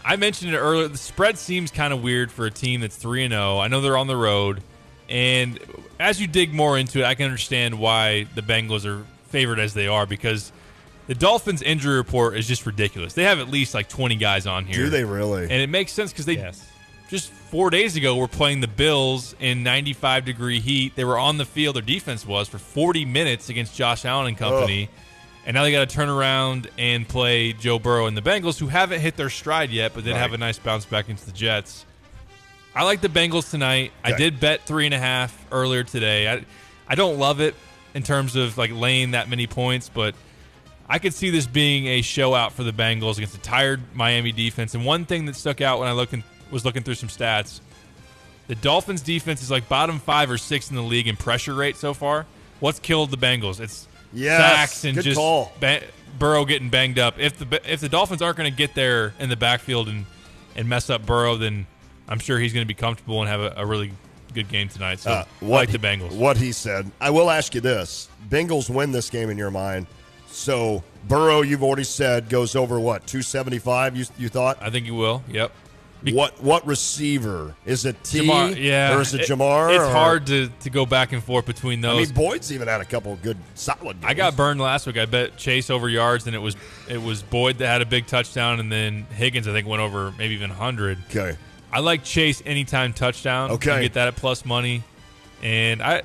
I mentioned it earlier. The spread seems kind of weird for a team that's 3-0. I know they're on the road. And as you dig more into it, I can understand why the Bengals are favored as they are, because the Dolphins injury report is just ridiculous. They have at least like 20 guys on here. Do they really? And it makes sense because they just 4 days ago were playing the Bills in 95-degree heat. They were on the field, their defense was, for 40 minutes against Josh Allen and company. And now they got to turn around and play Joe Burrow and the Bengals, who haven't hit their stride yet, but did have a nice bounce back into the Jets. I like the Bengals tonight. Okay. I did bet 3.5 earlier today. I don't love it in terms of like laying that many points, but I could see this being a show out for the Bengals against a tired Miami defense. And one thing that stuck out when I was looking through some stats, the Dolphins defense is like bottom 5 or 6 in the league in pressure rate so far. What's killed the Bengals? It's sacks and just Burrow getting banged up. If the Dolphins aren't going to get there in the backfield and mess up Burrow, then I'm sure he's going to be comfortable and have a really good game tonight. So I like the Bengals. What he said. I will ask you this. Bengals win this game in your mind. So Burrow, you've already said, goes over what, 275 you thought? I think he will, yep. What receiver? Is it T? Jamar, yeah. Or is it Jamar? It's hard to go back and forth between those. I mean, Boyd's even had a couple of good, solid games. I got burned last week. I bet Chase over yards, and it was Boyd that had a big touchdown, and then Higgins, I think, went over maybe even 100. Okay. I like Chase anytime touchdown. Okay. You get that at plus money. And I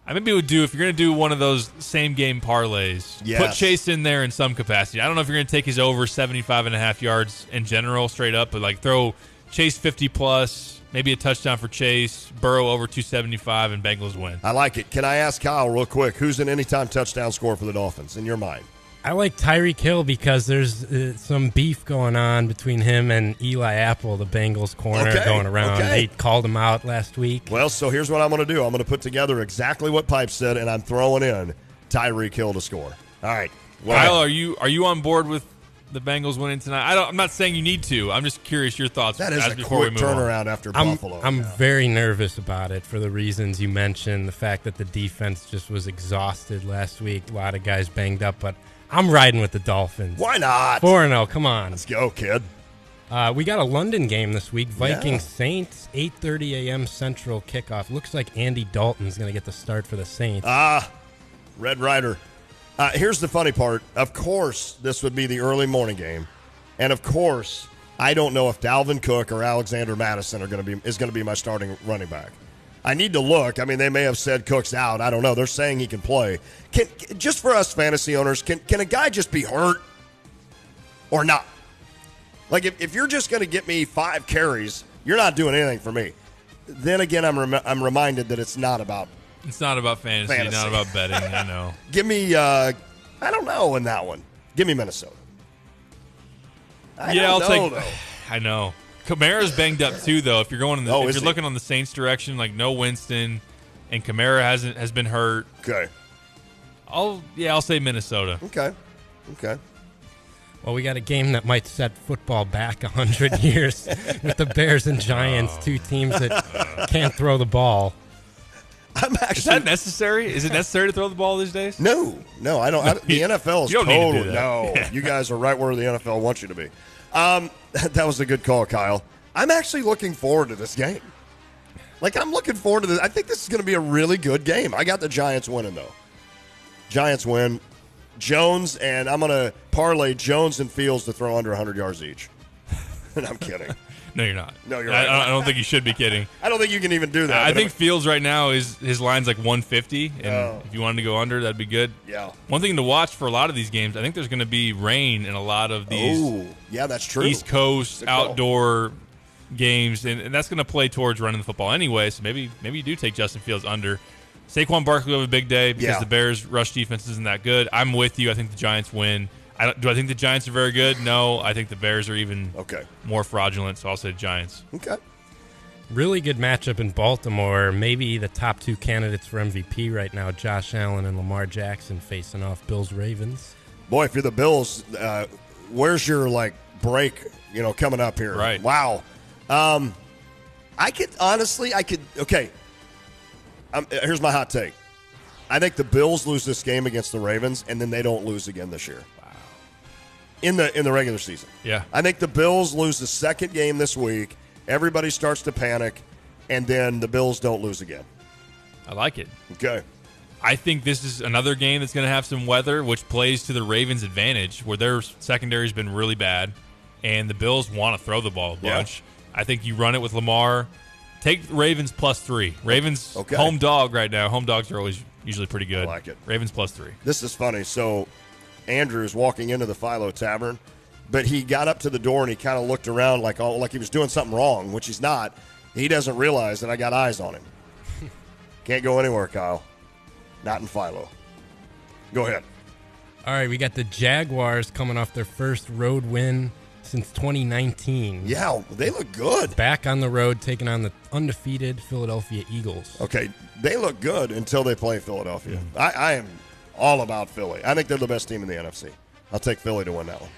maybe would do, if you're going to do one of those same-game parlays, put Chase in there in some capacity. I don't know if you're going to take his over 75.5 yards in general straight up, but like throw Chase 50+, maybe a touchdown for Chase, Burrow over 275, and Bengals win. I like it. Can I ask Kyle real quick, who's an anytime touchdown scorer for the Dolphins in your mind? I like Tyreek Hill because there's some beef going on between him and Eli Apple, the Bengals corner, going around. They called him out last week. Well, so here's what I'm going to do. I'm going to put together exactly what Pipe said, and I'm throwing in Tyreek Hill to score. All right. Kyle, are you on board with the Bengals winning tonight? I'm not saying you need to. I'm just curious your thoughts. That is a quick turnaround after Buffalo. I'm very nervous about it for the reasons you mentioned. The fact that the defense just was exhausted last week. A lot of guys banged up, but I'm riding with the Dolphins. Why not? 4-0, come on. Let's go, kid. We got a London game this week. Vikings Saints, 8:30 a.m. Central kickoff. Looks like Andy Dalton's going to get the start for the Saints. Red Rider. Here's the funny part. Of course, this would be the early morning game. And, of course, I don't know if Dalvin Cook or Alexander Madison is going to be my starting running back. I need to look. I mean, they may have said Cook's out. I don't know. They're saying he can play. Just for us fantasy owners, can a guy just be hurt or not? Like, if you're just going to get me 5 carries, you're not doing anything for me. Then again, I'm reminded that it's not about fantasy, not about betting. I know. Give me, I don't know in that one. Give me Minnesota. I'll take. I know. Kamara's banged up too, though. If you're going if you're looking on the Saints direction, like no Winston, and Kamara has been hurt. Okay. I'll say Minnesota. Okay. Well, we got a game that might set football back 100 years with the Bears and Giants, two teams that can't throw the ball. Is that necessary? Is it necessary to throw the ball these days? No, I don't. The NFL is you don't totally need to do that. No. You guys are right where the NFL wants you to be. That was a good call, Kyle. I'm actually looking forward to this game. Like, I'm looking forward to this. I think this is going to be a really good game. I got the Giants winning, though. Giants win. Jones, and I'm going to parlay Jones and Fields to throw under 100 yards each. And I'm kidding. No, you're not. No, you're right. I don't think you should be kidding. I don't think you can even do that. I think Fields right now his line's like 150, and if you wanted to go under, that'd be good. Yeah. One thing to watch for a lot of these games, I think there's going to be rain in a lot of these. Oh, yeah, that's true. East Coast outdoor games, and that's going to play towards running the football anyway. So maybe you do take Justin Fields under. Saquon Barkley will have a big day because the Bears' rush defense isn't that good. I'm with you. I think the Giants win. Do I think the Giants are very good? No. I think the Bears are even more fraudulent, so I'll say Giants. Okay. Really good matchup in Baltimore. Maybe the top 2 candidates for MVP right now, Josh Allen and Lamar Jackson, facing off Bills-Ravens. Boy, if you're the Bills, where's your, break, coming up here? Right. Wow. Okay. Here's my hot take. I think the Bills lose this game against the Ravens, and then they don't lose again this year. Wow. In the regular season. Yeah. I think the Bills lose the second game this week. Everybody starts to panic, and then the Bills don't lose again. I like it. Okay. I think this is another game that's going to have some weather, which plays to the Ravens' advantage, where their secondary has been really bad, and the Bills want to throw the ball a bunch. I think you run it with Lamar. Take Ravens +3. Ravens home dog right now. Home dogs are always usually pretty good. I like it. Ravens +3. This is funny. So Andrew is walking into the Philo Tavern, but he got up to the door and he kind of looked around like he was doing something wrong, which he's not. He doesn't realize that I got eyes on him. Can't go anywhere, Kyle. Not in Philo. Go ahead. All right, we got the Jaguars coming off their first road win since 2019. Yeah, they look good. Back on the road, taking on the undefeated Philadelphia Eagles. Okay, they look good until they play Philadelphia. I am all about Philly. I think they're the best team in the NFC. I'll take Philly to win that one.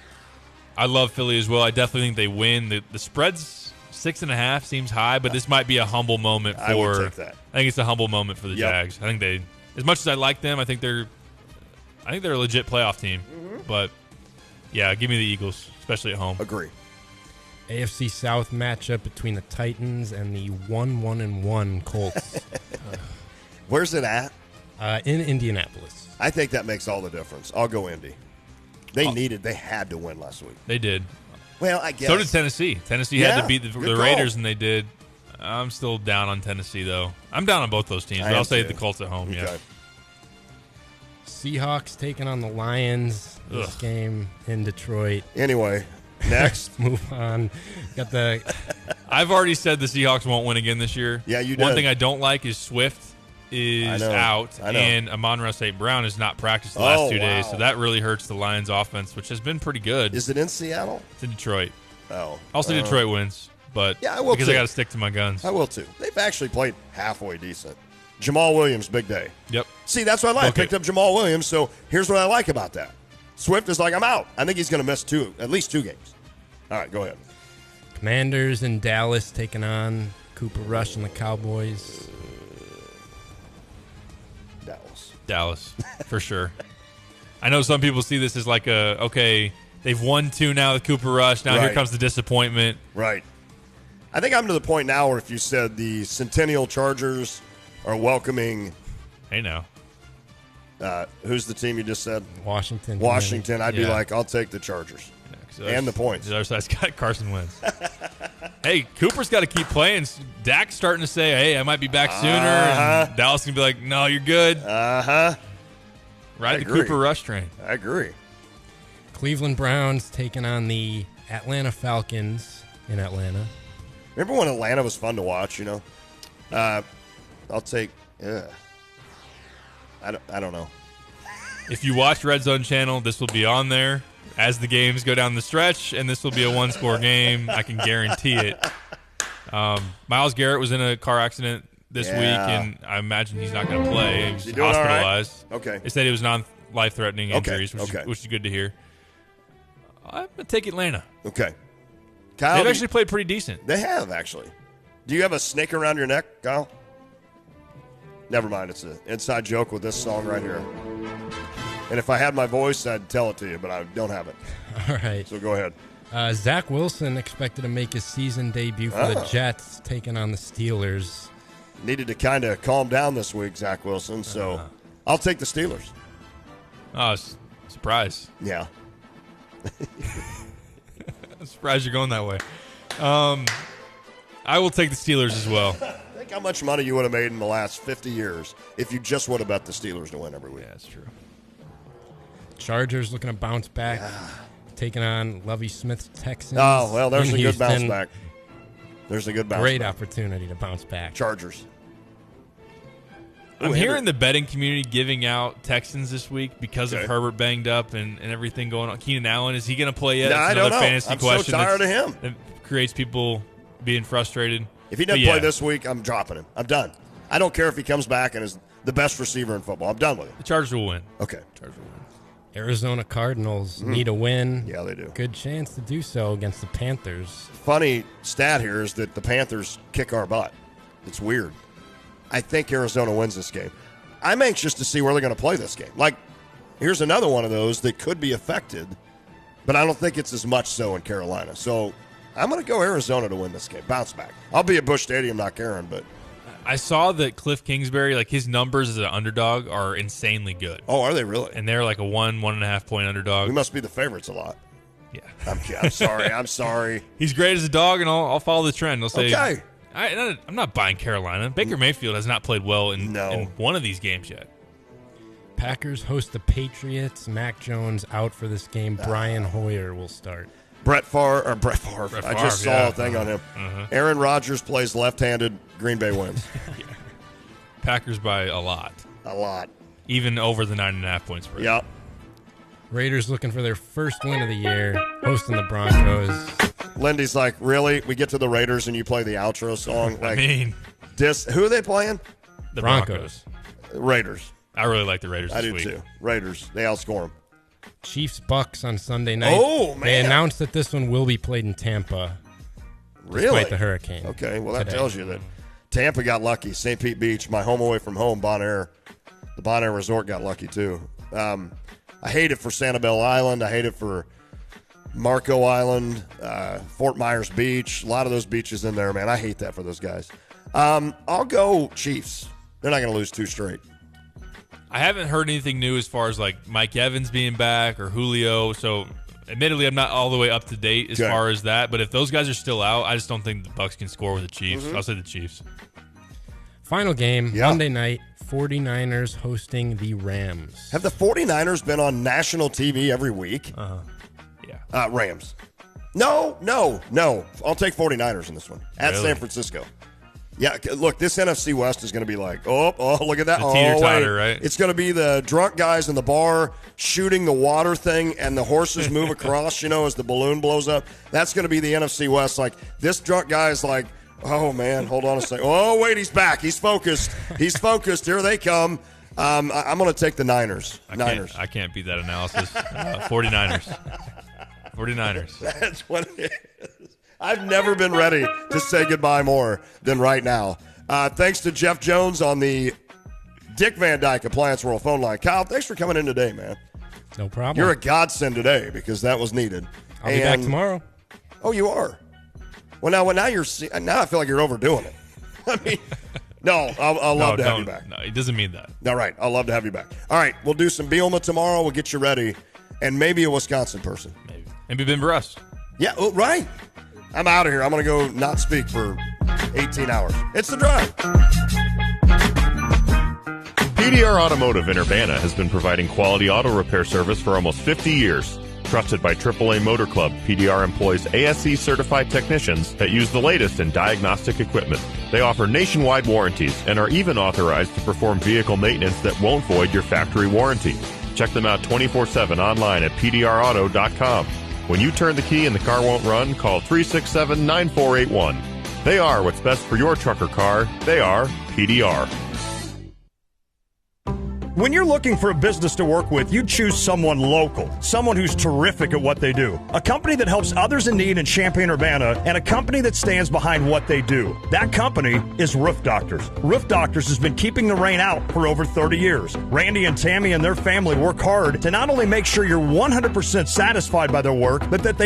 I love Philly as well. I definitely think they win. The spread's 6.5 seems high, but this might be a humble moment for. I would take that. I think it's a humble moment for the Jags. I think they, as much as I like them, I think they're a legit playoff team. Mm-hmm. But yeah, give me the Eagles, especially at home. Agree. AFC South matchup between the Titans and the 1-1-1 Colts. Where's it at? In Indianapolis. I think that makes all the difference. I'll go Indy. They had to win last week. They did. Well, I guess. So did Tennessee. Tennessee had to beat the Raiders, and they did. I'm still down on Tennessee, though. I'm down on both those teams, but I'll say the Colts at home, yeah. Seahawks taking on the Lions this game in Detroit. Anyway, next. Move on. Got the. I've already said the Seahawks won't win again this year. Yeah, you did. One thing I don't like is Swift. is out, and Amon-Ra St. Brown has not practiced the last 2 days, so that really hurts the Lions' offense, which has been pretty good. Is it in Seattle? It's in Detroit. Oh. Also, Detroit wins, but yeah, I will because I got to stick to my guns. I will, too. They've actually played halfway decent. Jamal Williams, big day. Yep. See, that's what I like. I picked up Jamal Williams, so here's what I like about that. Swift is like, I'm out. I think he's going to miss at least 2 games. All right, go ahead. Commanders in Dallas taking on Cooper Rush and the Cowboys. Dallas, for sure. I know some people see this as like they've won 2 now with Cooper Rush. Now here comes the disappointment. Right. I think I'm to the point now where if you said the Centennial Chargers are welcoming. Hey, now. Who's the team you just said? Washington. I'd be like, I'll take the Chargers. And the points. The other side's got Carson Wentz. Hey, Cooper's got to keep playing. Dak's starting to say, hey, I might be back sooner. And Dallas can be like, no, you're good. Ride the Cooper Rush train. I agree. Cleveland Browns taking on the Atlanta Falcons in Atlanta. Remember when Atlanta was fun to watch, you know? I'll take I don't know. If you watch Red Zone Channel, this will be on there as the games go down the stretch, and this will be a one-score game. I can guarantee it. Myles Garrett was in a car accident this week, and I imagine he's not going to play. He was hospitalized. Right? Okay. They said it was non-life-threatening injuries, which is good to hear. I'm going to take Atlanta. Okay. Kyle, they've actually played pretty decent. They have, actually. Do you have a snake around your neck, Kyle? Never mind. It's an inside joke with this song right here. And if I had my voice, I'd tell it to you, but I don't have it. All right. So go ahead. Zach Wilson expected to make his season debut for the Jets, taking on the Steelers. Needed to kind of calm down this week, Zach Wilson, so I'll take the Steelers. Oh, surprise. Yeah. I'm surprised you're going that way. I will take the Steelers as well. Think how much money you would have made in the last 50 years if you just would have bet the Steelers to win every week. Yeah, that's true. Chargers looking to bounce back, taking on Lovie Smith's Texans. Oh, well, there's a Houston. good bounce back. There's a good bounce Great back. opportunity to bounce back. Chargers. I'm hearing the betting community giving out Texans this week because of Herbert banged up and everything going on. Keenan Allen, is he going to play yet? No, I don't know. Fantasy I'm question so tired of him. That creates people being frustrated. If he doesn't play this week, I'm dropping him. I'm done. I don't care if he comes back and is the best receiver in football. I'm done with it. The Chargers will win. Okay. Chargers will win. Arizona Cardinals need a win. Yeah, they do. Good chance to do so against the Panthers. Funny stat here is that the Panthers kick our butt. It's weird. I think Arizona wins this game. I'm anxious to see where they're going to play this game. Like, here's another one of those that could be affected, but I don't think it's as much so in Carolina. So I'm going to go Arizona to win this game. Bounce back. I'll be at Busch Stadium not caring, but I saw that Cliff Kingsbury, like his numbers as an underdog are insanely good. Oh, are they really? And they're like a 1.5 point underdog. We must be the favorites a lot. Yeah. I'm sorry. I'm sorry. He's great as a dog, and I'll follow the trend. I'll say, okay. I'm not buying Carolina. Baker Mayfield has not played well in one of these games yet. Packers host the Patriots. Mac Jones out for this game. Brian Hoyer will start. Brett Favre. I just saw a thing on him. Aaron Rodgers plays left-handed. Green Bay wins. Packers by a lot. A lot. Even over the 9.5 point spread. Yep. Raiders looking for their first win of the year, hosting the Broncos. Lindy's like, really? We get to the Raiders and you play the outro song? Like, who are they playing? The Broncos. Raiders. I really like the Raiders this week. I do too. Raiders. They outscore them. Chiefs Bucks on Sunday night. Oh, man. They announced that this one will be played in Tampa. Really? Despite the hurricane. Okay, well, that today. tells you that Tampa got lucky. St. Pete Beach, my home away from home, Bonaire. The Bonaire Resort got lucky too. I hate it for Sanibel Island. I hate it for Marco Island, Fort Myers Beach. A lot of those beaches in there, man. I hate that for those guys. I'll go Chiefs. They're not going to lose 2 straight. I haven't heard anything new as far as like Mike Evans being back or Julio. So, admittedly, I'm not all the way up to date as far as that. But if those guys are still out, I just don't think the Bucs can score with the Chiefs. I'll say the Chiefs. Final game, Monday night, 49ers hosting the Rams. Have the 49ers been on national TV every week? Yeah. Rams. No. I'll take 49ers in this one. At San Francisco. Yeah, look, this NFC West is going to be like, look at that. The teeter-totter, right? It's going to be the drunk guys in the bar shooting the water thing, and the horses move across, as the balloon blows up. That's going to be the NFC West. Like, this drunk guy is like, oh, man, hold on a second. Oh, wait, he's back. He's focused. Here they come. I'm going to take the Niners. I can't beat that analysis. 49ers. 49ers. That's what it is. I've never been ready to say goodbye more than right now. Thanks to Jeff Jones on the Dick Van Dyke Appliance World phone line. Kyle, thanks for coming in today, man. No problem. You're a godsend today because that was needed. I'll be back tomorrow. Oh, you are? Well, now I feel like you're overdoing it. I mean, no, I'll love to have you back. No, it doesn't mean that. All right, I'll love to have you back. All right, we'll do some Bielma tomorrow. We'll get you ready, and maybe a Wisconsin person. Maybe Ben Brust. Yeah, right. I'm out of here. I'm going to go not speak for 18 hours. It's The Drive. PDR Automotive in Urbana has been providing quality auto repair service for almost 50 years. Trusted by AAA Motor Club, PDR employs ASE certified technicians that use the latest in diagnostic equipment. They offer nationwide warranties and are even authorized to perform vehicle maintenance that won't void your factory warranty. Check them out 24/7 online at pdrauto.com. When you turn the key and the car won't run, call 367-9481. They are what's best for your truck or car. They are PDR. When you're looking for a business to work with, you choose someone local, someone who's terrific at what they do. A company that helps others in need in Champaign-Urbana, and a company that stands behind what they do. That company is Roof Doctors. Roof Doctors has been keeping the rain out for over 30 years. Randy and Tammy and their family work hard to not only make sure you're 100% satisfied by their work, but that they